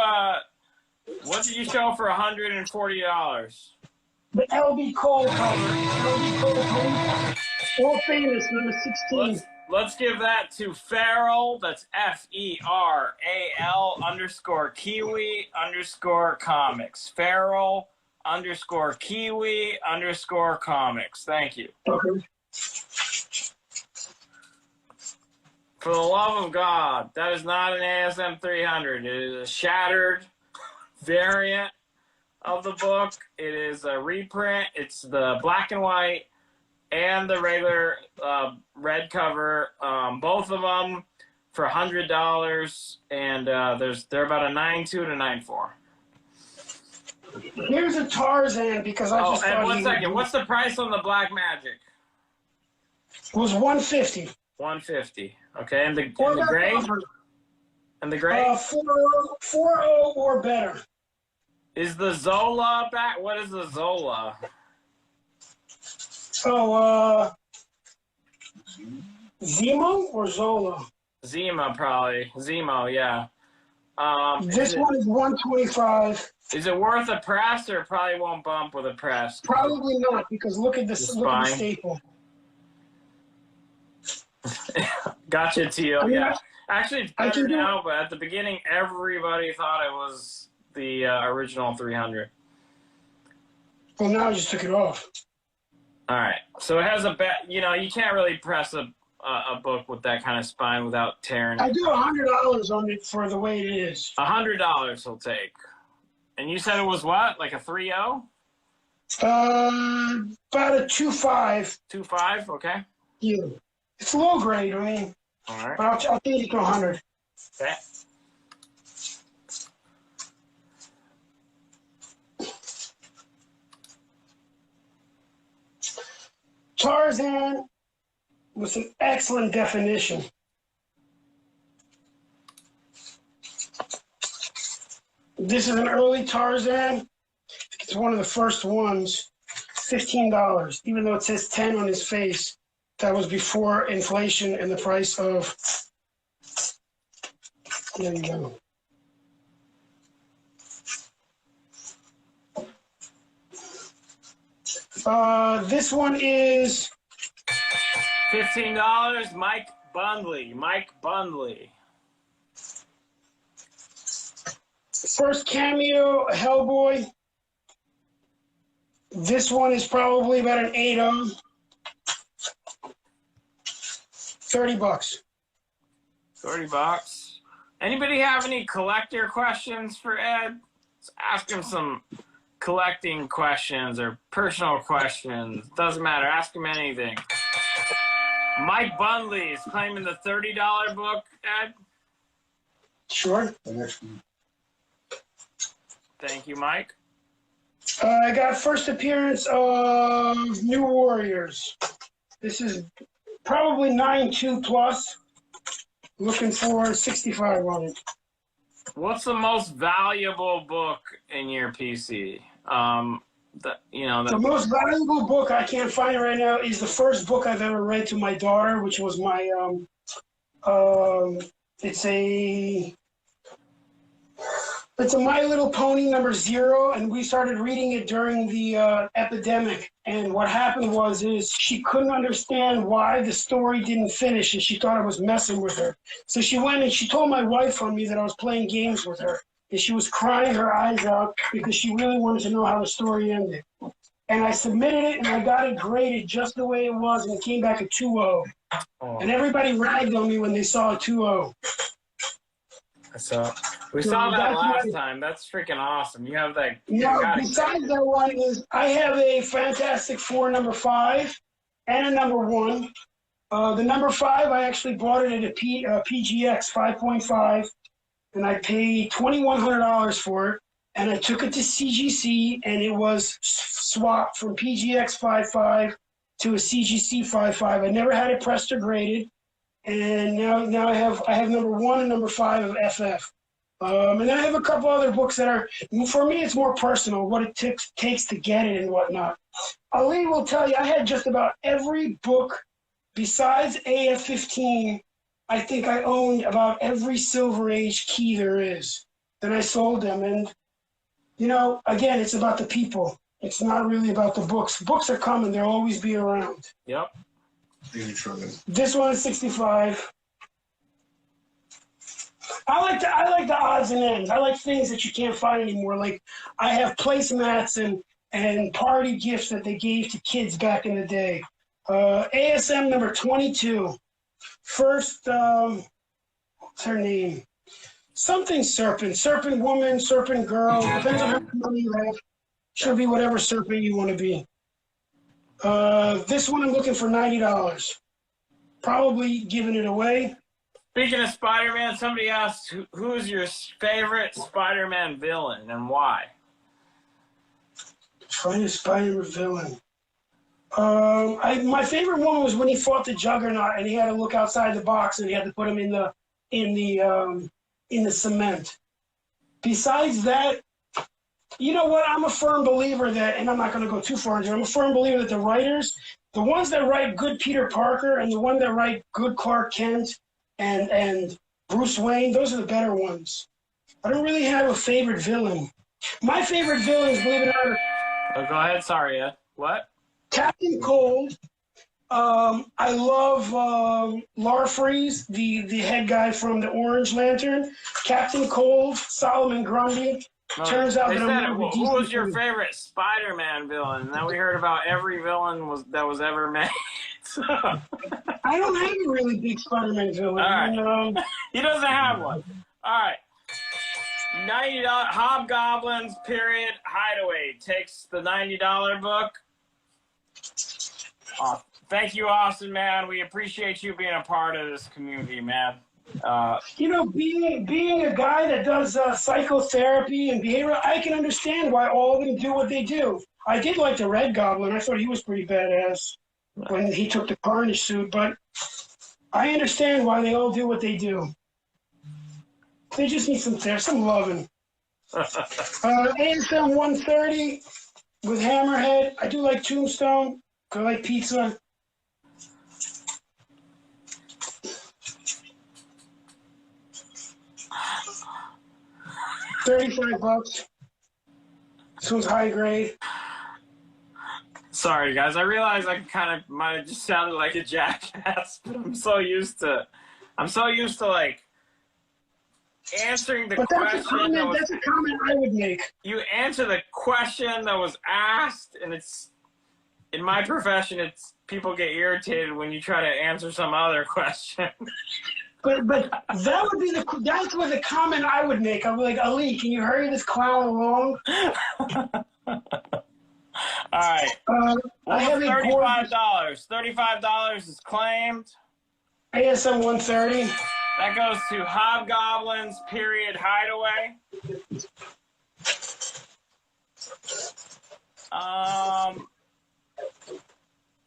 what did you show for $140? The LB Cole cover. LB Cole cover. All famous, number 16. Let's give that to Feral. That's FERAL_Kiwi_comics. Feral_Kiwi_comics. Thank you. Okay. For the love of God, that is not an ASM 300. It is a shattered variant of the book. It is a reprint. It's the black and white and the regular red cover, both of them for $100, and they're about a 9.2 to 9.4. Here's a Tarzan because I just and thought 1 second. What's the price on the Black Magic? It was 150. 150. Okay, and the gray? And the gray? 4.0 or better. Is the Zola back? What is the Zola? Oh, Zemo or Zola? Zima, probably. Zemo, yeah. This one is 125. Is it worth a press, or probably won't bump with a press? Probably not, because look at this. Look at the staple. Gotcha, Teal. I mean, yeah. Actually, it's better now, but at the beginning, everybody thought it was the original 300. Well, now I just took it off. All right. So it has a you can't really press a book with that kind of spine without tearing it. I do $100 on it for the way it is. $100 he'll take. And you said it was what? Like a 3.0? About a 2.5. 2.5? Okay. Yeah. It's low grade, I mean. All right. But I'll take it to 100. Okay. Tarzan with an excellent definition. This is an early Tarzan. It's one of the first ones. $15, even though it says 10 on his face. That was before inflation and the price of. There you go. This one is $15. Mike Bundley. Mike Bundley. first cameo, Hellboy. This one is probably about an 8 on. $30. $30. Anybody have any collector questions for Ed? Let's ask him some collecting questions or personal questions. Doesn't matter. Ask him anything. Mike Bundley is claiming the $30 book, Ed. Sure. The next one. Thank you, Mike. I got first appearance of New Warriors. This is probably 9.2 plus. Looking for 65 on it. What's the most valuable book in your PC? The most valuable book I can't find right now is the first book I've ever read to my daughter, which was my it's a My Little Pony #0, and we started reading it during the epidemic. And what happened is she couldn't understand why the story didn't finish, and she thought I was messing with her. So she went and she told my wife on me that I was playing games with her, and she was crying her eyes out because she really wanted to know how the story ended. And I submitted it, and I got it graded just the way it was, and it came back a 2.0. Oh. And everybody ragged on me when they saw a 2.0. We saw that last time. That's freaking awesome. You have that. Now, besides that one is I have a Fantastic Four #5 and a #1. The #5, I actually bought it at a PGX 5.5, and I paid $2,100 for it. And I took it to CGC, and it was swapped from PGX 5.5 to a CGC 5.5. I never had it pressed or graded, and now I have #1 and #5 of FF. And then I have a couple other books that are, for me, it's more personal, what it takes to get it and whatnot. Ali will tell you, I had just about every book besides AF-15. I think I owned about every Silver Age key there is. Then I sold them, and again, it's about the people. It's not really about the books. Books are coming; they'll always be around. Yep. This one is 65. I like the odds and ends. I like things that you can't find anymore. Like I have placemats and party gifts that they gave to kids back in the day. ASM #22. First, what's her name? Something serpent. Serpent woman, serpent girl. Depends on how much money you have. Should be whatever serpent you want to be. This one I'm looking for $90. Probably giving it away. Speaking of Spider-Man, somebody asked, who is your favorite Spider-Man villain and why? Favorite Spider-Man villain. My favorite one was when he fought the Juggernaut and he had to look outside the box and he had to put him in the cement. Besides that, you know what? I'm a firm believer that, and I'm not going to go too far into it, I'm a firm believer that the writers, the ones that write good Peter Parker and the ones that write good Clark Kent and Bruce Wayne, those are the better ones. I don't really have a favorite villain. My favorite villains, believe it or not, Oh, go ahead. Sorry, Ed. What? Captain Cold. I love Larfreeze, the head guy from the Orange Lantern. Captain Cold, Solomon Grundy. Turns out they that said, I'm not who was your favorite Spider-Man villain? And then we heard about every villain that was ever made. So. I don't have a really big Spider-Man villain. All right. He doesn't have one. All right. $90 Hobgoblins period Hideaway takes the $90 book. Thank you, Austin, man. We appreciate you being a part of this community, man. Being a guy that does psychotherapy and behavioral, I can understand why all of them do what they do. I did like the Red Goblin. I thought he was pretty badass when he took the Carnage suit, but I understand why they all do what they do. They just need some loving. ASM 130. with Hammerhead. I do like Tombstone. I like pizza. $35. This one's high grade. Sorry, guys. I realize I kind of might have just sounded like a jackass, but I'm so used to like answering the question. That's a comment I would make. You answer the question that was asked, and it's in my profession. It's people get irritated when you try to answer some other question. But that would be that's what the comment I would make. I'd be like, Ali, can you hurry this clown along? All right. I have $35. $35 is claimed. ASM 130. That goes to Hobgoblins Period Hideaway.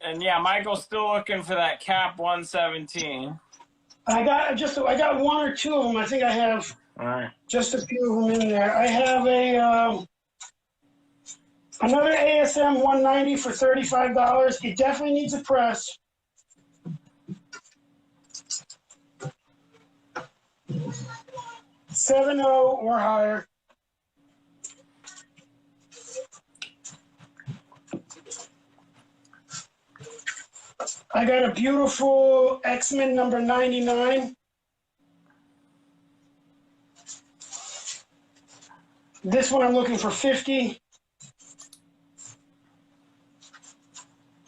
And yeah, Michael's still looking for that Cap 117. I got one or two of them. I think I have just a few of them in there. I have another ASM 190 for $35. It definitely needs a press. $70 or higher. I got a beautiful X-Men number 99. This one I'm looking for $50.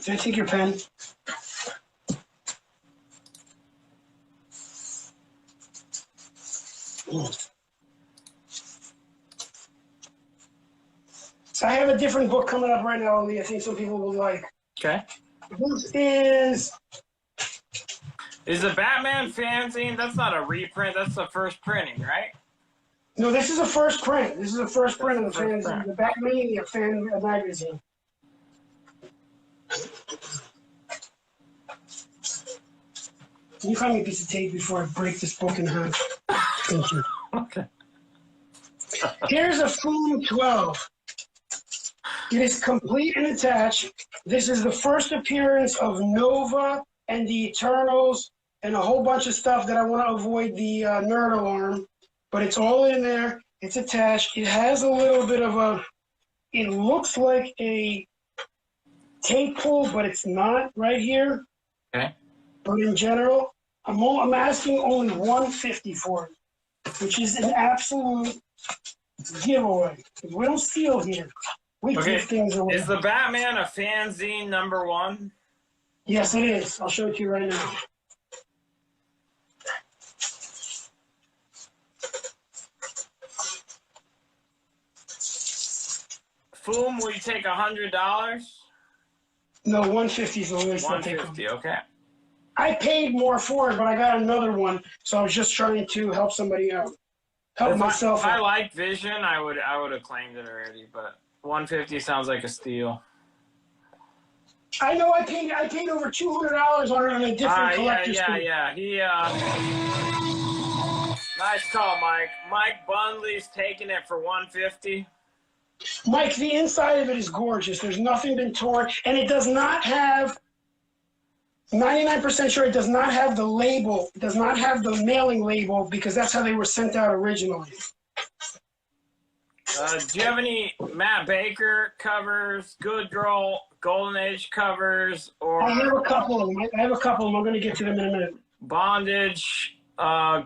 Did I take your pen? So I have a different book coming up right now, Ali. I think some people will like. Okay. This is the Batman fanzine. That's not a reprint. That's the first printing, right? No, this is a first print. This is the first print of the fanzine, the Batmania fan magazine. Can you find me a piece of tape before I break this book in half? Thank you. Okay. Here's a Foom 12. It is complete and attached. This is the first appearance of Nova and the Eternals and a whole bunch of stuff that I want to avoid the nerd alarm. But it's all in there. It's attached. It has a little bit of a... It looks like a tape pull, but it's not right here. Okay. But in general, I'm asking only $150 for it, which is an absolute giveaway. We don't steal here. We give things away. Is the Batman a fanzine number 1? Yes, it is. I'll show it to you right now. Foom, will you take $100? No, $150 is the least. $150, okay. I paid more for it, but I got another one, so I was just trying to help somebody out. Help myself out. If I liked Vision, I would have claimed it already, but $150 sounds like a steal. I know I paid over $200 on a different collector's Yeah. Nice call, Mike. Mike Bundley's taking it for $150. Mike, the inside of it is gorgeous. There's nothing been torn, and it does not have. 99% sure it does not have the label. It does not have the mailing label because that's how they were sent out originally. Do you have any Matt Baker covers, Good Girl, Golden Age covers, or I have a couple of them. I have a couple of them. I'm going to get to them in a minute. Bondage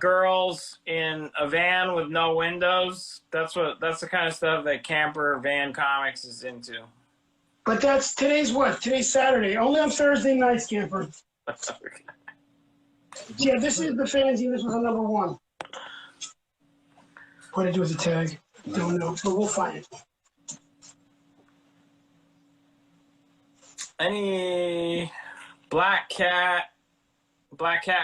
girls in a van with no windows? That's the kind of stuff that Camper Van Comics is into. But today's what? Today's Saturday. Only on Thursday nights, Camper. Yeah, this is the fanzine. This was a number 1. What to do with the tag? Don't know, but we'll find it. Any Black Cat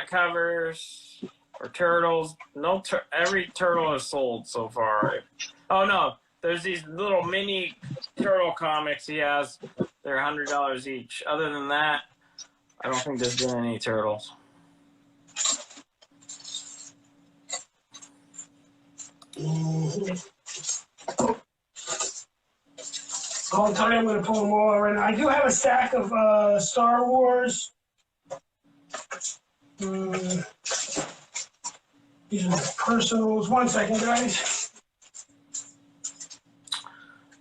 covers or turtles? No, every turtle is sold so far. Oh no, there's these little mini turtle comics he has. They're $100 each. Other than that, I don't think there's been any turtles. I'll tell you, I'm going to pull them all out right now. I do have a stack of Star Wars. These are the personals. 1 second, guys.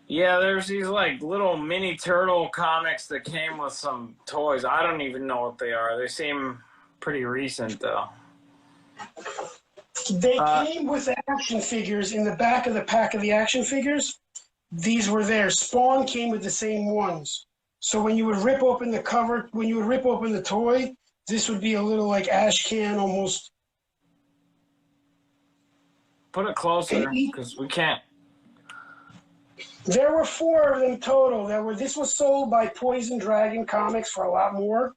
Yeah, there's these like little mini turtle comics that came with some toys. I don't even know what they are. They seem pretty recent though. They came with action figures in the back of the pack of the action figures. These were there. Spawn came with the same ones. So when you would rip open the cover, when you would rip open the toy, this would be a little like ash can almost. Put it closer because we can't. There were 4 of them total. This was sold by Poison Dragon Comics for a lot more.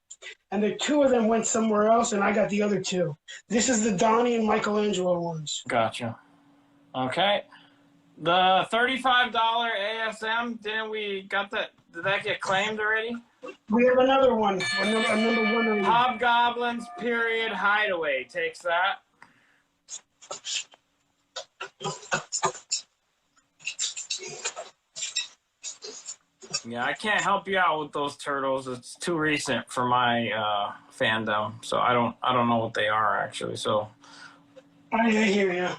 And the 2 of them went somewhere else, and I got the other 2. This is the Donnie and Michelangelo ones. Gotcha. Okay. The $35 ASM, didn't we got that? Did that get claimed already? We have another one. A number 1. Hobgoblins Period Hideaway takes that. Yeah, I can't help you out with those turtles. It's too recent for my fandom, so I don't know what they are actually. So I hear you.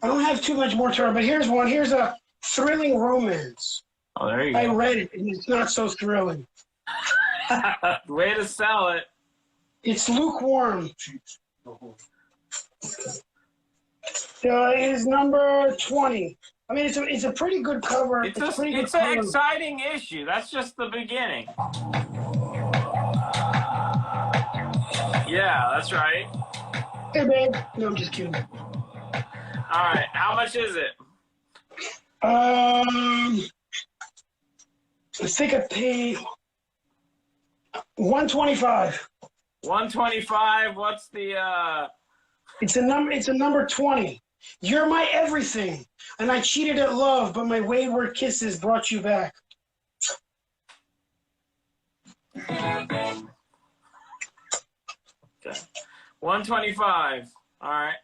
I don't have too much more turtle, but here's one. Here's a Thrilling Romance. Oh, there you go. I read it, and it's not so thrilling. Way to sell it. It's lukewarm. It is number 20. I mean, it's a pretty good cover. It's an exciting issue. That's just the beginning. Yeah, that's right. Hey, babe. No, I'm just kidding. All right, how much is it? I think I paid $125. 125. What's the? It's a number 20. You're my everything, and I cheated at love, but my wayward kisses brought you back. Okay. 125. All right.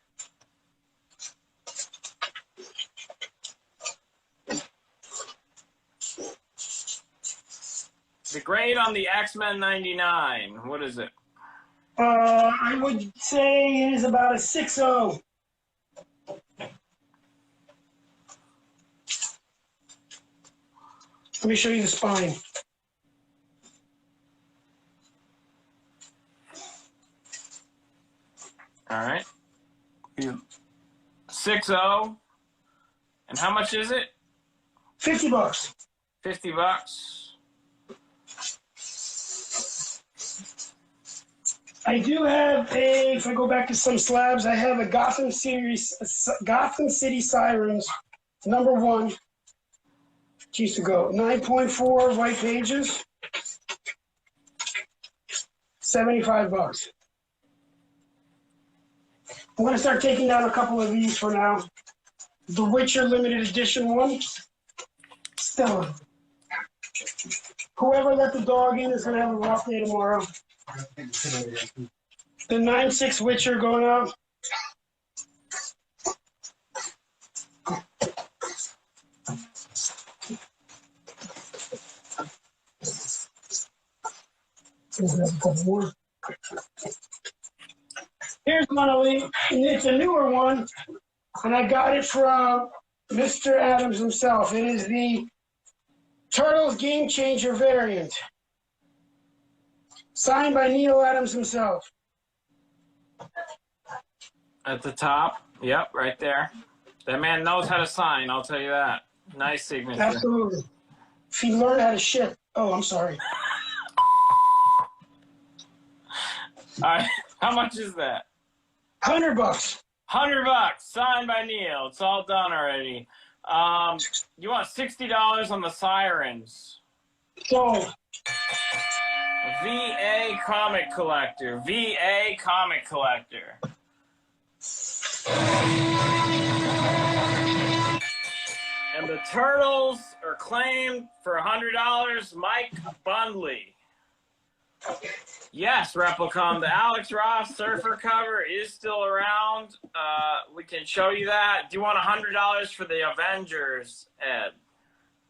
The grade on the X-Men 99. What is it? I would say it is about a 6.0. Let me show you the spine. All right. 6.0. And how much is it? $50. $50. I do have if I go back to some slabs, I have a Gotham City Sirens, number 1. Used to go 9.4 white pages, $75. I'm going to start taking down a couple of these for now. The Witcher limited edition one, still on. Whoever let the dog in is going to have a rough day tomorrow. The 9.6 Witcher going out. Here's one of the, it's a newer one, and I got it from Mr. Adams himself. It is the Turtles Game Changer variant. Signed by Neil Adams himself. At the top. Yep, right there. That man knows how to sign, I'll tell you that. Nice signature. Absolutely. If he learned how to shit. Oh, I'm sorry. All right, how much is that? $100. $100, signed by Neil. It's all done already. You want $60 on the Sirens. Sold. VA Comic Collector. VA Comic Collector. And the Turtles are claimed for $100. Mike Bundley. Yes, Replicon. The Alex Ross Surfer cover is still around. We can show you that. Do you want $100 for the Avengers, Ed?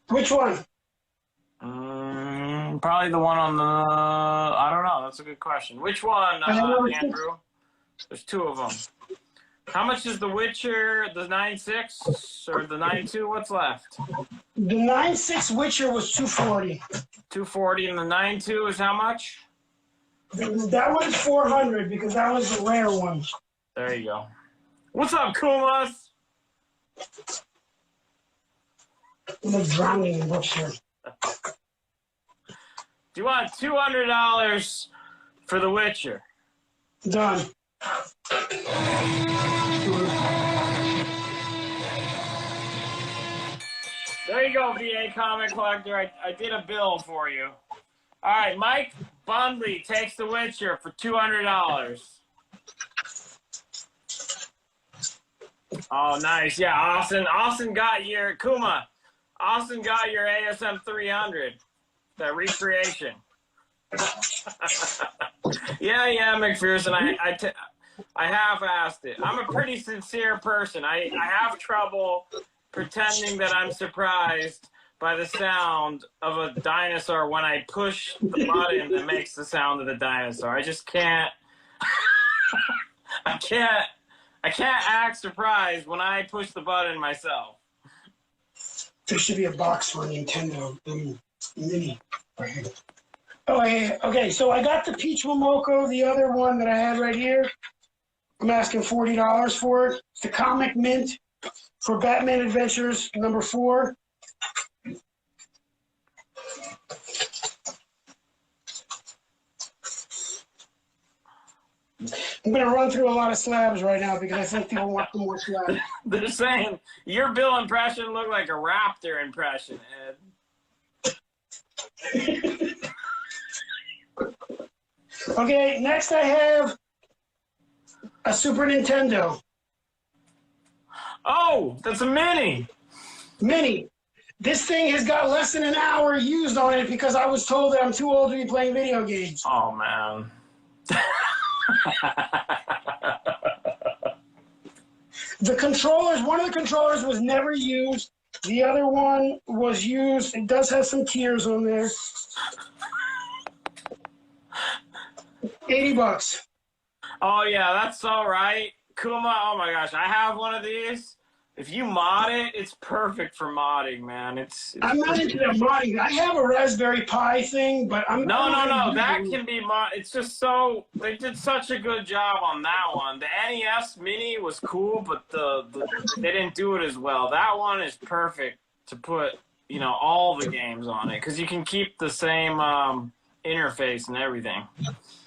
Which one? Probably the one on the. I don't know. That's a good question. Which one, Andrew? There's two of them. How much is The Witcher? The 9.6 or the 9.2? What's left? The 9.6 Witcher was 240. 240, and the 9.2 is how much? That one's 400 because that was the rare one. There you go. What's up, Kumas? I'm drowning in books here. Do you want $200 for The Witcher? Done. There you go, VA Comic Collector. I did a bill for you. All right, Mike Bundley takes The Witcher for $200. Oh, nice. Yeah, Austin got your Kuma. Austin got your ASM 300. That recreation. yeah, McPherson. I have asked it. I'm a pretty sincere person. I have trouble pretending that I'm surprised by the sound of a dinosaur when I push the button that makes the sound of the dinosaur. I just can't. I can't act surprised when I push the button myself. There should be a box for Nintendo Mini. Oh, yeah. Okay, so I got the Peach Momoko, the other one that I had right here. I'm asking $40 for it. It's the Comic Mint for Batman Adventures #4. I'm going to run through a lot of slabs right now because I think people want the more slabs. They're saying your Bill impression looked like a raptor impression, Ed. Okay, next I have a Super Nintendo. Oh, that's a mini. Mini. This thing has got less than an hour used on it because I was told that I'm too old to be playing video games. Oh, man. The controllers, one of the controllers was never used. The other one was used. It does have some tears on there. $80. Oh, yeah, that's all right. Kuma, oh my gosh, I have one of these. If you mod it, it's perfect for modding, man. It's I'm not into that modding. I have a Raspberry Pi thing, but I'm No. That can be mod. It's just so they did such a good job on that one. The NES Mini was cool, but they didn't do it as well. That one is perfect to put, all the games on it because you can keep the same interface and everything.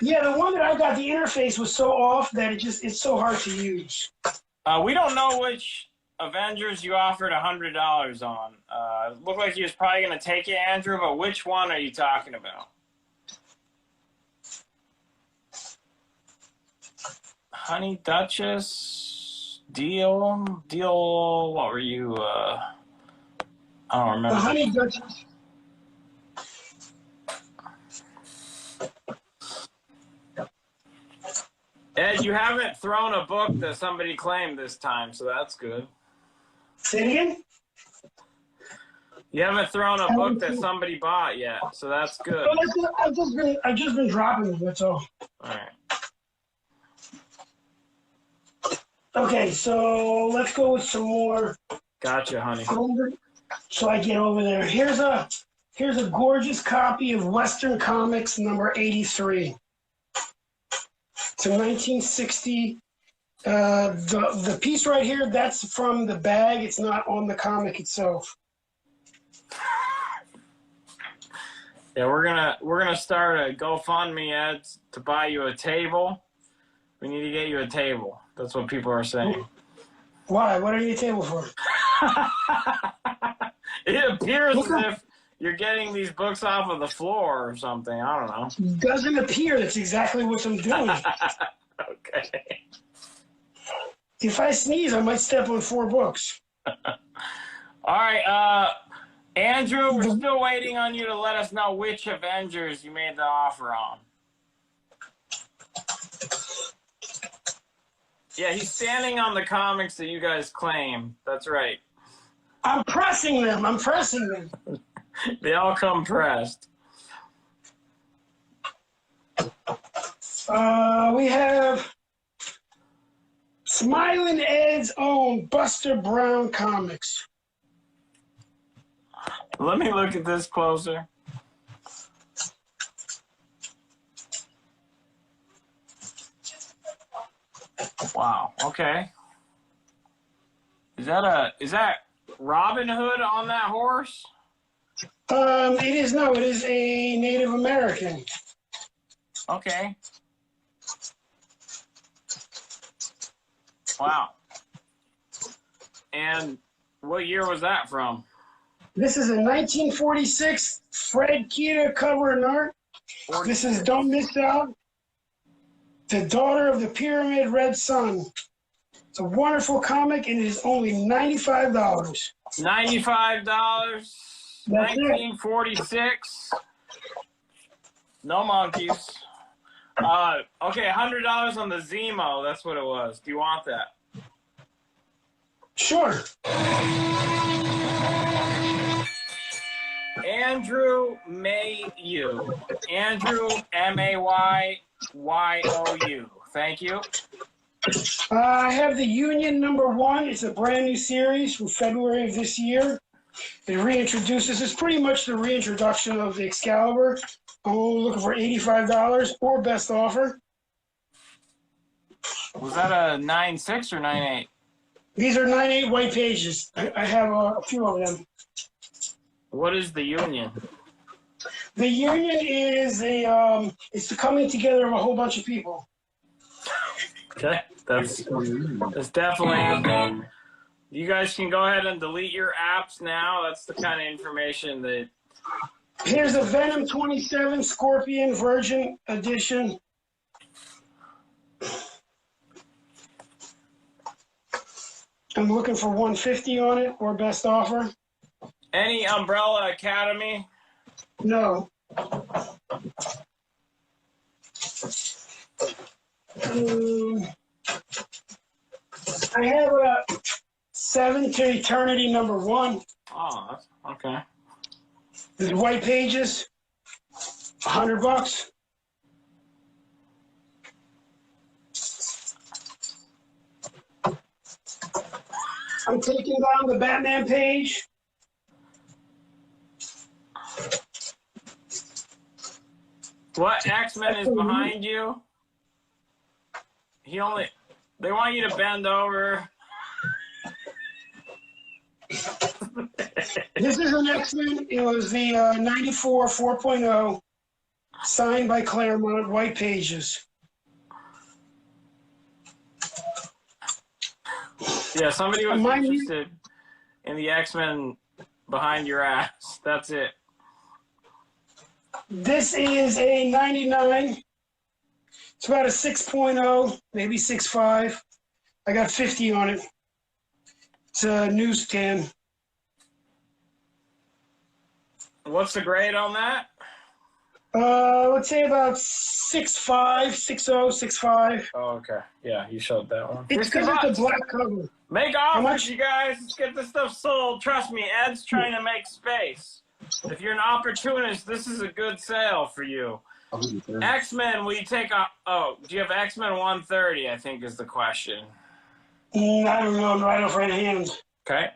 Yeah, the one that I got, the interface was so off that it's so hard to use. We don't know which Avengers you offered $100 on. It looked like he was probably going to take it, Andrew, but which one are you talking about? Honey Duchess? Deal, what were you, I don't remember. The Honey Duchess. Ed, you haven't thrown a book that somebody claimed this time, so that's good. Say it again? You haven't thrown a book that somebody bought yet, so that's good. I've just been dropping them, that's all. All right. Okay, so let's go with some more. Gotcha, honey. So I get over there. Here's a gorgeous copy of Western Comics #83. It's a 1960. The piece right here, that's from the bag. It's not on the comic itself. Yeah, we're gonna start a GoFundMe, Ed, to buy you a table. We need to get you a table. That's what people are saying. Why? What are you a table for? It appears as if you're getting these books off of the floor or something. I don't know. Doesn't appear. That's exactly what I'm doing. Okay. If I sneeze, I might step on 4 books. All right, Andrew, we're still waiting on you to let us know which Avengers you made the offer on. Yeah, he's standing on the comics that you guys claim. That's right. I'm pressing them. They all come pressed. We have Smiling Ed's own Buster Brown Comics. Let me look at this closer. Wow. Okay. Is that Robin Hood on that horse? It is a Native American. Okay. Wow. And what year was that from? This is a 1946 Fred Keita cover and art. This is Don't Miss Out, The Daughter of the Pyramid Red Sun. It's a wonderful comic, and it is only $95. $95. 1946. No monkeys. Okay, $100 on the Zemo. That's what it was. Do you want that? Sure. Andrew Mayu. Andrew Mayyou. Thank you. I have the Union #1. It's a brand new series from February of this year. It reintroduces, it's pretty much the reintroduction of the Excalibur. I'm looking for $85 or best offer. Was that a 9.6 or 9.8? These are 9.8 white pages. I have a few of them. What is the Union? The Union is it's the coming together of a whole bunch of people. Okay, that's definitely. You guys can go ahead and delete your apps now. That's the kind of information that. Here's a Venom 27 Scorpion Virgin Edition. I'm looking for $150 on it or best offer. Any Umbrella Academy? No. I have a 7 to Eternity #1. Oh, okay. The white pages, $100. I'm taking down the Batman page. What X-Men is behind you? They want you to bend over. This is an X-Men. It was the 94 4.0, signed by Claremont, white pages. Yeah, somebody was interested in the X-Men behind your ass. That's it. This is a 99. It's about a 6.0, maybe 6.5. I got 50 on it. It's a newsstand. What's the grade on that? Let's say about 6.5, 6.0, 6.5. Oh, okay. Yeah, you showed that one. It's because it's a black cover. Make How offers, much? you guys. Let's get this stuff sold. Trust me, Ed's trying to make space. If you're an opportunist, this is a good sale for you. X-Men, will you take a... Oh, do you have X-Men 130, I think is the question. I don't know. I'm right off right hand. Okay.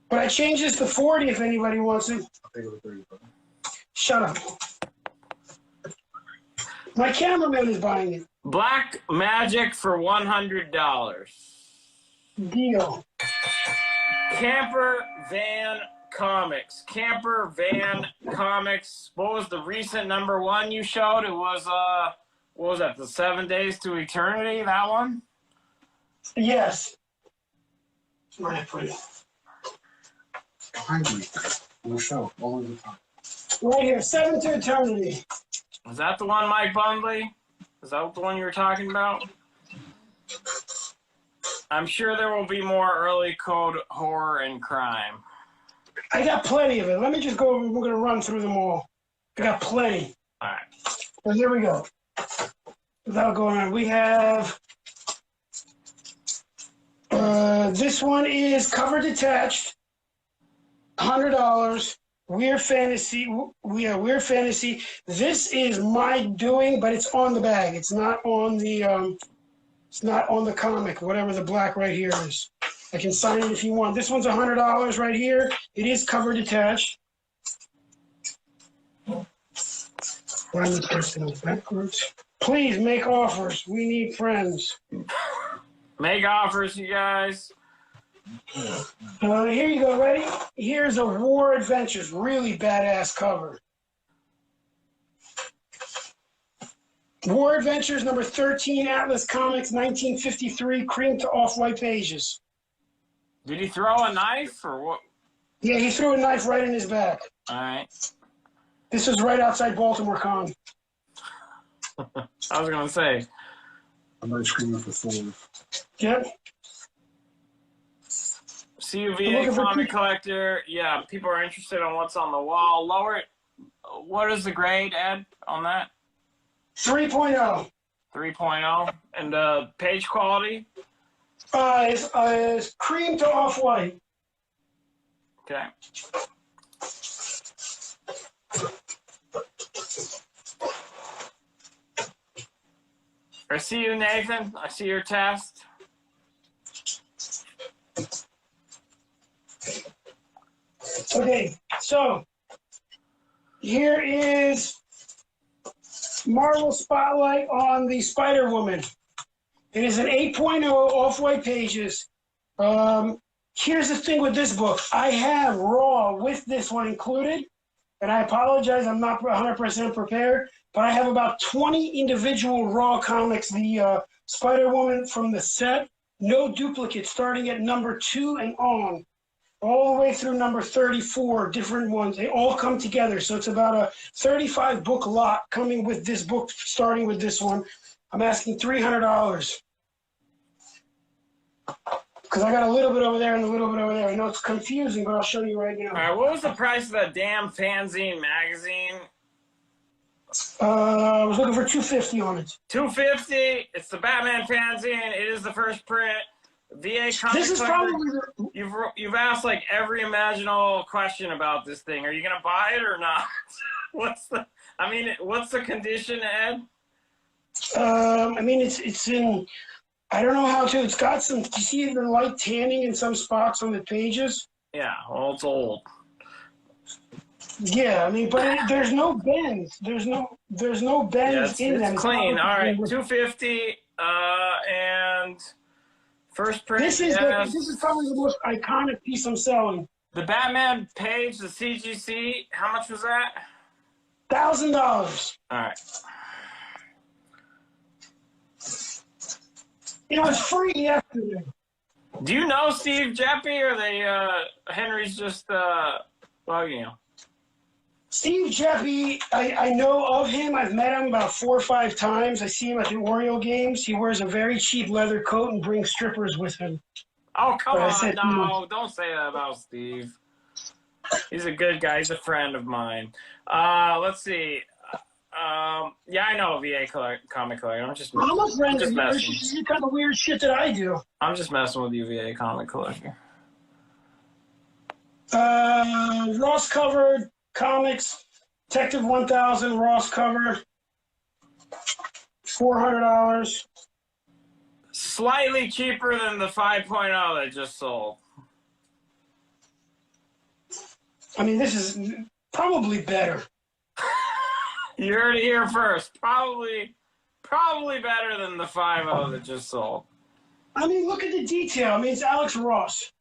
But I changed this to 40 if anybody wants it. Shut up. My cameraman is buying it. Black Magic for $100. Deal. Camper Van Comics. Camper Van Comics. What was the recent #1 you showed? It was, what was that, the 7 Days to Eternity, that one? Yes. Where did I put it? Behind me. On the shelf, all over the time. Right here, 7 to Eternity. Is that the one, Mike Bundley? Is that the one you were talking about? I'm sure there will be more early code horror and crime. I got plenty of it. Let me just go. We're going to run through them all. I got plenty. All right. Well, here we go. Without going on, we have... this one is cover detached. $100. Weird Fantasy. Weird Fantasy. This is my doing, but it's on the bag. It's not on the. It's not on the comic. Whatever the black right here is. I can sign it if you want. This one's $100 right here. It is cover detached. Run this person backwards. Please make offers. We need friends. Make offers, you guys. Here you go. Ready? Here's a War Adventures. Really badass cover. War Adventures number 13, Atlas Comics, 1953, cream to off-white pages. Did he throw a knife or what? Yeah, he threw a knife right in his back. All right. This is right outside Baltimore Con. I was going to say. I'm not screaming for 4. Yep. CUVA comic collector. Yeah, people are interested on what's on the wall. Lower it. What is the grade, Ed, on that? 3.0. 3.0. And page quality? It's cream to off-white. Okay. I see you, Nathan. I see your test. Okay, so here is Marvel Spotlight on the Spider-Woman. It is an 8.0 off-white pages. Here's the thing with this book. I have Raw with this one included, and I apologize, I'm not 100% prepared, but I have about 20 individual Raw comics, the Spider-Woman from the set, no duplicates, starting at number 2 and on, all the way through number 34, different ones. They all come together, so it's about a 35-book lot coming with this book, starting with this one. I'm asking $300. Because I got a little bit over there and a little bit over there. I know it's confusing, but I'll show you right now. All right, what was the price of that damn fanzine magazine? I was looking for $250 on it. $250. It's the Batman fanzine. It is the first print. VA comic. This is probably you've asked like every imaginable question about this thing. Are you gonna buy it or not? What's the condition, Ed? I mean, it's in. I don't know how to. It's got some. Do you see the light tanning in some spots on the pages? Yeah. Well, it's old. Yeah, I mean, but there's no bends. There's no bends in them. It's clean. All right, $250 and first print. This is probably the most iconic piece I'm selling. The Batman page, the CGC. How much was that? $1,000. All right. It was free yesterday. Do you know Steve Jeppy, or Henry's just bugging you? Steve Jeppy, I know of him. I've met him about 4 or 5 times. I see him at the Oriole games. He wears a very cheap leather coat and brings strippers with him. Oh, come on. No, don't say that about Steve. He's a good guy. He's a friend of mine. Let's see. Yeah, I know a VA comic collector. I'm just messing. This is kind of weird shit that I do. I'm just messing with you, VA comic collector. Ross covered comics, Detective 1000 Ross cover, $400. Slightly cheaper than the 5.0 that just sold. I mean, this is probably better. You heard it here first. Probably better than the 5.0 that just sold. I mean, look at the detail. I mean, it's Alex Ross.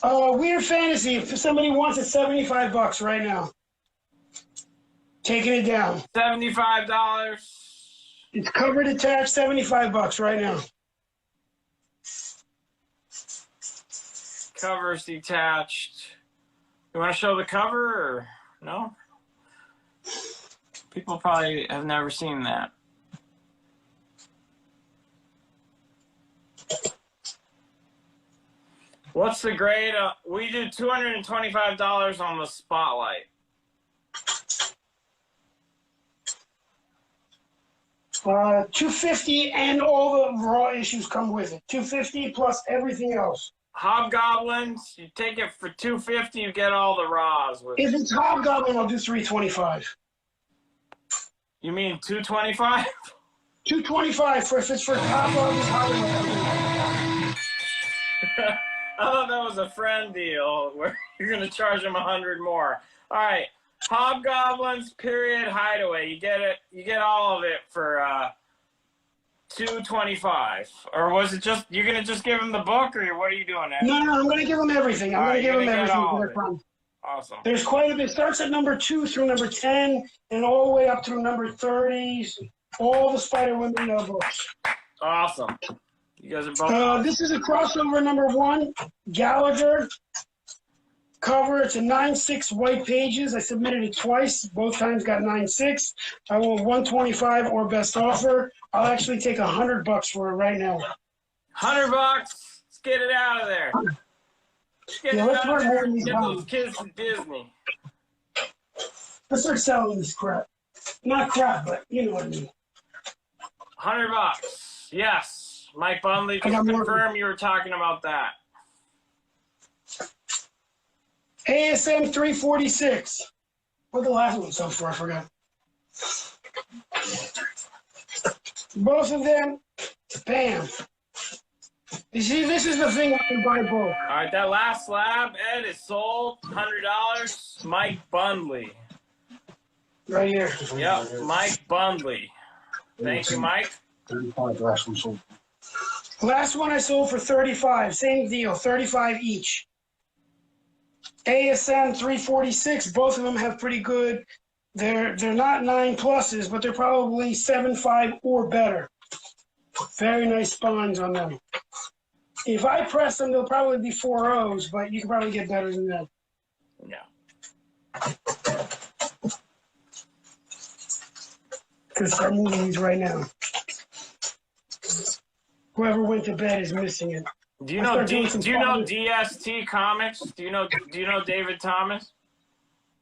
Weird Fantasy. If somebody wants it, $75 right now. Taking it down. $75. It's covered attached. $75 right now. Cover's detached. You want to show the cover or no? People probably have never seen that. What's the grade? We do $225 on the Spotlight. $250 and all the raw issues come with it. $250 plus everything else. Hobgoblins, you take it for $250, you get all the raws with If it. it's Hobgoblin, I'll do $325. You mean $225? $225 for if it's for Hobgoblin. I thought that was a friend deal where you're gonna charge them 100 more. All right, Hobgoblins period hideaway. You get it. You get all of it for $225. Or was it just you're gonna just give them the book, or what are you doing? Ed? No, I'm going to give them everything. I'm going to give them everything for their fun. Awesome. There's quite a bit. It starts at number 2 through number 10, and all the way up through number 30. All the Spider-Woman books. Awesome. You guys are both. This is a crossover number 1, Gallagher cover. It's a 9.6 white pages. I submitted it twice. Both times got 9.6. I want $125 or best offer. I'll actually take $100 for it right now. $100. Let's get it out of there. Let's get it let's out of run more there. of these Get bombs. those kids to Disney. Let's start selling this crap. Not crap, but you know what I mean. $100. Yes. Mike Bunley, just confirm you were talking about that. ASM 346. What the last one so far? I forgot. Both of them, bam. You see, this is the thing I can buy both. All right, that last slab, Ed, is sold. $100. Mike Bunley. Right here. Yep, Mike Bunley. Thank you, Mike. 35 last one sold. Last one I sold for 35. Same deal, 35 each. ASM 346. Both of them have pretty good. They're not 9 pluses, but they're probably 7.5 or better. Very nice spines on them. If I press them, they'll probably be 4 O's, but you can probably get better than that. Yeah. Could start moving these right now. Whoever went to bed is missing it. Do you know DST Comics? Do you know David Thomas?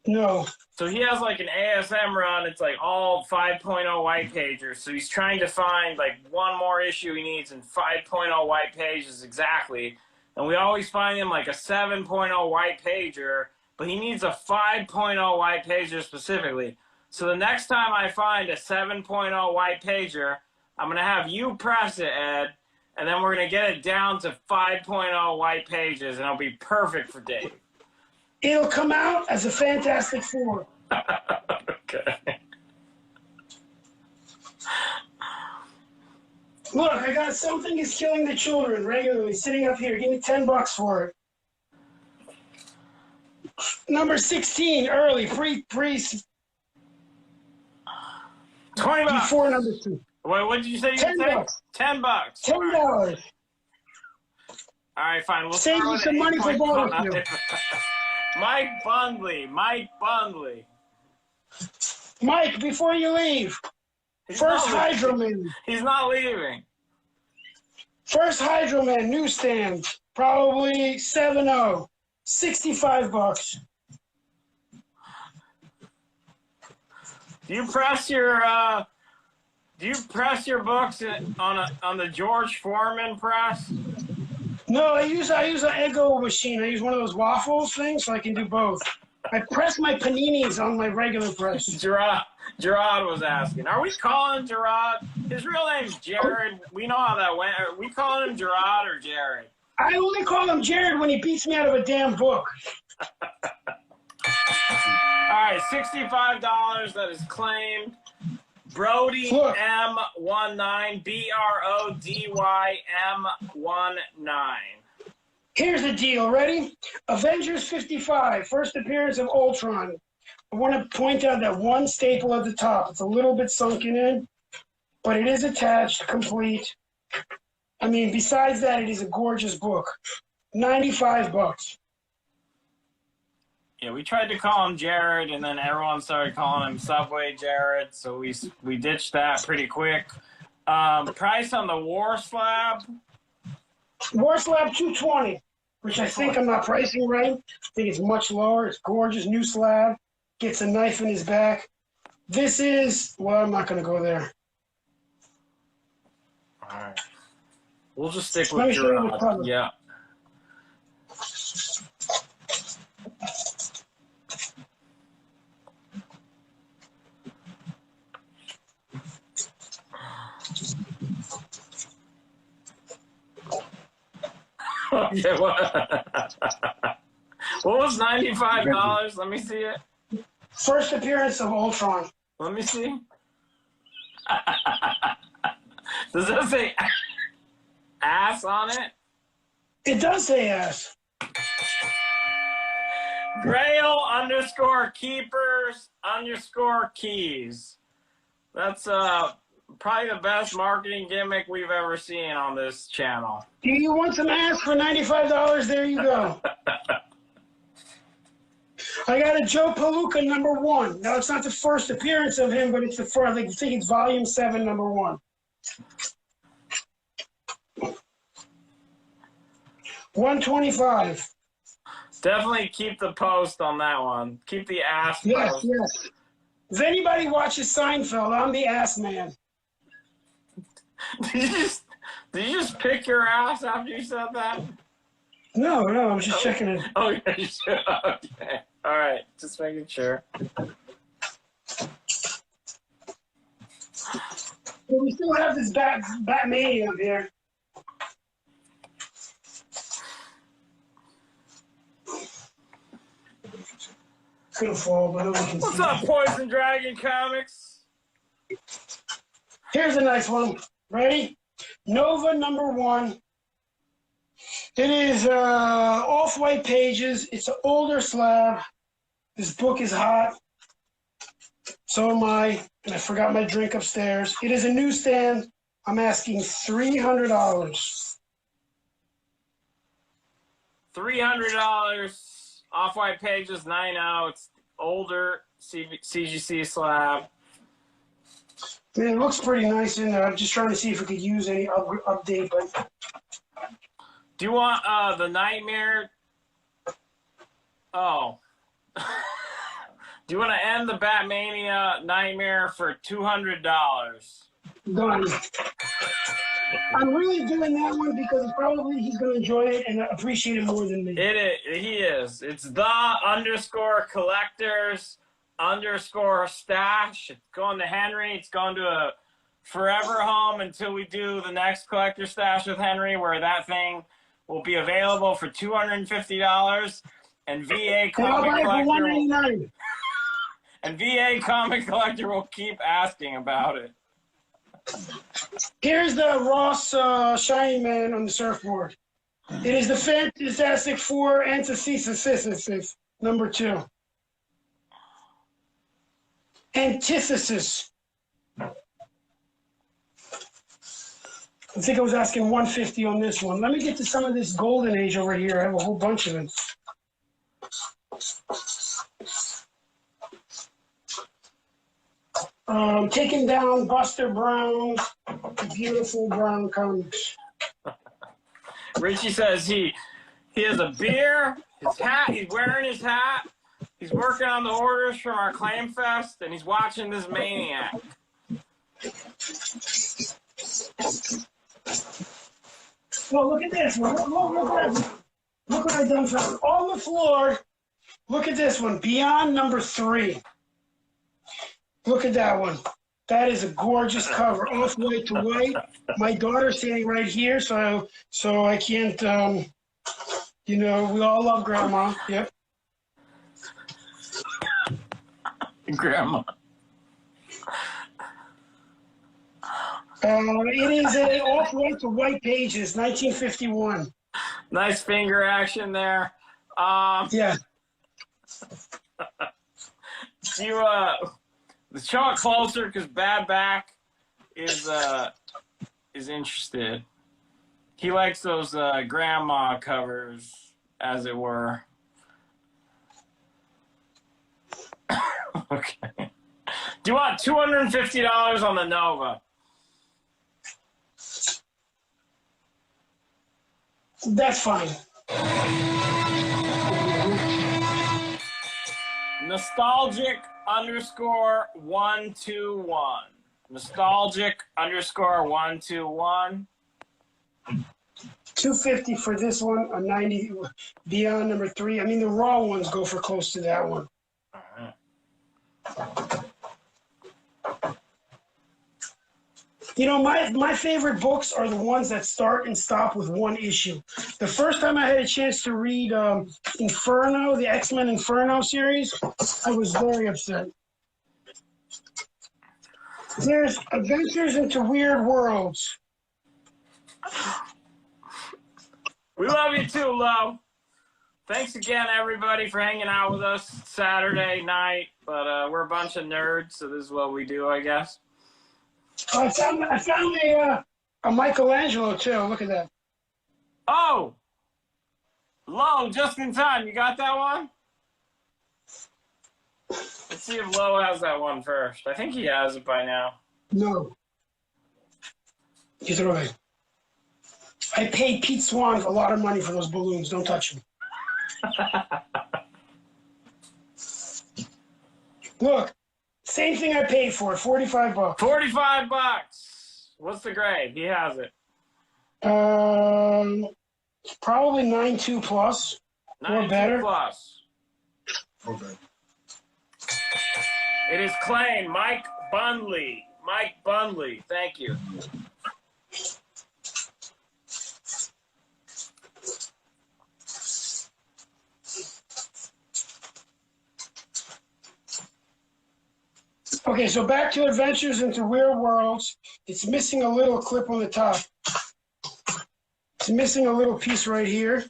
No. So he has like an ASM run. It's like all 5.0 white pagers. So he's trying to find like one more issue he needs in 5.0 white pages exactly. And we always find him like a 7.0 white pager, but he needs a 5.0 white pager specifically. So the next time I find a 7.0 white pager, I'm going to have you press it, Ed, and then we're going to get it down to 5.0 white pages, and it'll be perfect for Dave. It'll come out as a Fantastic Four. Okay. Look, I got Something Is Killing the Children regularly sitting up here. Give me $10 for it. Number 16, early, pre $20. before number 2. Wait, what did you say you $10. would take? $10. $10. All right, fine. We'll save you some money for barbecue. Mike Bunley. Mike, before you leave, First Hydro Man. He's not leaving. First Hydro Man, newsstand, probably 7.0, $65. Do you press your books on the George Foreman press? No, I use an Ego machine. I use one of those waffles things, so I can do both. I press my paninis on my regular press. Gerard was asking, are we calling Gerard? His real name's Jared. We know how that went. Are we calling him Gerard or Jared? I only call him Jared when he beats me out of a damn book. All right, $65. That is claimed. Brody Look. M19, BRODYM19. Here's the deal. Ready? Avengers 55, first appearance of Ultron. I want to point out that one staple at the top. It's a little bit sunken in, but it is attached, complete. I mean, besides that, it is a gorgeous book. $95. Yeah, we tried to call him Jared, and then everyone started calling him Subway Jared, so we ditched that pretty quick. Price on the War Slab? War Slab $220, which I think I'm not pricing right. I think it's much lower. It's gorgeous, new slab. Gets a knife in his back. This is, well, I'm not going to go there. All right. We'll just stick Let me with show you the your cover. yeah. Okay, what was $95? Let me see it. First appearance of Ultron. Let me see. Does that say ass on it? It does say ass. Grail _keepers_keys. That's probably the best marketing gimmick we've ever seen on this channel. Do you want some ass for $95? There you go. I got a Joe Palooka #1. Now, it's not the first appearance of him, but it's the first. I think it's Volume 7, #1. $125. Definitely keep the post on that one. Keep the ass Yes, post. yes. If anybody watches Seinfeld, I'm the ass man. Did you just pick your ass after you said that? No, I'm just checking it. Oh, yeah, you should. Okay. All right. Just making sure. But we still have this Batmania up here. It's gonna fall, but nobody can What's see up, it. Poison Dragon Comics? Here's a nice one. Ready? Nova #1. It is off-white pages. It's an older slab. This book is hot. So am I. And I forgot my drink upstairs. It is a newsstand. I'm asking $300. $300. Off-white pages, 9.0. It's older CGC slab. Man, it looks pretty nice in there. I'm just trying to see if we could use any update, but Do you want the Nightmare? Oh. Do you want to end the Batmania Nightmare for $200? done. I'm really doing that one because probably he's going to enjoy it and appreciate it more than me. He is. It's the _collectors_stash. It's going to Henry. It's going to a forever home until we do the next collector stash with Henry, where that thing will be available for $250. And VA And I'll Comic buy it for Collector $199. and VA Comic Collector will keep asking about it. Here's the Ross Shining Man on the surfboard. It is the Fantastic Four Antithesis #2. Antithesis. I think I was asking $150 on this one. Let me get to some of this Golden Age over here. I have a whole bunch of it. Taking down Buster Brown's beautiful brown comics. Richie says he has a beer, his hat, he's wearing his hat, he's working on the orders from our Claimfest, and he's watching this Maniac. Well, look at this one. Look what I've done for on the floor. Look at this one. Beyond #3. Look at that one. That is a gorgeous cover, off white to white. My daughter's standing right here, so I can't. We all love Grandma. Yep. Grandma. It is a off white to white pages, 1951. Nice finger action there. Yeah. Show it closer because Bad Back is interested. He likes those grandma covers, as it were. Okay. Do you want $250 on the Nova? That's fine. Nostalgic _121. Nostalgic _121. $250 for this one, a 90 Beyond number 3. I mean, the raw ones go for close to that one. You know, my favorite books are the ones that start and stop with one issue. The first time I had a chance to read Inferno, the X-Men Inferno series, I was very upset. There's Adventures into Weird Worlds. We love you too, Lo. Thanks again, everybody, for hanging out with us Saturday night. But we're a bunch of nerds, so this is what we do, I guess. I found a Michelangelo too. Look at that. Oh, Lo, just in time. You got that one? Let's see if Lo has that one first. I think he has it by now. No. He's right. I paid Pete Swan a lot of money for those balloons. Don't touch them. Look, same thing I paid for it, $45. $45. What's the grade? He has it. Probably 9.2 plus or better. 9.2 plus. Okay. It is claimed Mike Bundley. Mike Bundley. Thank you. Okay, so back to Adventures into Weird Worlds. It's missing a little clip on the top. It's missing a little piece right here.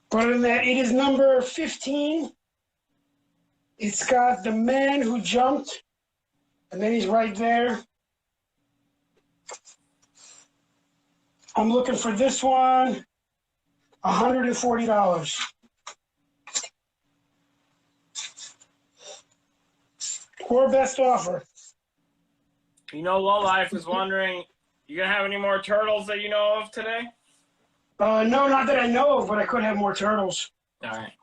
But other than that, it is number 15. It's got the man who jumped, and then he's right there. I'm looking for this one, $140. Or best offer. You know, Lowlife is wondering, you gonna have any more turtles that you know of today? No, not that I know of, but I could have more turtles. All right.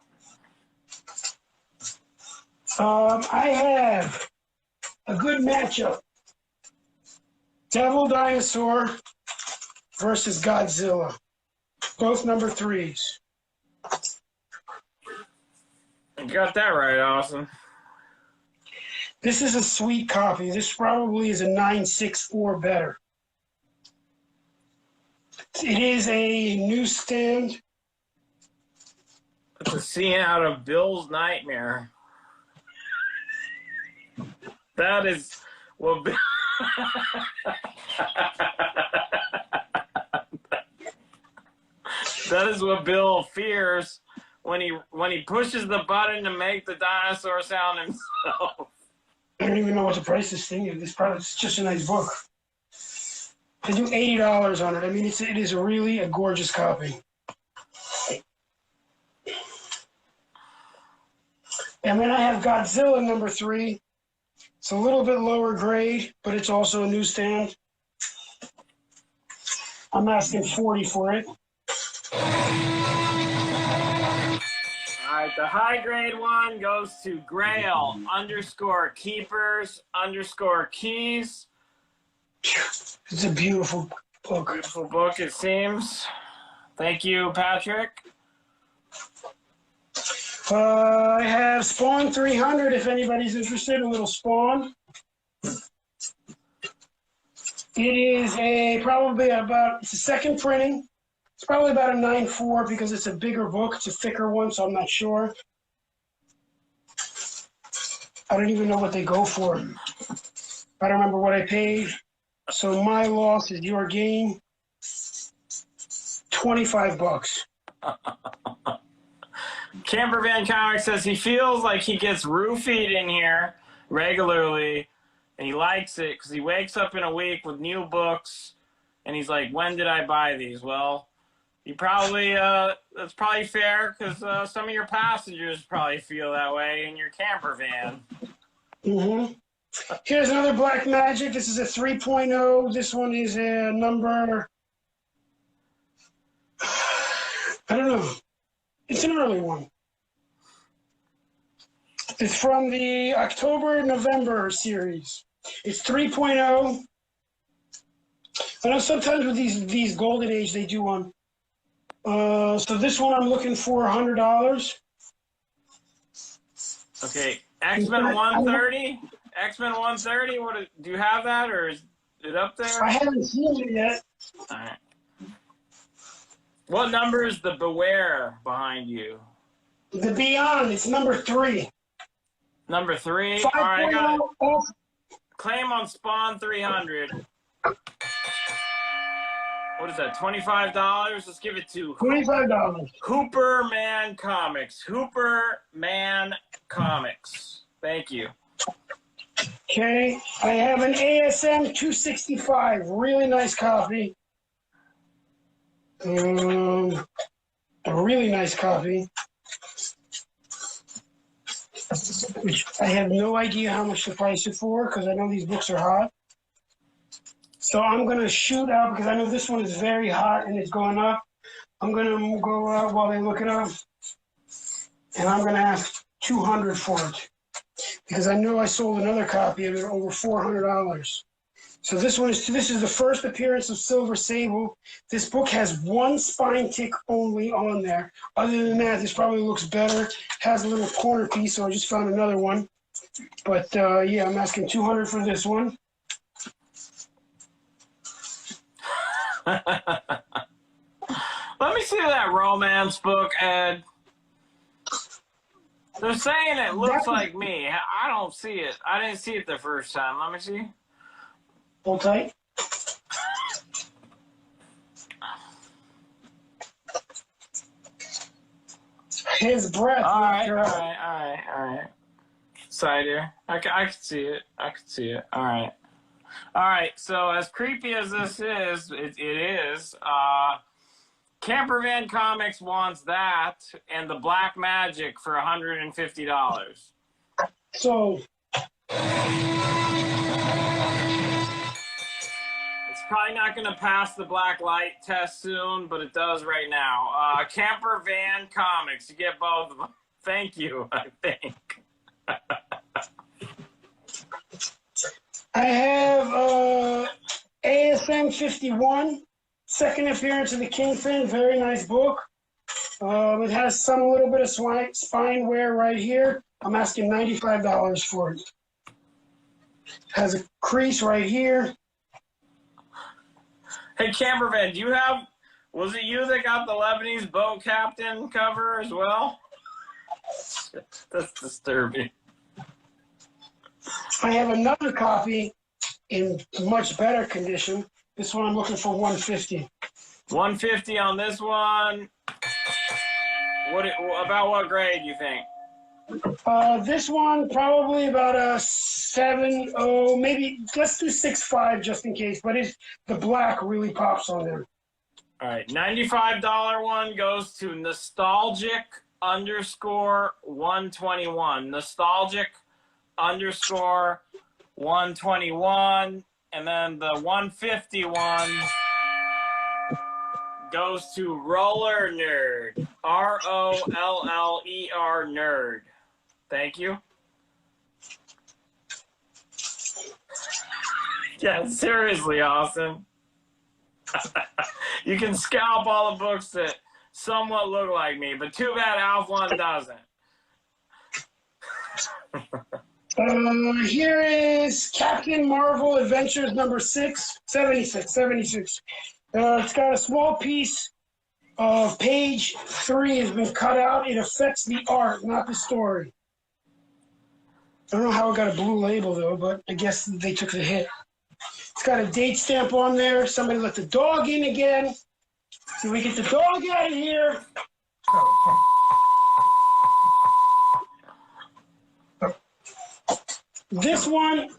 I have a good matchup. Devil Dinosaur versus Godzilla. Both number 3s. You got that right, Austin. This is a sweet copy. This probably is a 9.6 or better. It is a newsstand. It's a scene out of Bill's Nightmare. That is what Bill... That is what Bill fears when he pushes the button to make the dinosaur sound himself. I don't even know what the price this thing is. This product is just a nice book. I do $80 on it. I mean, it is really a gorgeous copy. And then I have Godzilla number 3. It's a little bit lower grade, but it's also a newsstand. I'm asking $40 for it. All right, the high grade one goes to Grail _keepers_keys. It's a beautiful book. Beautiful book, it seems. Thank you, Patrick. I have Spawn 300 if anybody's interested, a little Spawn. It is it's a second printing. It's probably about a 9.4 because it's a bigger book. It's a thicker one, so I'm not sure. I don't even know what they go for. I don't remember what I paid. So my loss is your gain. $25. Campervan Comics says he feels like he gets roofied in here regularly, and he likes it because he wakes up in a week with new books, and he's like, when did I buy these? Well, you probably, that's probably fair because some of your passengers probably feel that way in your camper van. Mm-hmm. Here's another Black Magic. This is a 3.0. This one is a number, I don't know. It's an early one. It's from the October-November series. It's 3.0. I know sometimes with these Golden Age, they do one. So this one I'm looking for $100. Okay, X-Men 130. X-Men 130. Do you have that, or is it up there? I haven't seen it yet. All right. What number is the Beware behind you? The Beyond. It's number 3. Number 3. 5. All right, I got it. Off. Claim on Spawn 300. What is that? $25? Let's give it to $25. Hooper Man Comics. Hooper Man Comics. Thank you. Okay, I have an ASM 265. Really nice copy. A really nice copy. Which I have no idea how much to price it for because I know these books are hot. So I'm going to shoot out because I know this one is very hot and it's going up. I'm going to go out while they look it up. And I'm going to ask $200 for it. Because I know I sold another copy of it over $400. So this is the first appearance of Silver Sable. This book has one spine tick only on there. Other than that, this probably looks better. Has a little corner piece, so I just found another one. But yeah, I'm asking $200 for this one. Let me see that romance book, Ed. They're saying it looks like me. I don't see it. I didn't see it the first time. Let me see. Hold tight. His breath. All right. Side here. I can see it. All right. So as creepy as this is, it is. Camper Van Comics wants that and the Black Magic for $150. So it's probably not going to pass the black light test soon, but it does right now. Camper Van Comics, you get both of them. Thank you, I think. I have ASM 51, second appearance of the Kingpin. Very nice book. It has some little bit of spine wear right here. I'm asking $95 for it. Has a crease right here. Hey, Camper Van, do you have? Was it you that got the Lebanese boat captain cover as well? That's disturbing. I have another copy in much better condition. This one I'm looking for $150. $150 on this one. About what grade you think? This one probably about a 7.0, maybe let's do 6.5 just in case. But the black really pops on there. All right, $95 one goes to nostalgic_121. Nostalgic_121, and then the 150 one goes to Roller Nerd. ROLLER Nerd. Thank you. Yeah, seriously, Austin. You can scalp all the books that somewhat look like me, but too bad Alf one doesn't. Here is Captain Marvel Adventures number 76. It's got a small piece of page 3 has been cut out. It affects the art, not the story. I don't know how it got a blue label, though, but I guess they took the hit. It's got a date stamp on there. Somebody let the dog in again. So we get the dog out of here. This one,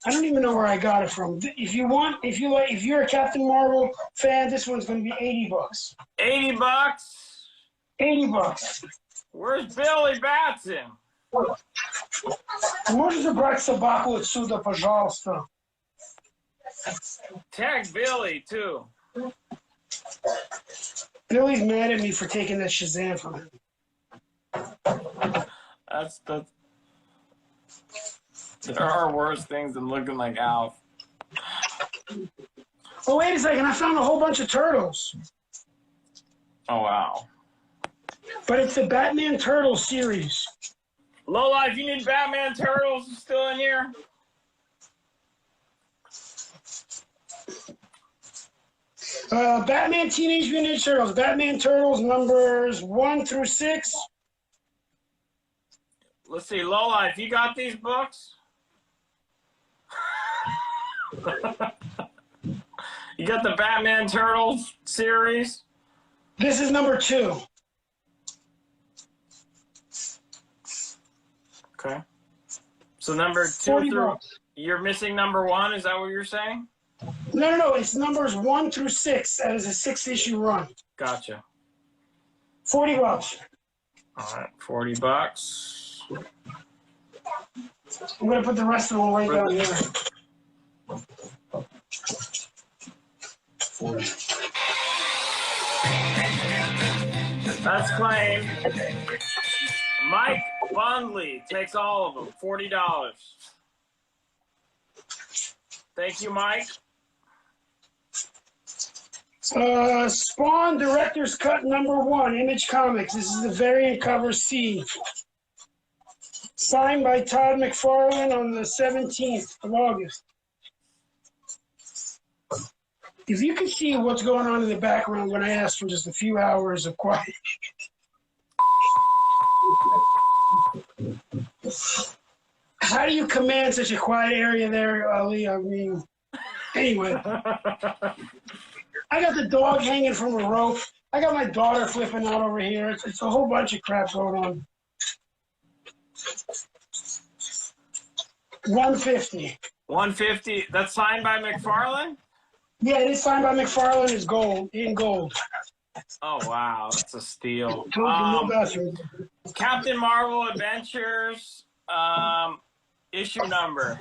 I don't even know where I got it from. If you're a Captain Marvel fan, this one's going to be $80. $80? $80. Where's Billy Batson? Можете брать собаку отсюда, пожалуйста? Tag Billy, too. Billy's mad at me for taking that Shazam from him. There are worse things than looking like Alf. Oh, wait a second. I found a whole bunch of turtles. Oh, wow. But it's the Batman Turtles series. Lola, if you need Batman Turtles still in here? Batman Teenage Mutant Ninja Turtles. Batman Turtles numbers 1 through 6. Let's see, Lola, if you got these books? You got the Batman Turtles series? This is number 2. Okay. So number 2 40 through... bucks. You're missing number 1, is that what you're saying? No. It's numbers 1 through 6. That is a 6-issue run. Gotcha. 40 bucks. All right, 40 bucks. I'm going to put the rest of them right down here. 40. That's claimed. Mike Bundley takes all of them, $40. Thank you, Mike. Spawn Director's Cut number 1, Image Comics. This is the variant cover C. Signed by Todd McFarlane on the 17th of August. If you could see what's going on in the background when I asked for just a few hours of quiet. How do you command such a quiet area there, Ali? I mean, anyway. I got the dog hanging from a rope. I got my daughter flipping out over here. It's a whole bunch of crap going on. 150. 150. That's signed by McFarlane? Yeah, it is signed by McFarlane. It's gold, in gold. Oh, wow. That's a steal. Told you no bathroom. Captain Marvel Adventures, issue number.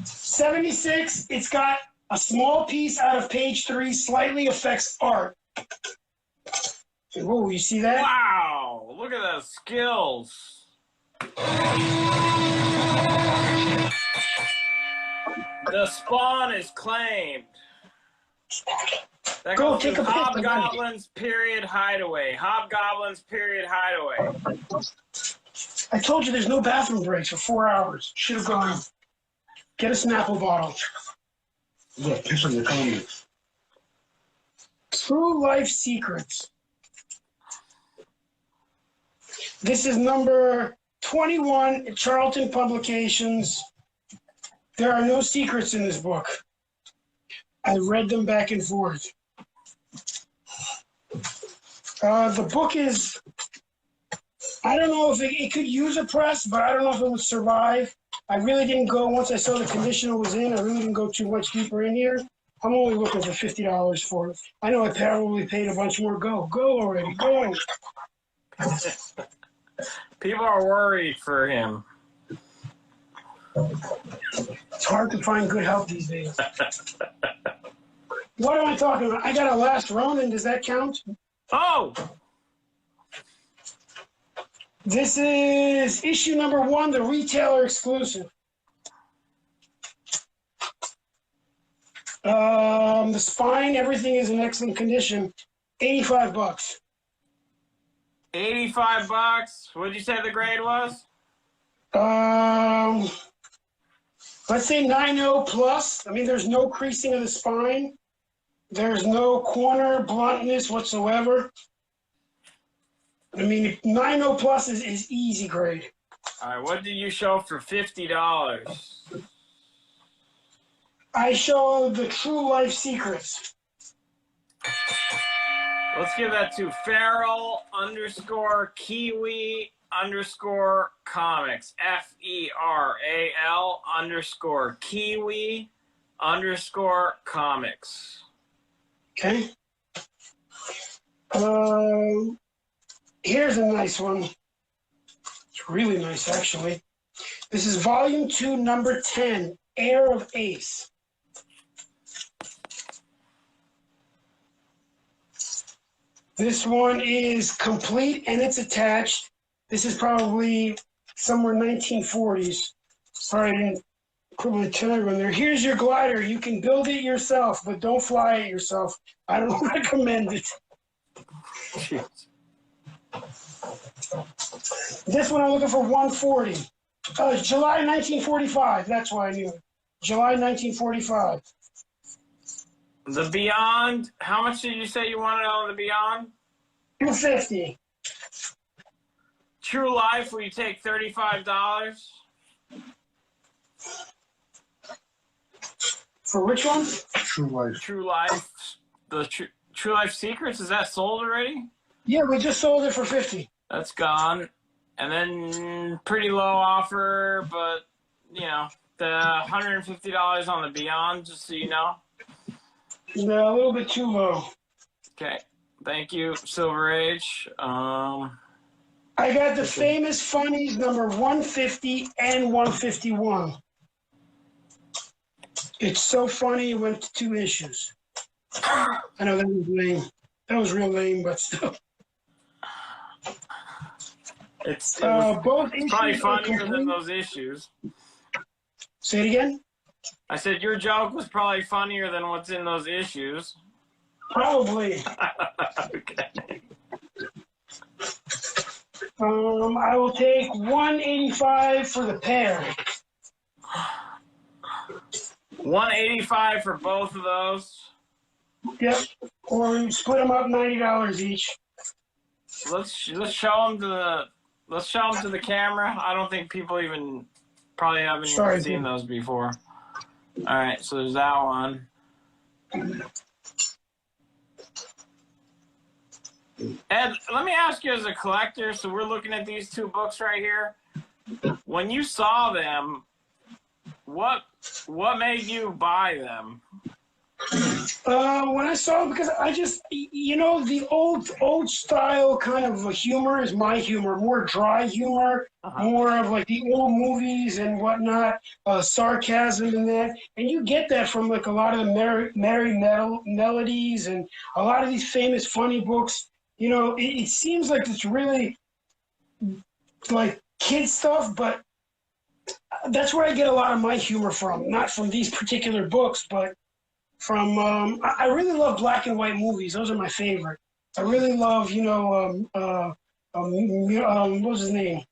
76. It's got a small piece out of page 3, slightly affects art. Whoa, you see that? Wow. Look at those skills. The Spawn is claimed. That Go goes take to a pic. Hobgoblins period hideaway. Hobgoblins period hideaway. I told you there's no bathroom breaks for 4 hours. Should have gone. Get a Snapple bottle. Look, piss on your comments. True Life Secrets. This is number 21 at Charlton Publications. There are no secrets in this book. I read them back and forth. The book is, I don't know if it could use a press, but I don't know if it would survive. I really didn't go, once I saw the condition it was in, I really didn't go too much deeper in here. I'm only looking for $50 for it. I know I probably paid a bunch more. Go already, go. People are worried for him. It's hard to find good help these days. What am I talking about? I got a Last Ronin. Does that count? Oh! This is issue number 1, the retailer exclusive. The spine, everything is in excellent condition. 85 bucks. 85 bucks. What did you say the grade was? Let's say 9.0 plus. I mean, there's no creasing of the spine. There's no corner bluntness whatsoever. I mean, 9.0 plus is easy grade. All right, what did you show for $50? I show the True Life Secrets. Let's give that to Feral _Kiwi _comics. FERAL _Kiwi _comics. Okay. Here's a nice one. It's really nice, actually. This is volume 2, number 10, Heir of Ace. This one is complete and it's attached. This is probably somewhere 1940s. Sorry, I didn't put my tag on there. Here's your glider. You can build it yourself, but don't fly it yourself. I don't recommend it. Jeez. This one I'm looking for 140. July 1945. That's why I knew it. July 1945. The Beyond, how much did you say you wanted on the Beyond? 250. True Life, will you take $35? For which one? True Life. True Life, the True Life Secrets, is that sold already? Yeah, we just sold it for 50. That's gone. And then pretty low offer, but you know, the $150 on the Beyond, just so you know. No, a little bit too low. Okay, thank you, Silver Age. I got the Famous Funnies number 150 and 151. It's so funny, it went to 2 issues. I know that was lame. That was real lame, but still. It's Both issues probably are funnier complete. than those issues. Say it again? I said your joke was probably funnier than what's in those issues. Probably. Okay. I will take 185 for the pair. 185 for both of those. Yep. Or we split them up $90 each. Let's show them to the camera. I don't think people probably haven't even seen those before. All right, so there's that one. Ed, let me ask you as a collector, so we're looking at these 2 books right here. When you saw them, what made you buy them? When I saw it, because I just, the old style kind of humor is my humor, more dry humor, more of like the old movies and whatnot, sarcasm and that. And you get that from like a lot of the merry melodies and a lot of these famous funny books. It seems like it's really like kid stuff, but that's where I get a lot of my humor from. Not from these particular books, but from I really love black and white movies. Those are my favorite. I really love, what was his name?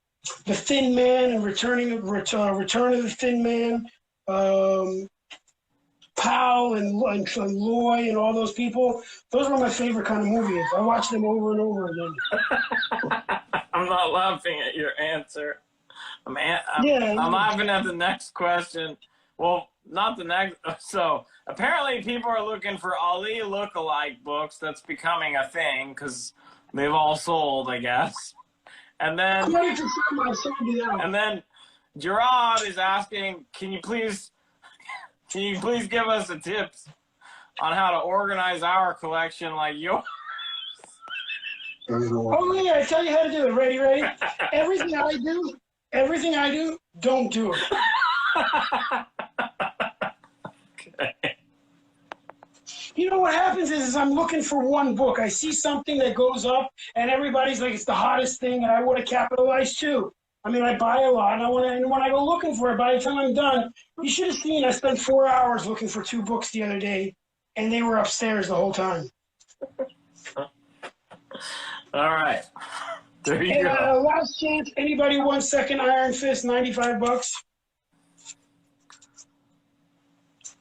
The Thin Man and Return of the Thin Man. Powell and Loy and all those people. Those were my favorite kind of movies. I watch them over and over again. I'm not laughing at your answer. I'm Yeah. laughing at the next question. Well, not the next. So apparently people are looking for Ali look-alike books. That's becoming a thing because they've all sold, I guess. And then Gerard is asking, can you please give us a tips on how to organize our collection like yours? Oh yeah, I tell you how to do it. Ready? Everything I do, don't do it. Okay. You know what happens is I'm looking for one book. I see something that goes up, and everybody's like, it's the hottest thing, and I want to capitalize too. I mean, I buy a lot, and when I go looking for it, by the time I'm done, you should have seen I spent 4 hours looking for 2 books the other day, and they were upstairs the whole time. All right. There you go. Last chance, anybody want second Iron Fist, $95?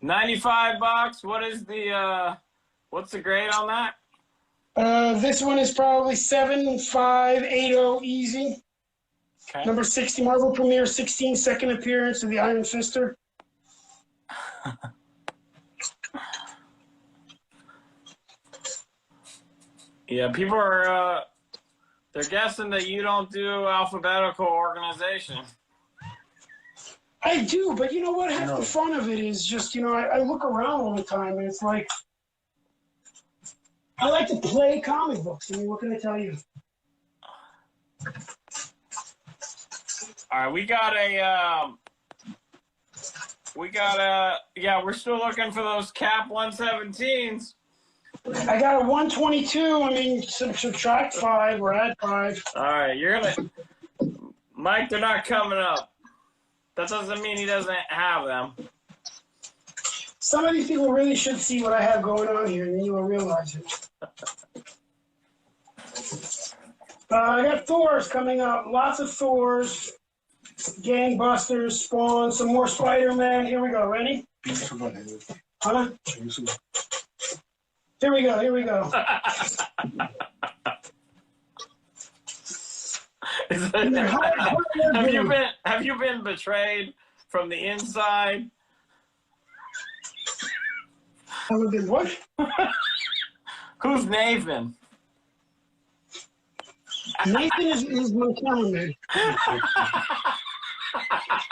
$95. What is what's the grade on that? This one is probably 7580 easy. Okay. Number 60, Marvel Premiere 16, second appearance of the Iron Fister. Yeah, people are they're guessing that you don't do alphabetical organization. I do, but you know what? Half the fun of it is just, I look around all the time, and it's like, I like to play comic books. I mean, what can I tell you? All right, we're still looking for those Cap 117s. I got a 122. I mean, subtract 5 or add 5. All right, Mike, they're not coming up. That doesn't mean he doesn't have them. Some of these people really should see what I have going on here, and then you will realize it. I got Thors coming up. Lots of Thors. Gangbusters, Spawn, some more Spider-Man. Here we go. Ready? Huh? Here we go. Here we go. Have you been betrayed from the inside? Have I been what? Who's Nathan? Nathan is my cameraman.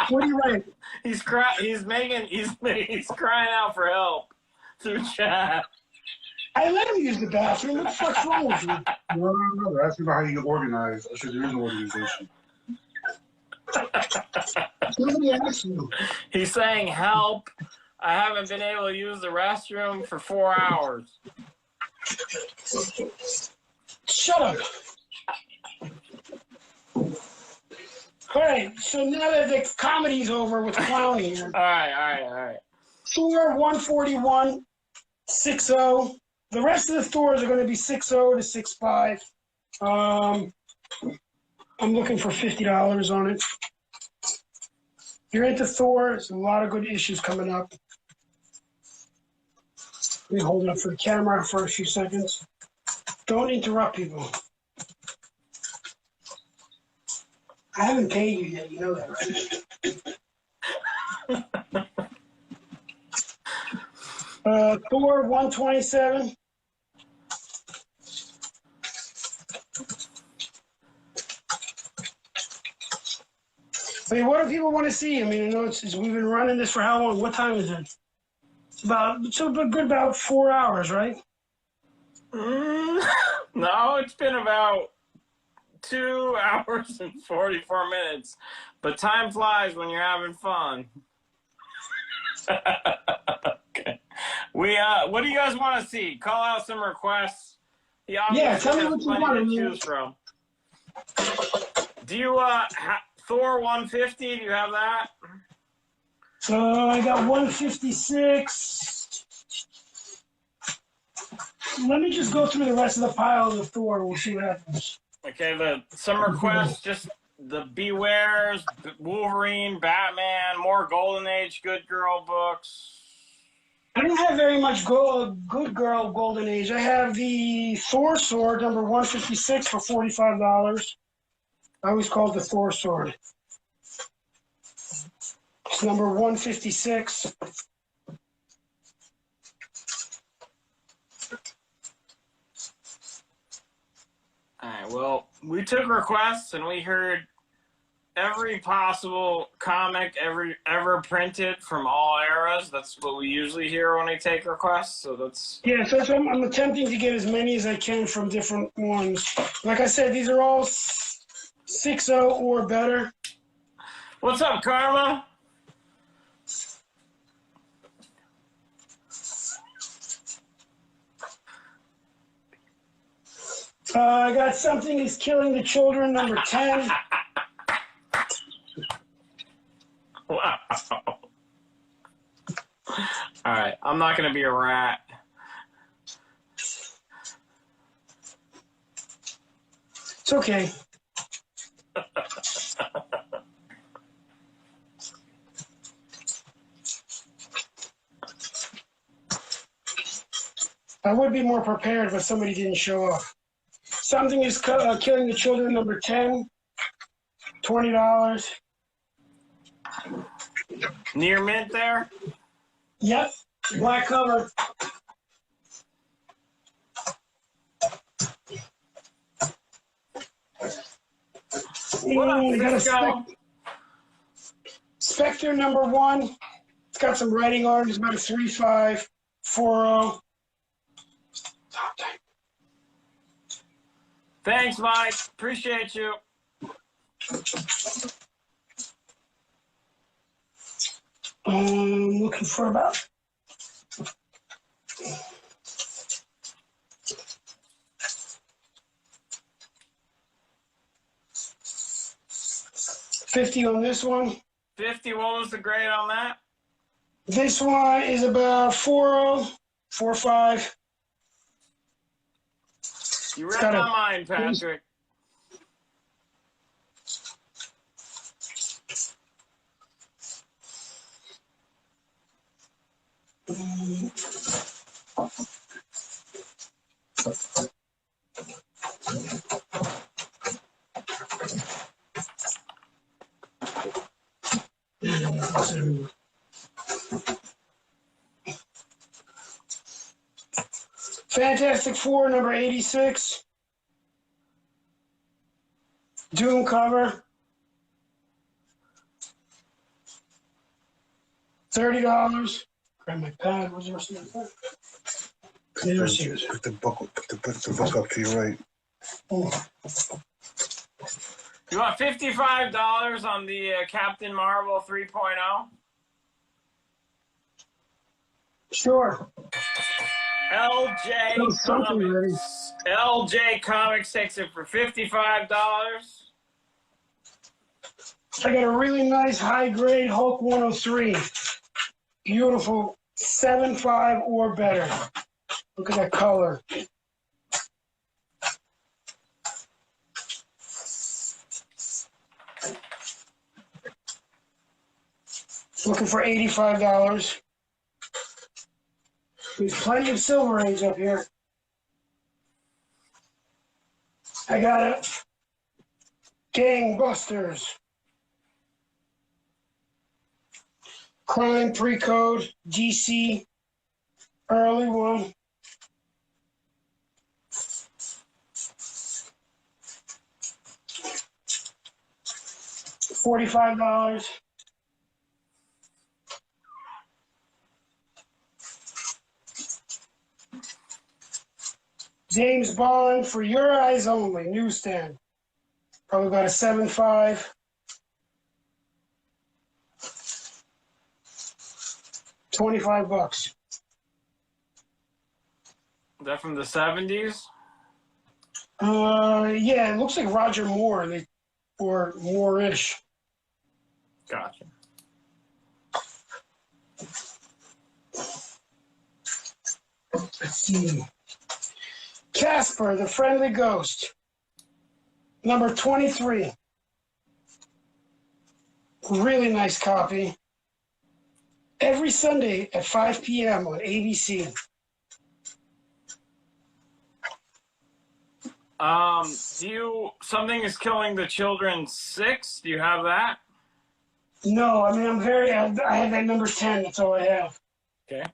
What do you write? He's crying out for help through chat. I let him use the bathroom. What the fuck's wrong with you? No. They're asking about how you get organized. I said there is an organization. Nobody asked you. He's saying, help. I haven't been able to use the restroom for 4 hours. Shut up. All right, so now that the comedy's over with clowning here. All right. Thor 141, 6.0. The rest of the Thors are going to be 6.0 to 6.5. I'm looking for $50 on it. If you're into Thor, there's a lot of good issues coming up. Let me hold it up for the camera for a few seconds. Don't interrupt people. I haven't paid you yet, you know that, right? Thor 127. I mean, what do people want to see? I mean, I know we've been running this for how long? What time is it? About 4 hours, right? No, it's been about 2 hours and 44 minutes. But time flies when you're having fun. Okay. What do you guys want to see? Call out some requests. Yeah, tell me what you want to choose from. Do you Thor 150? Do you have that? I got 156. Let me just go through the rest of the pile of the Thor. We'll see what happens. Okay, some requests, just the Bewares, Wolverine, Batman, more Golden Age Good Girl books. I don't have very much Good Girl Golden Age. I have the Thor sword, number 156 for $45. I always call it the Thor sword. It's number 156. All right, well, we took requests and we heard every possible comic ever printed from all eras. That's what we usually hear when we take requests. So that's so I'm attempting to get as many as I can from different ones. Like I said, these are all 6.0 or better. What's up, Karma? I got Something Is Killing the Children, number 10. Wow. All right, I'm not going to be a rat. It's okay. I would be more prepared if somebody didn't show up. Something Is Killing the Children, number 10. $20. Near mint there? Yep. Black cover. What up, We got a Cisco? Spectre, number 1. It's got some writing on it. It's about a 3.540. Thanks, Mike. Appreciate you. Looking for about $50 on this one. 50. What was the grade on that? This one is about 4.0, 4.5. You read my mind, Patrick. Fantastic Four, number 86. Doom cover. $30. Grab my pad. Where's the rest of my pad? Put the book up to your right. Oh. You want $55 on the Captain Marvel 3.0? Sure. LJ Comics takes it for $55. I got a really nice high-grade Hulk 103. Beautiful 7.5 or better. Look at that color. Looking for $85. There's plenty of Silver Age up here. I got it. Gangbusters. Crime Pre-Code, DC, early one. $45. James Bond for your eyes only, newsstand. Probably about a 7.5. $25. Is that from the 70s? Yeah, it looks like Roger Moore, or Moore-ish. Gotcha. Let's see. Casper, the Friendly Ghost. Number 23. Really nice copy. Every Sunday at 5 p.m. on ABC. Something is Killing the Children 6? Do you have that? No, I mean, I have that number 10. That's all I have. Okay.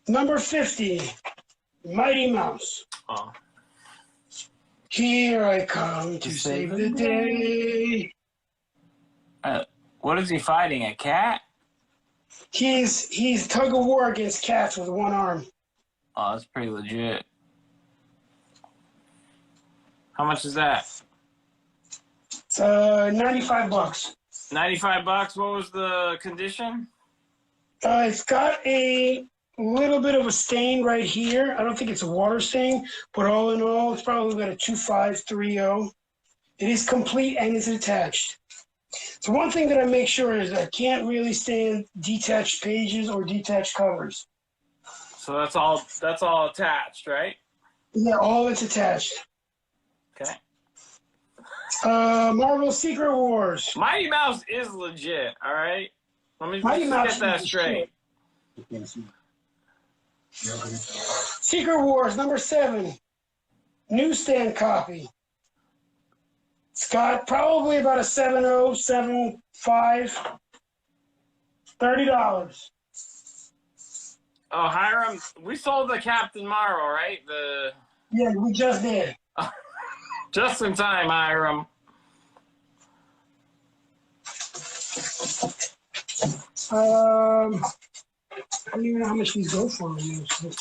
Number 50, Mighty Mouse. Oh. Here I come to save the day. What is he fighting? A cat? He's tug of war against cats with one arm. Oh, that's pretty legit. How much is that? It's $95. $95. What was the condition? It's got a little bit of a stain right here. I don't think it's a water stain, but all in all, it's probably got a 2530. It is complete and it's attached. So one thing that I make sure is I can't really stand detached pages or detached covers. So that's all attached, right? Yeah, all it's attached. Okay. Marvel Secret Wars. Mighty Mouse is legit, all right? Let's get that straight. Secret Wars, number 7. Newsstand copy. It's got probably about a 7.0, 7.5. $30. Oh, Hiram, we sold the Captain Marvel, right? Yeah, we just did. Just in time, Hiram. I don't even know how much these go for.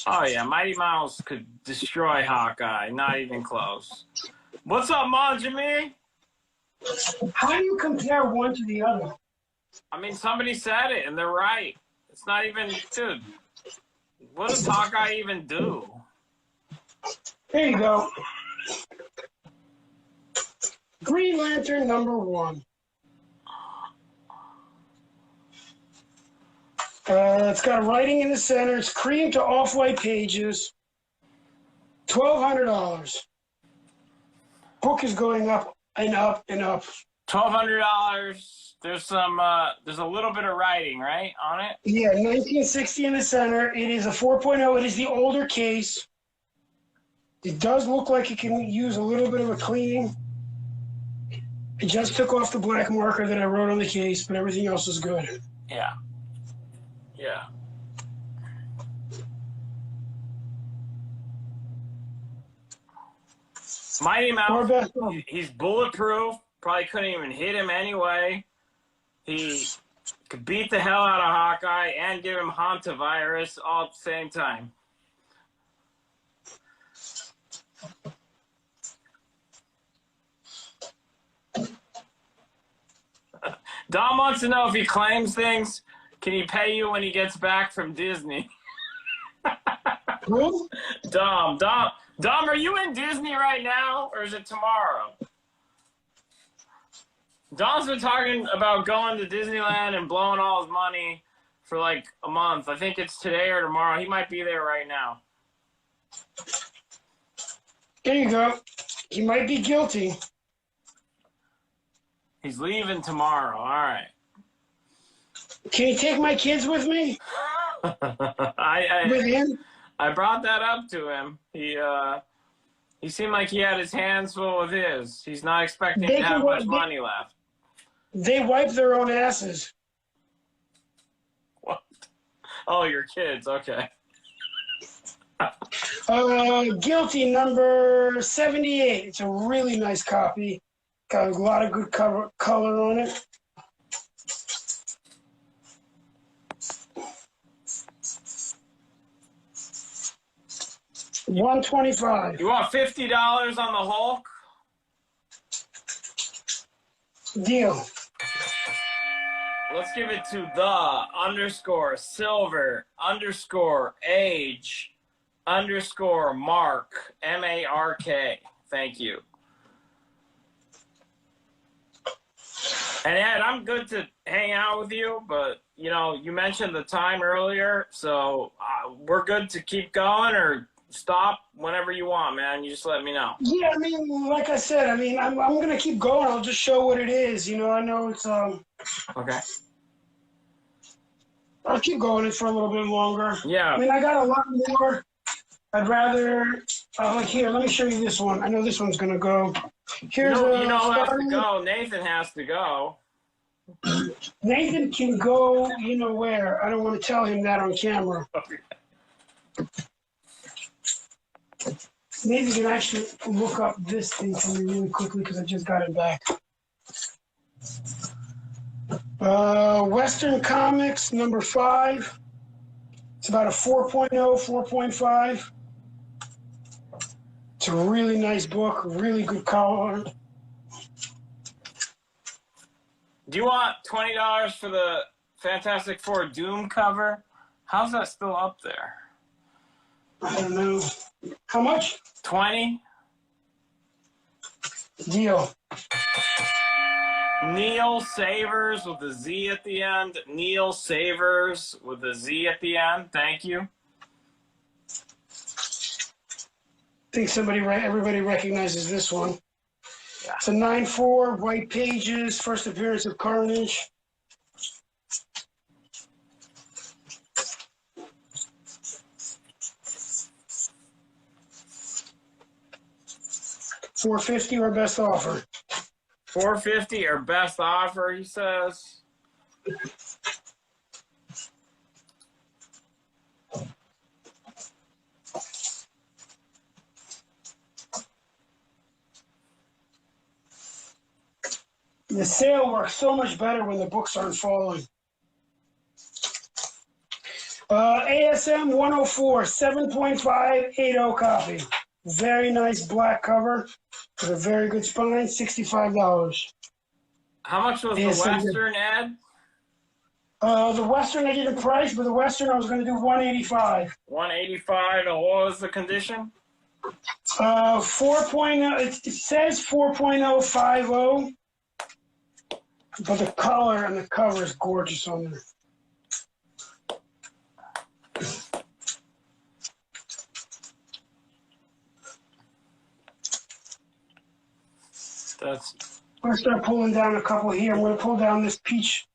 Oh, yeah, Mighty Mouse could destroy Hawkeye. Not even close. What's up, Manjami? How do you compare one to the other? I mean, somebody said it, and they're right. It's not even, dude, what does Hawkeye even do? Here you go. Green Lantern #1. It's got writing in the center. It's cream to off-white pages. $1,200. Book is going up and up and up. $1,200. There's some. There's a little bit of writing, right, on it. Yeah, 1960 in the center. It is a 4.0. It is the older case. It does look like it can use a little bit of a cleaning. I just took off the black marker that I wrote on the case, but everything else is good. Yeah. Yeah. Mighty Mouse, he's bulletproof. Probably couldn't even hit him anyway. He could beat the hell out of Hawkeye and give him hantavirus all at the same time. Dom wants to know if he claims things, can he pay you when he gets back from Disney? Who? Dom, are you in Disney right now, or is it tomorrow? Dom's been talking about going to Disneyland and blowing all his money for like a month. I think it's today or tomorrow. He might be there right now. There you go. He might be guilty. He's leaving tomorrow. All right. Can you take my kids with me? With him? I brought that up to him. He seemed like he had his hands full with his. He's not expecting to have much money left. They wipe their own asses. What? Oh, your kids. Okay. Guilty number 78. It's a really nice copy. Got a lot of good color on it. $125. You want $50 on the Hulk? Deal. Let's give it to the_silver_age_Mark MARK. Thank you. And Ed, I'm good to hang out with you, but you know, you mentioned the time earlier, so we're good to keep going or stop whenever you want, man. You just let me know. Yeah, I mean, like I said, I mean, I'm gonna keep going. I'll just show what it is. You know, I know it's Okay. I'll keep going it for a little bit longer. Yeah. I mean, I got a lot more. I'd rather like here. Let me show you this one. I know this one's gonna go. Here's you know who has to go. Nathan has to go. Nathan can go. You know where? I don't want to tell him that on camera. Maybe you can actually look up this thing for me really quickly because I just got it back. Western Comics #5. It's about a 4.0, 4.5. It's a really nice book, really good color. Do you want $20 for the Fantastic Four Doom cover? How's that still up there? I don't know. How much? 20. Deal. Neil Savers with a Z at the end. Neil Savers with a Z at the end. Thank you. I think everybody recognizes this one. Yeah. It's a 9.4, white pages, first appearance of Carnage. $450 or best offer. $450 or best offer, he says. The sale works so much better when the books aren't falling. ASM 104, 7.580 copy. Very nice black cover with a very good spine, $65. How much was the Western, Ed? The Western I didn't price, but the Western I was going to do $185. $185, and what was the condition? 4.0. It says 4.050, but the color and the cover is gorgeous on there. That's. I'm gonna start pulling down a couple here. I'm gonna pull down this peach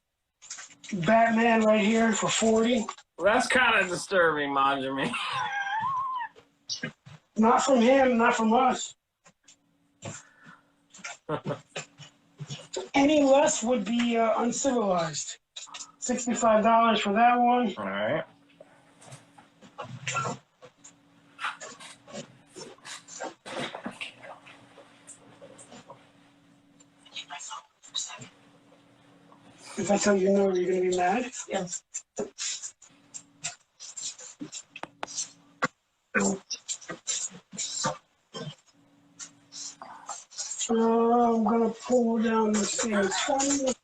Batman right here for 40. Well, that's kind of disturbing, Manjami. Not from him, not from us. Any less would be uncivilized. $65 for that one. All right. If I tell you no, you're gonna be mad. Yes. I'm gonna pull down this thing. 20.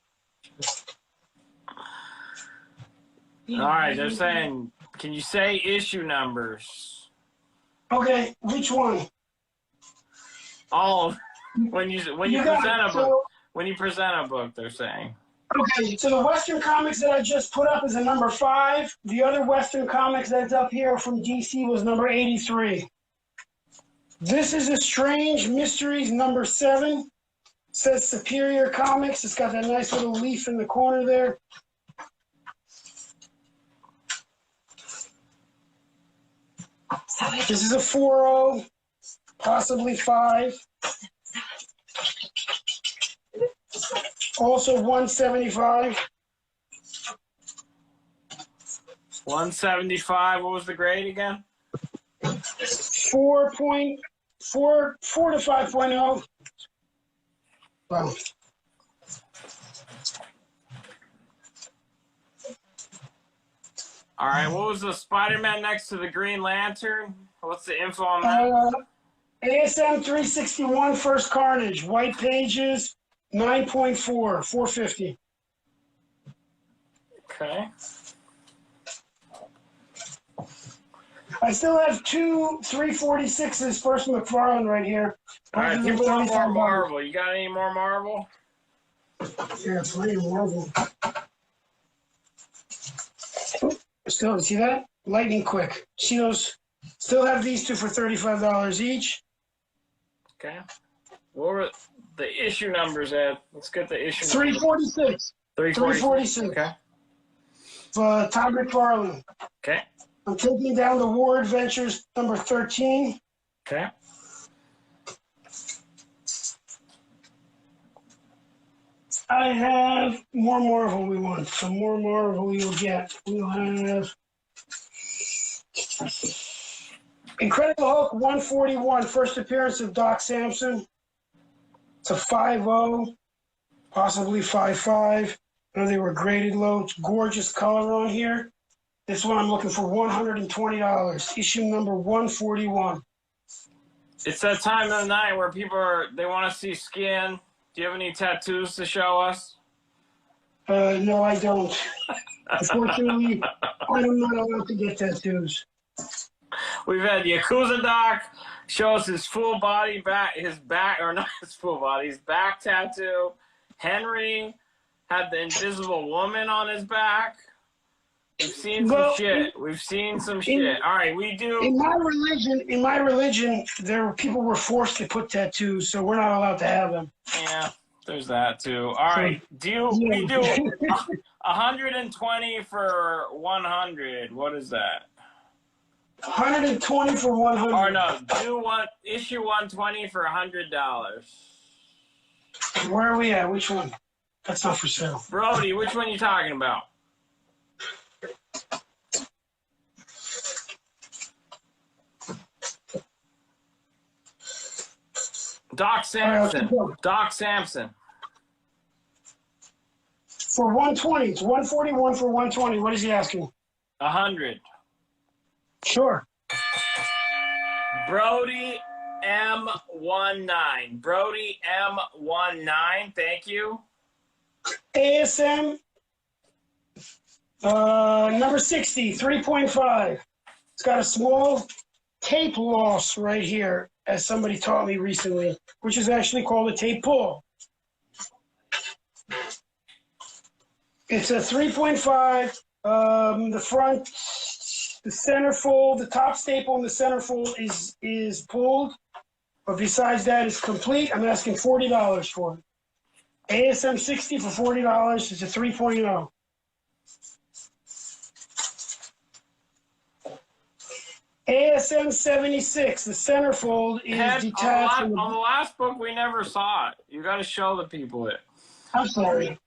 All right. They're saying, can you say issue numbers? Okay, which one? All when you got present it. a book. When you present a book, they're saying. Okay, so the Western Comics that I just put up is a number 5. The other Western Comics that's up here from DC was number 83. This is a Strange Mysteries number 7. It says Superior Comics. It's got that nice little leaf in the corner there. This is a 4.0, possibly 5. Also 175. 175. What was the grade again? 4 to 5.0. Wow. All right. What was the Spider-Man next to the Green Lantern? What's the info on that? ASM 361 First Carnage, white pages, 9.4, 450. Okay. I still have 2 346s First McFarlane right here. All right. Both of them People want more $35. Marvel. You got any more Marvel? Yeah, plenty of Marvel. Still, see that? Lightning quick. See those? Still have these two for $35 each. Okay. What were the issue numbers, Ed? Let's get the issue. 346. 346. Okay. Todd McFarlane. Okay. I'm taking down the War Adventures number 13. Okay. I have more Marvel we want. Some more Marvel you'll get. We'll have Incredible Hulk 141, first appearance of Doc Samson. It's a 5.0, possibly 5.5. I know they were graded low. It's gorgeous color on here. This one I'm looking for $120. Issue number 141. It's that time of the night where they want to see skin. Do you have any tattoos to show us? No, I don't. Unfortunately, I'm not allowed to get tattoos. We've had Yakuza Doc show us his full body back, his back tattoo. Henry had the Invisible Woman on his back. We've seen some shit. We've seen some shit. All right, we do. In my religion, people were forced to put tattoos, so we're not allowed to have them. Yeah, there's that too. All right, we do 120 for 100. What is that? 120 for 100. Or no, issue 120 for $100. Where are we at? Which one? That's not for sale. Brody, which one are you talking about? Doc Samson. Doc Samson. For 120. It's 141 for 120. What is he asking? 100. Sure. Brody M19. Brody M19. Thank you. ASM number 60, 3.5. It's got a small tape loss right here, as somebody taught me recently, which is actually called a tape pull. It's a 3.5. The front, the centerfold, the top staple in the centerfold is pulled, but besides that, it's complete. I'm asking $40 for it. ASM 60 for $40. It's a 3.0. ASM 76, the centerfold is Ted, detached. on the last book, we never saw it. You got to show the people it. I'm sorry.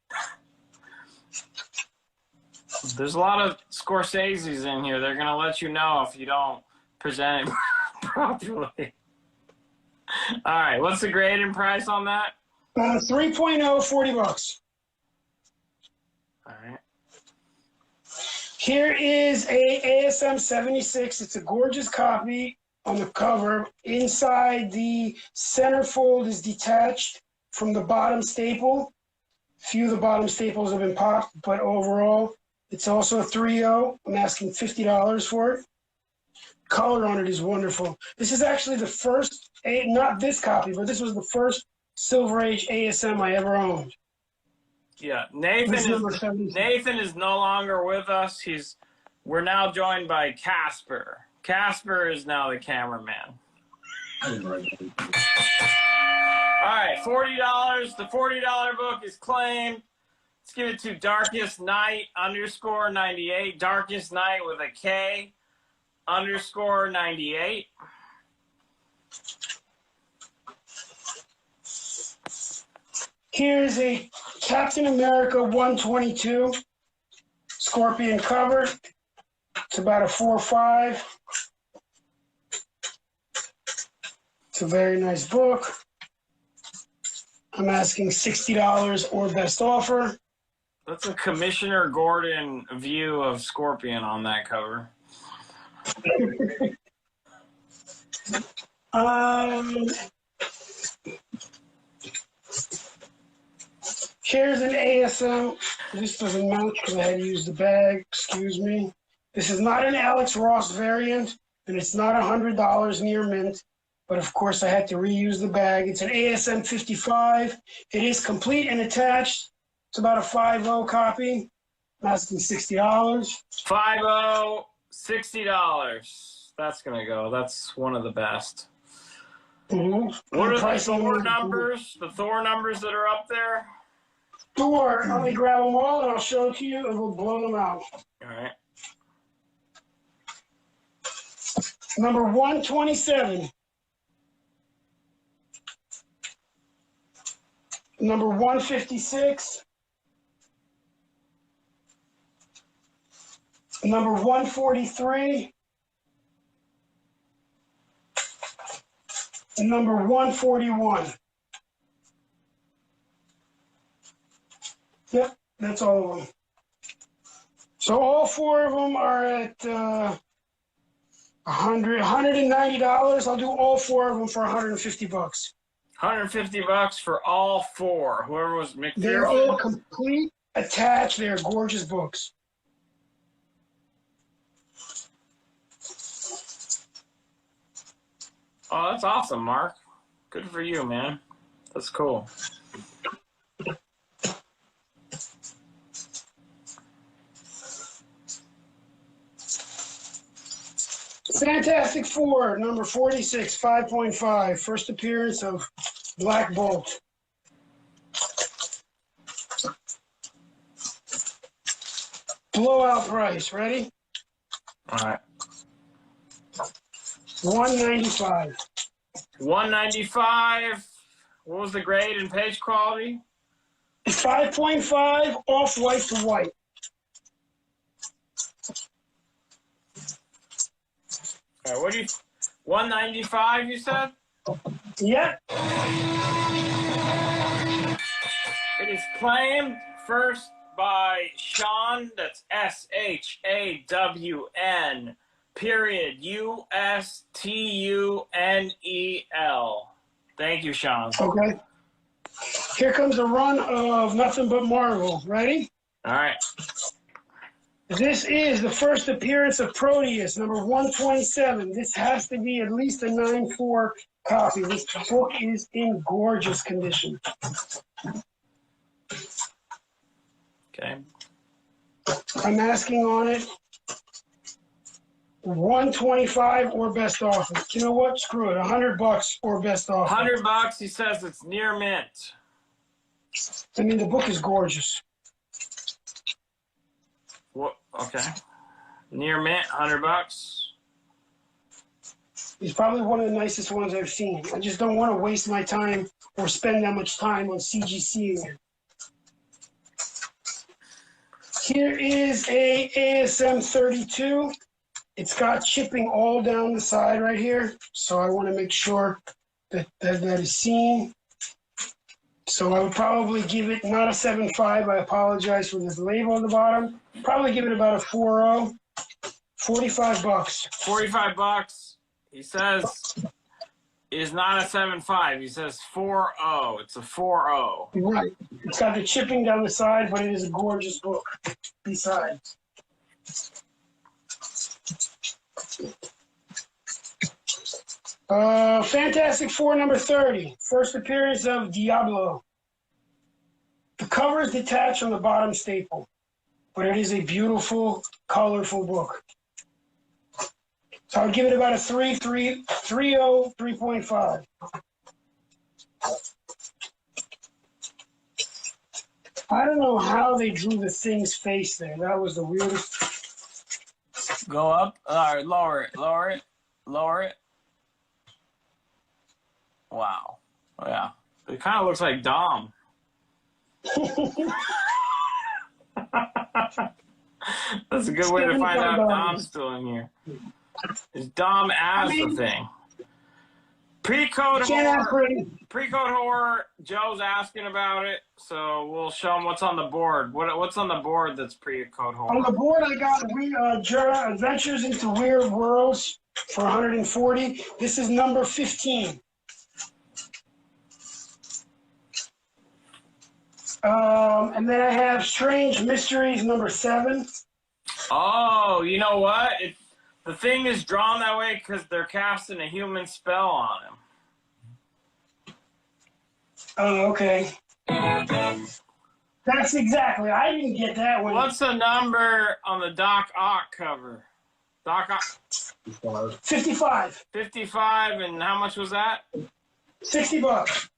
There's a lot of Scorsese's in here. They're going to let you know if you don't present it properly. All right. What's the grade and price on that? 3.0, $40. All right. Here is a ASM 76. It's a gorgeous copy on the cover. Inside, the centerfold is detached from the bottom staple. Few of the bottom staples have been popped, but overall, it's also a 3.0. I'm asking $50 for it. Color on it is wonderful. This is actually the first, not this copy, but this was the first Silver Age ASM I ever owned. Yeah, Nathan is no longer with us. We're now joined by Casper. Casper is now the cameraman. All right, $40. The $40 book is claimed. Let's give it to Darkest Night _98. Darkest Night with a K _98. Here's a Captain America 122 Scorpion cover. It's about a 4.5. It's a very nice book. I'm asking $60 or best offer. That's a Commissioner Gordon view of Scorpion on that cover. Here's an ASM. This doesn't match because I had to use the bag. Excuse me. This is not an Alex Ross variant, and it's not $100 near mint. But of course, I had to reuse the bag. It's an ASM 55. It is complete and attached. It's about a 5.0 copy. I'm asking $60. 5.0, $60. That's gonna go. That's one of the best. Mm-hmm. What are the Thor numbers? The Thor numbers that are up there? Thor. Let me grab them all and I'll show it to you, and we'll blow them out. All right. Number 127. Number 156. Number 143. And number 141. Yep, that's all of them. So all four of them are at $190. I'll do all four of them for $150. $150 for all four. Whoever was McPherson. They're all complete, attached. They're gorgeous books. Oh, that's awesome, Mark. Good for you, man. That's cool. Fantastic Four, number 46, 5.5. First appearance of Black Bolt. Blowout price. Ready? All right. $195. $195. What was the grade and page quality? 5.5, off-white to white. All right, what do you? $195, you said? Yep. It is claimed first by Sean. That's SHAWN. Period. USTUNEL. Thank you, Sean. Okay. Here comes a run of nothing but Marvel. Ready? All right. This is the first appearance of Proteus, number 127. This has to be at least a 9.4 copy. This book is in gorgeous condition. Okay. I'm asking on it 125 or best offer. You know what? Screw it. $100 or best offer. $100. He says it's near mint. I mean, the book is gorgeous. What? Okay. Near mint, $100. He's probably one of the nicest ones I've seen. I just don't want to waste my time or spend that much time on CGCing it. Here is a ASM 32. It's got chipping all down the side right here, so I want to make sure that is seen. So I would probably give it not a 7.5. I apologize for this label on the bottom. Probably give it about a 4.0. $45. $45. He says is not a 7.5. He says 4.0. It's a 4.0. Right. It's got the chipping down the side, but it is a gorgeous book besides. Fantastic Four number 30. First appearance of Diablo. The cover is detached from the bottom staple, but it is a beautiful, colorful book. So I would give it about a 3.5. I don't know how they drew the Thing's face there. That was the weirdest. Go up. All right, lower it, lower it, lower it. Wow. Yeah. It kind of looks like Dom. That's a good way to find out Dom's still in here. Is Dom as the Thing? Pre-code horror. Joe's asking about it, so we'll show him what's on the board. What's on the board that's pre-code horror? On the board, I got Adventures into Weird Worlds for 140. This is number 15. And then I have Strange Mysteries number 7. Oh, you know what? The Thing is drawn that way because they're casting a human spell on him. Oh, okay. That's exactly. I didn't get that one. What's the number on the Doc Ock cover? Doc Ock. 55. 55, and how much was that? $60.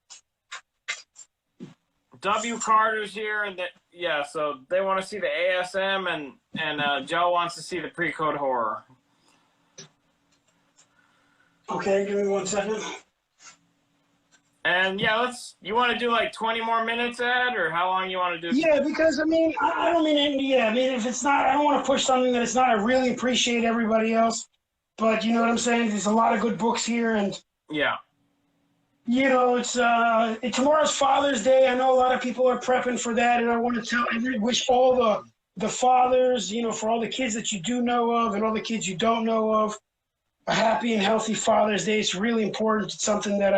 W. Carter's here, and yeah, so they want to see the ASM, and Joe wants to see the pre-code horror. Okay, give me 1 second. And yeah, you want to do like 20 more minutes, Ed, or how long you want to do? Yeah, because I mean, I don't mean it. Yeah, I mean, if it's not, I don't want to push something that it's not. I really appreciate everybody else, but you know what I'm saying. There's a lot of good books here, and yeah, you know, it's tomorrow's Father's Day. I know a lot of people are prepping for that, and I want to wish all the fathers, you know, for all the kids that you do know of and all the kids you don't know of, a happy and healthy Father's Day. It's really important. It's something that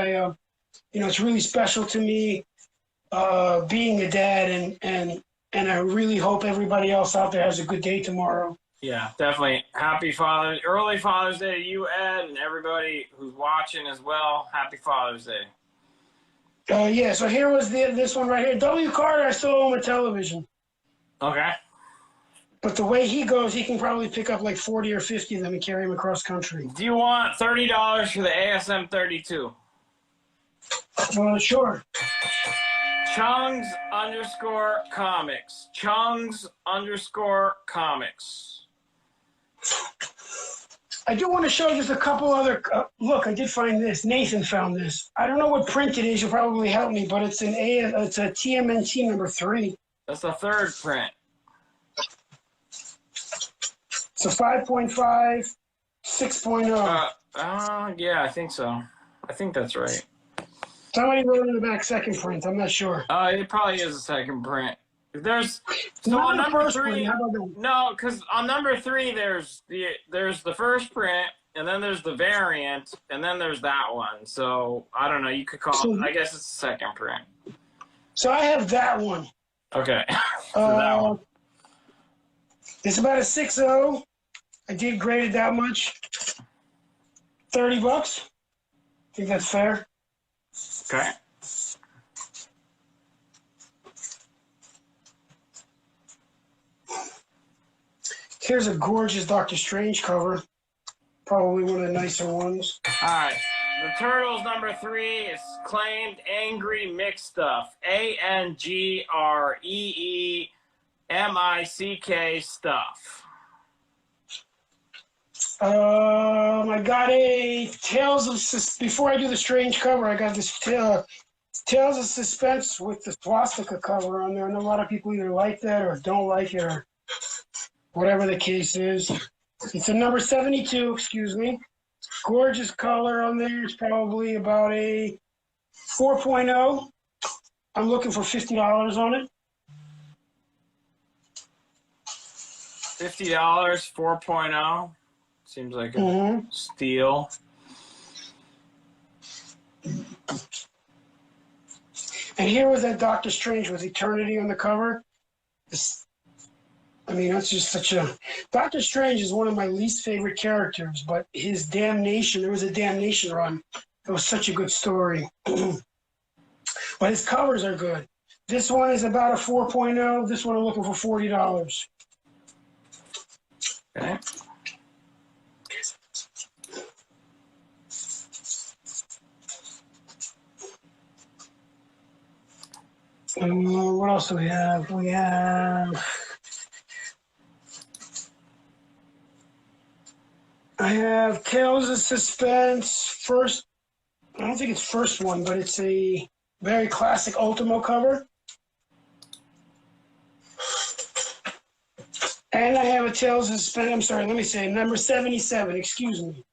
you know, it's really special to me, being a dad, and I really hope everybody else out there has a good day tomorrow. Yeah, definitely. Early Father's Day to you, Ed, and everybody who's watching as well. Happy Father's Day. Yeah, so here was this one right here. W. Carter, I still own a television. Okay. But the way he goes, he can probably pick up like 40 or 50 of them and carry them across country. Do you want $30 for the ASM 32? Sure. Chungs_comics. Chungs_comics. I do want to show just a couple other. Look, I did find this. Nathan found this. I don't know what print it is. You'll probably help me, but it's it's a TMNT number 3. That's the third print. It's a 5.5, 6.0. Yeah, I think so. I think that's right. Somebody wrote in the back second print. I'm not sure. It probably is a second print. There's so on number 3. Print. How about that? No, because on number 3 there's the first print, and then there's the variant, and then there's that one. So I don't know. You could call. I guess it's the second print. So I have that one. Okay. So that one. It's about a 6.0. I did grade it that much. $30. I think that's fair. Okay. Here's a gorgeous Doctor Strange cover. Probably one of the nicer ones. All right. The Turtles number 3 is claimed Angry Mix Stuff. ANGREEMICK stuff. I got a Tales of before I do the Strange cover. I got this Tales of Suspense with the swastika cover on there, and a lot of people either like that or don't like it or whatever the case is. It's a number 72. Excuse me. Gorgeous color on there. It's probably about a 4.0. I'm looking for $50 on it. $50, 4.0. Seems like a steal. And here was that Doctor Strange with Eternity on the cover. I mean, that's just such a... Doctor Strange is one of my least favorite characters, but his Damnation, there was a Damnation run. It was such a good story. But his covers are good. This one is about a 4.0. This one I'm looking for $40. Okay. What else do we have? I have Tales of Suspense first. I don't think it's first one, but it's a very classic Ultimo cover. And I have a Tales of Suspense. I'm sorry, let me say number 77. Excuse me.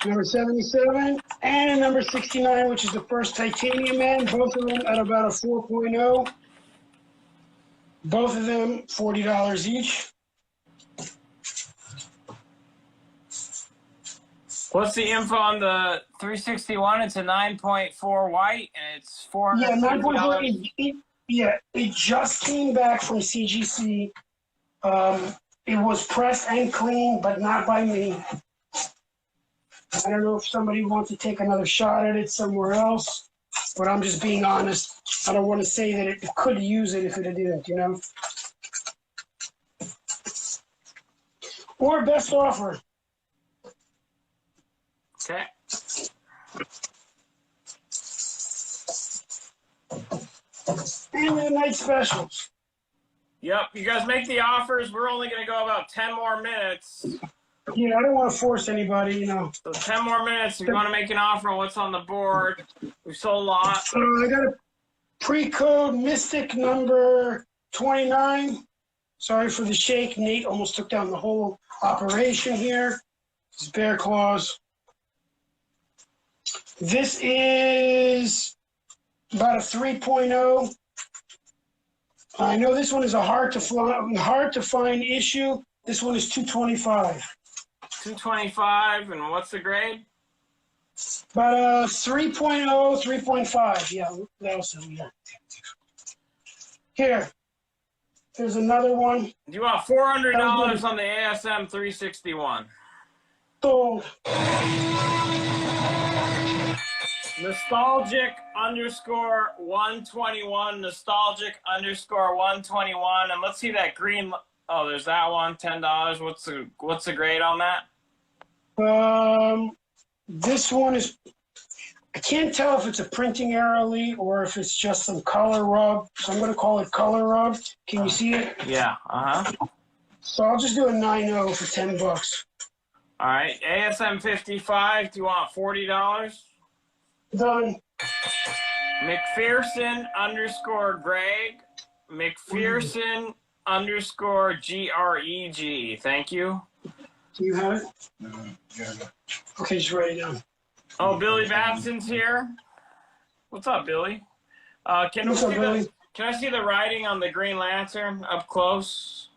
Number 77 and a number 69, which is the first Titanium Man. Both of them at about a 4.0. Both of them $40 each. What's the info on the 361? It's a 9.4 white, and it's $450. Yeah, 9.4. It just came back from CGC. It was pressed and cleaned, but not by me. I don't know if somebody wants to take another shot at it somewhere else, but I'm just being honest. I don't want to say that it could use it if it didn't, you know? Or best offer. Okay. And the night specials. Yep, you guys make the offers. We're only going to go about 10 more minutes. Yeah, I don't want to force anybody, you know. So 10 more minutes. If you want to make an offer on what's on the board, we've sold a lot. I got a pre-code Mystic number 29. Sorry for the shake. Nate almost took down the whole operation here. It's bear claws. This is about a 3.0. I know this one is a hard to find issue. This one is 225. 225, and what's the grade? About a 3.0, 3.5. Yeah, that'll sell, yeah. Here, there's another one. You want $400 on the ASM 361. Sold. Nostalgic _ 121. Nostalgic _ 121. And let's see that green. Oh, there's that one. $10. What's the grade on that? This one is. I can't tell if it's a printing error, Lee, or if it's just some color rub. So I'm going to call it color rub. Can you see it? Yeah. So I'll just do a 9.0 for $10. All right. ASM 55. Do you want $40? Done. McPherson _ Greg. McPherson _ GREG. Thank you. Do you have it? Yeah. Okay, just write it down. Oh, Billy Babson's here. What's up, Billy? Can What's up, Billy? Can I see the writing on the Green Lantern up close?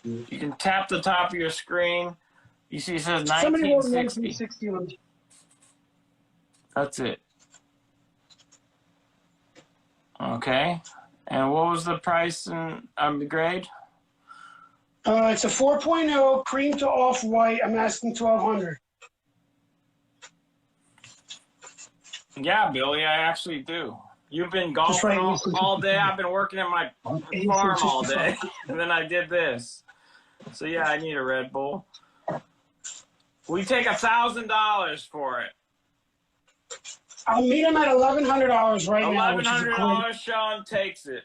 You can tap the top of your screen. You see it says 1960. That's it. Okay. And what was the price and the grade? It's a 4.0 cream to off-white. I'm asking $1,200. Yeah, Billy, I actually do. You've been golfing all day. I've been working at my farm all day. And then I did this. So, yeah, I need a Red Bull. We take $1,000 for it. I'll meet him at $1,100 right now. $1,100, Sean takes it.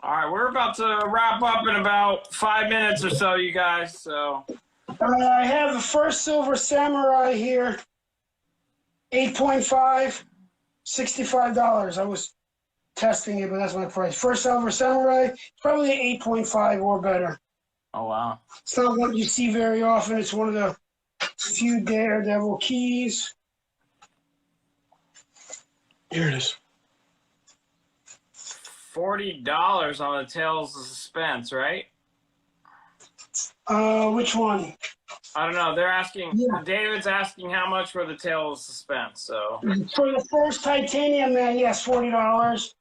All right, we're about to wrap up in about 5 minutes or so, you guys. So I have the first Silver Samurai here, 8.5, $65. I was testing it, but that's my price. First Silver Samurai, probably 8.5 or better. Oh, wow. It's not what you see very often. It's one of the few Daredevil keys. Here it is. $40 on the Tales of Suspense, right? Which one? I don't know. They're asking. Yeah. David's asking how much for the Tales of Suspense. So For the first Titanium Man, yes, $40.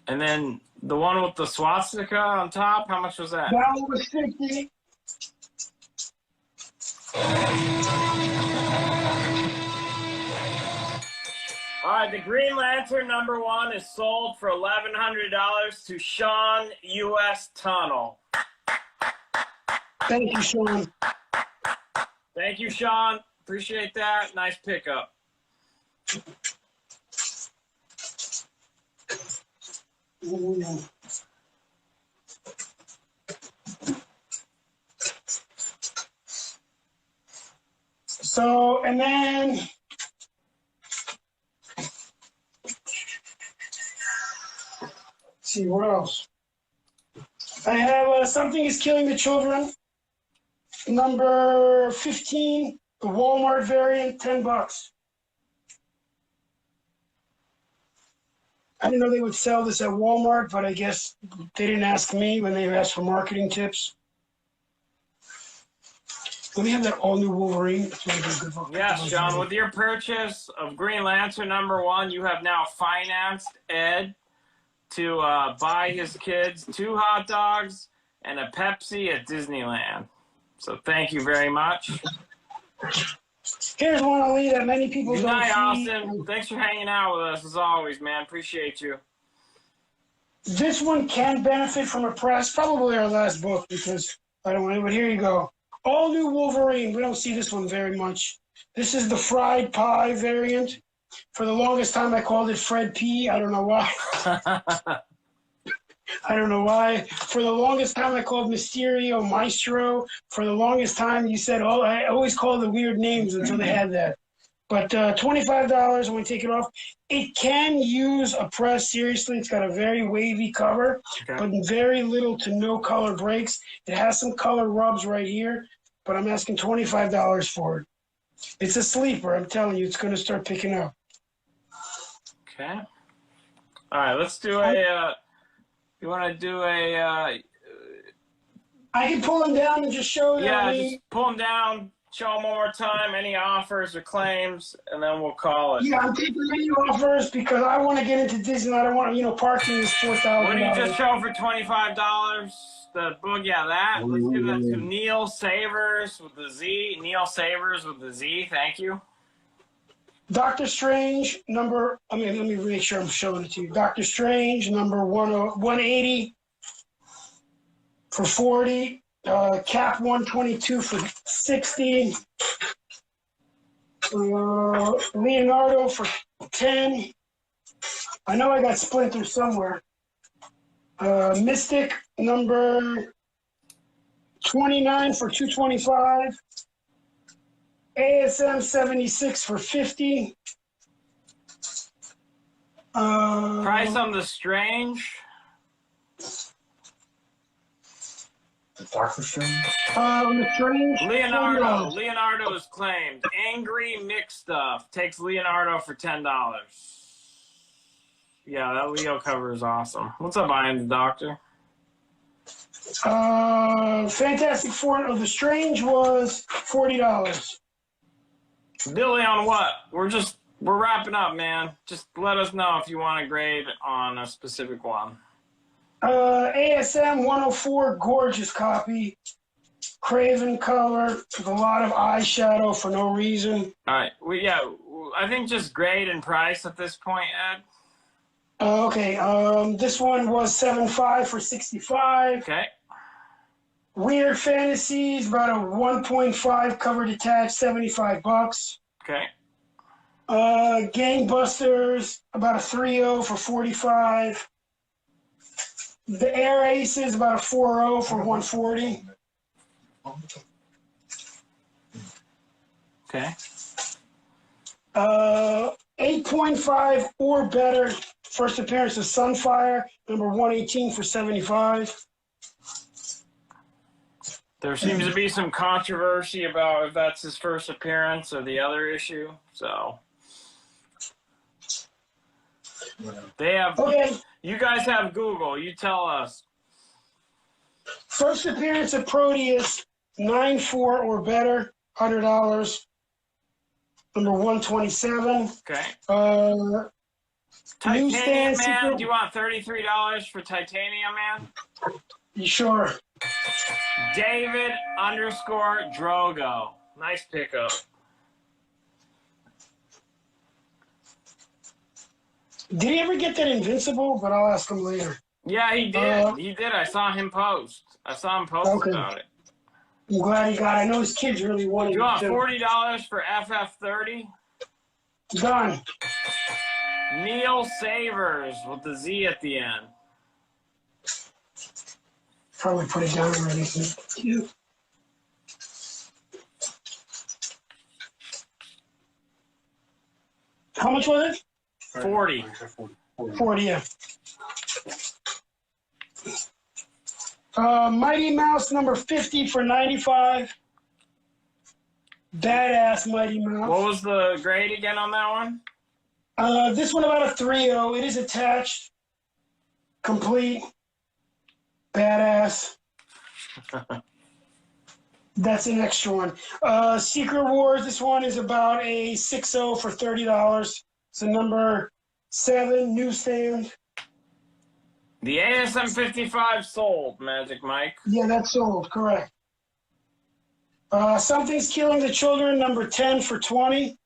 and then the one with the swastika on top, how much was that? That one was $50. All right, the Green Lantern #1 is sold for $1,100 to Sean U.S. Tunnel. Thank you, Sean. Thank you, Sean. Appreciate that. Nice pickup. So, and then let's see what else. I have Something is Killing the Children, number 15, the Walmart variant, $10. I didn't know they would sell this at Walmart, but I guess they didn't ask me when they asked for marketing tips. Let me have that all-new Wolverine. Yes, John, with your purchase of Green Lantern #1, you have now financed Ed to buy his kids 2 hot dogs and a Pepsi at Disneyland. So thank you very much. Here's one I'll leave that many people Good don't night, see. Austin. Thanks for hanging out with us as always, man. Appreciate you. This one can benefit from a press, probably our last book, because I don't want it, but here you go. All new Wolverine. We don't see this one very much. This is the fried pie variant. For the longest time, I called it Fred P. I don't know why. I don't know why. For the longest time, I called Mysterio Maestro. For the longest time, you said, oh, I always called the weird names until they had that. But $25 when we take it off. It can use a press, seriously. It's got a very wavy cover, but very little to no color breaks. It has some color rubs right here, but I'm asking $25 for it. It's a sleeper. I'm telling you, it's going to start picking up. Okay. All right, let's do a, you want to do a... I can pull them down and just show them. Yeah, just pull them down, show them one more time, any offers or claims, and then we'll call it. Yeah, I'm taking any offers because I want to get into Disney. I don't want to, parking is $4,000. What do you just show for $25? The book, yeah, that. Let's give that to Neil Savers with the Z. Neil Savers with the Z, thank you. Doctor Strange, let me make sure I'm showing it to you. Doctor Strange, number 180 for 40. Cap 122 for 60. Leonardo for 10. I know I got Splinter somewhere. Mystic, number 29 for 225. ASM 76 for 50. Price on the Strange. Doctor Strange? The Strange. Leonardo is claimed. Angry Mix Stuff takes Leonardo for $10. Yeah, that Leo cover is awesome. What's up, I Am the Doctor? Fantastic Four of the Strange was $40. Billy on what? We're wrapping up, man. Just let us know if you want to grade on a specific one. ASM 104, gorgeous copy. Craven color with a lot of eyeshadow for no reason. All right. I think just grade and price at this point, Ed. Okay, this one was $7.5 for 65. Okay. Weird Fantasies, about a 1.5 cover detached, $75. Okay. Gangbusters, about a 3.0 for 45. The Air Aces, about a 4.0 for 140. Okay. 8.5 or better. First appearance of Sunfire, number 118 for 75. There seems to be some controversy about if that's his first appearance or the other issue. So they have. Okay. You guys have Google. You tell us. First appearance of Proteus, 9.4 or better, $100. Number 127. Okay. Newsstand Titanium Man. Secret. Do you want $33 for Titanium Man? You sure? David_Drogo. Nice pickup. Did he ever get that Invincible? But I'll ask him later. Yeah, he did. He did. I saw him post. Okay. About it. I'm glad he got it. I know his kids really wanted it. You want too. $40 for FF30? Done. Neil Savers with the Z at the end. Probably put it down already. Cute. How much was it? 40. 40, yeah. Mighty Mouse number 50 for 95. Badass Mighty Mouse. What was the grade again on that one? This one about a 3.0. It is attached. Complete. Badass. That's an extra one. Secret Wars, this one is about a 6.0 for $30. So number 7, newsstand. The ASM 55 sold, Magic Mike. Yeah, that's sold, correct. Something's Killing the Children, number 10 for 20.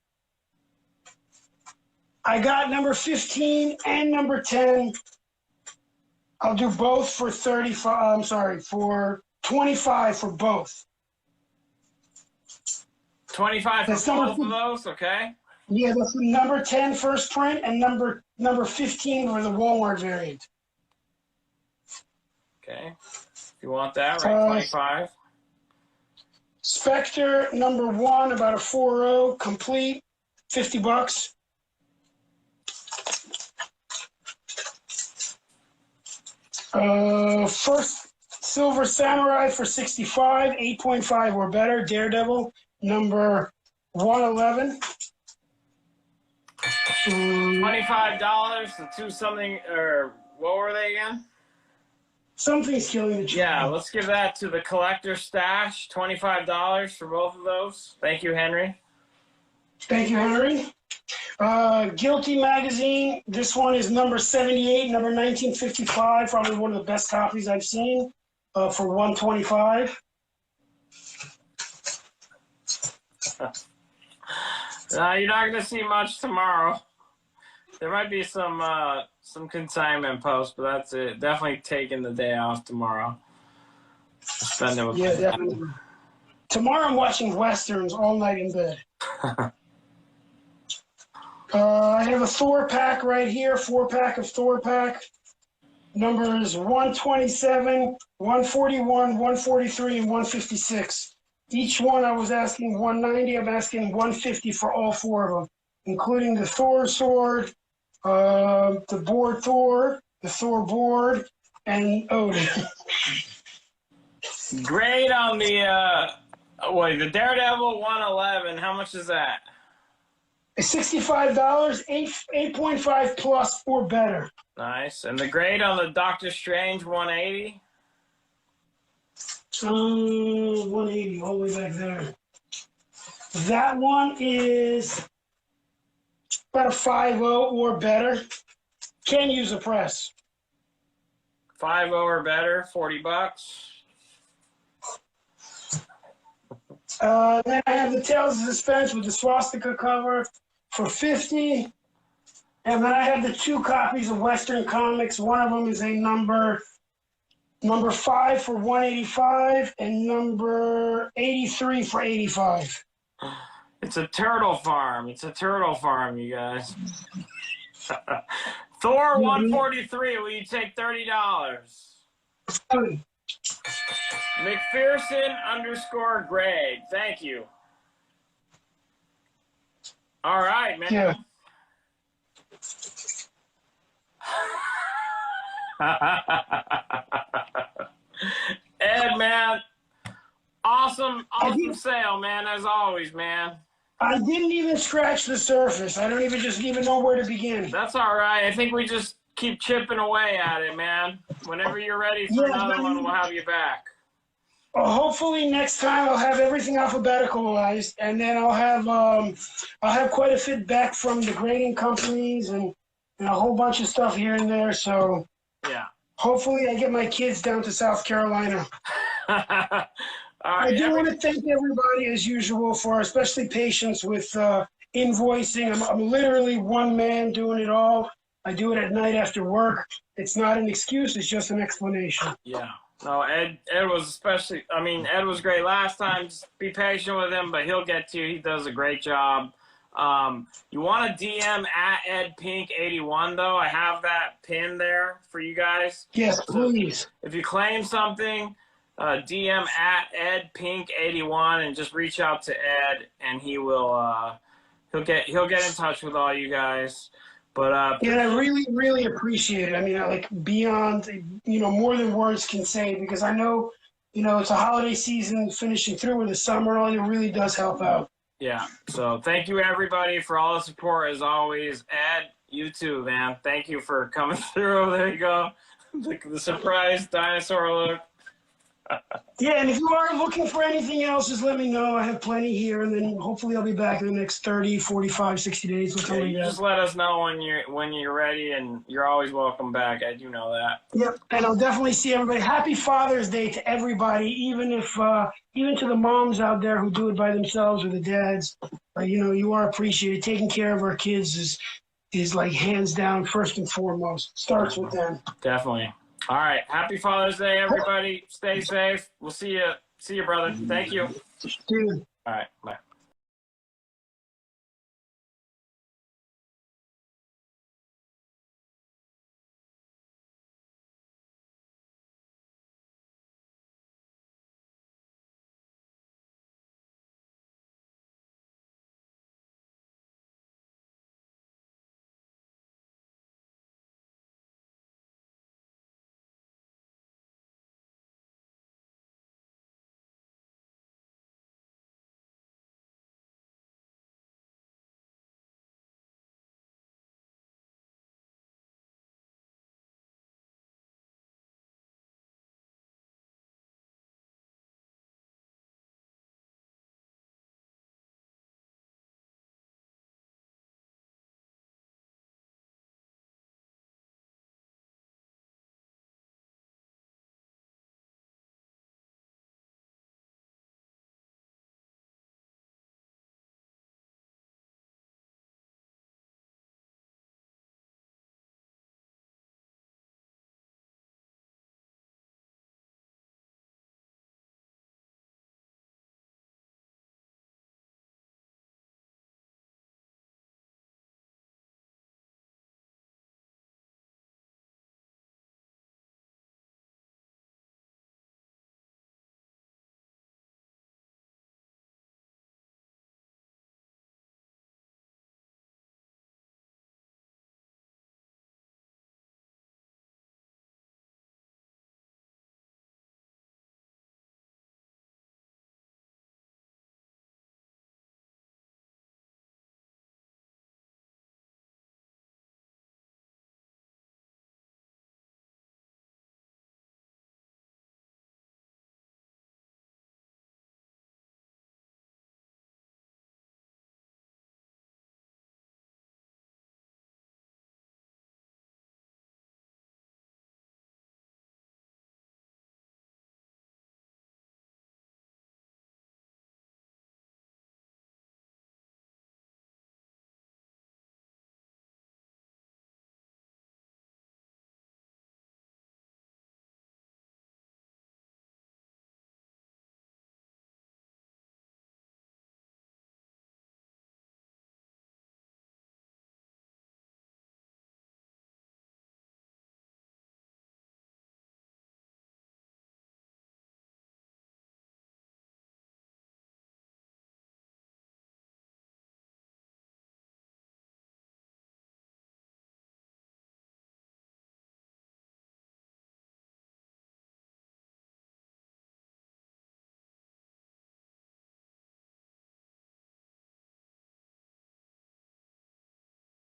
I got number 15 and number 10. I'll do both for 35. I'm sorry, for 25 for both. 25 for That's both of those, okay? Yeah, that's the number 10 first print and number 15 for the Walmart variant. Okay. If you want that, right? 25. Spectre number 1, about a 4.0, complete, $50. First Silver Samurai for 65, 8.5 or better, Daredevil number 111. $25 to 2 something, or what were they again? Something's Killing the Children. Yeah, let's give that to the collector stash. $25 for both of those. Thank you, Henry. Thank you, Henry. Guilty Magazine. This one is number 78, number 1955. Probably one of the best copies I've seen for $125. You're not going to see much tomorrow. There might be some consignment posts, but that's it. Definitely taking the day off tomorrow. Spend it with definitely. Tomorrow I'm watching Westerns all night in bed. I have a Thor pack right here, 4-pack of Thor pack. Numbers 127, 141, 143, and 156. Each one I was asking 190. I'm asking 150 for all 4 of them, including the Thor sword, the board Thor, the Thor board, and Odin. Great on the the Daredevil 111. How much is that? It's $65, 8.5 plus or better. Nice. And the grade on the Doctor Strange 180? 180, all the way back there. That one is about a 5.0 or better. Can use a press. 5.0 or better, $40. Then I have the Tales of Suspense with the swastika cover for $50. And then I have the 2 copies of Western Comics. One of them is a number 5 for $185 and number 83 for $85. It's a turtle farm. It's a turtle farm, you guys. Thor 143, will you take $30? McPherson_Greg, thank you. All right, man. Yeah. Ed, man, awesome sale, man, as always, man. I didn't even scratch the surface. I don't even know where to begin. That's all right. I think we just keep chipping away at it, man. Whenever you're ready for another one, we'll have you back. Hopefully next time I'll have everything alphabeticalized, and then I'll have quite a feedback from the grading companies and a whole bunch of stuff here and there. So yeah, hopefully I get my kids down to South Carolina. I do want to thank everybody as usual for especially patience with invoicing. I'm literally one man doing it all. I do it at night after work. It's not an excuse. It's just an explanation. Yeah. No, Ed was Ed was great last time. Just be patient with him, but he'll get to you. He does a great job. You want to DM at EdPink81, though. I have that pin there for you guys. Yes, please. So if you claim something, DM at EdPink81 and just reach out to Ed, and he will he'll get in touch with all you guys. But yeah, I really, really appreciate it. I mean, like beyond, more than words can say, because I know, it's a holiday season finishing through in the summer, and it really does help out. Yeah. So thank you everybody for all the support as always. Ed, you too, man. Thank you for coming through. There you go. The surprise dinosaur look. Yeah, and if you are looking for anything else, just let me know. I have plenty here, and then hopefully I'll be back in the next 30, 45, 60 days. Just let us know when you're ready, and you're always welcome back. I do know that. Yep, and I'll definitely see everybody. Happy Father's Day to everybody, even to the moms out there who do it by themselves or the dads. You are appreciated. Taking care of our kids is like hands down first and foremost. Starts with them. Definitely. All right. Happy Father's Day, everybody. Stay safe. We'll see you. See you, brother. Thank you. Dude. All right. Bye.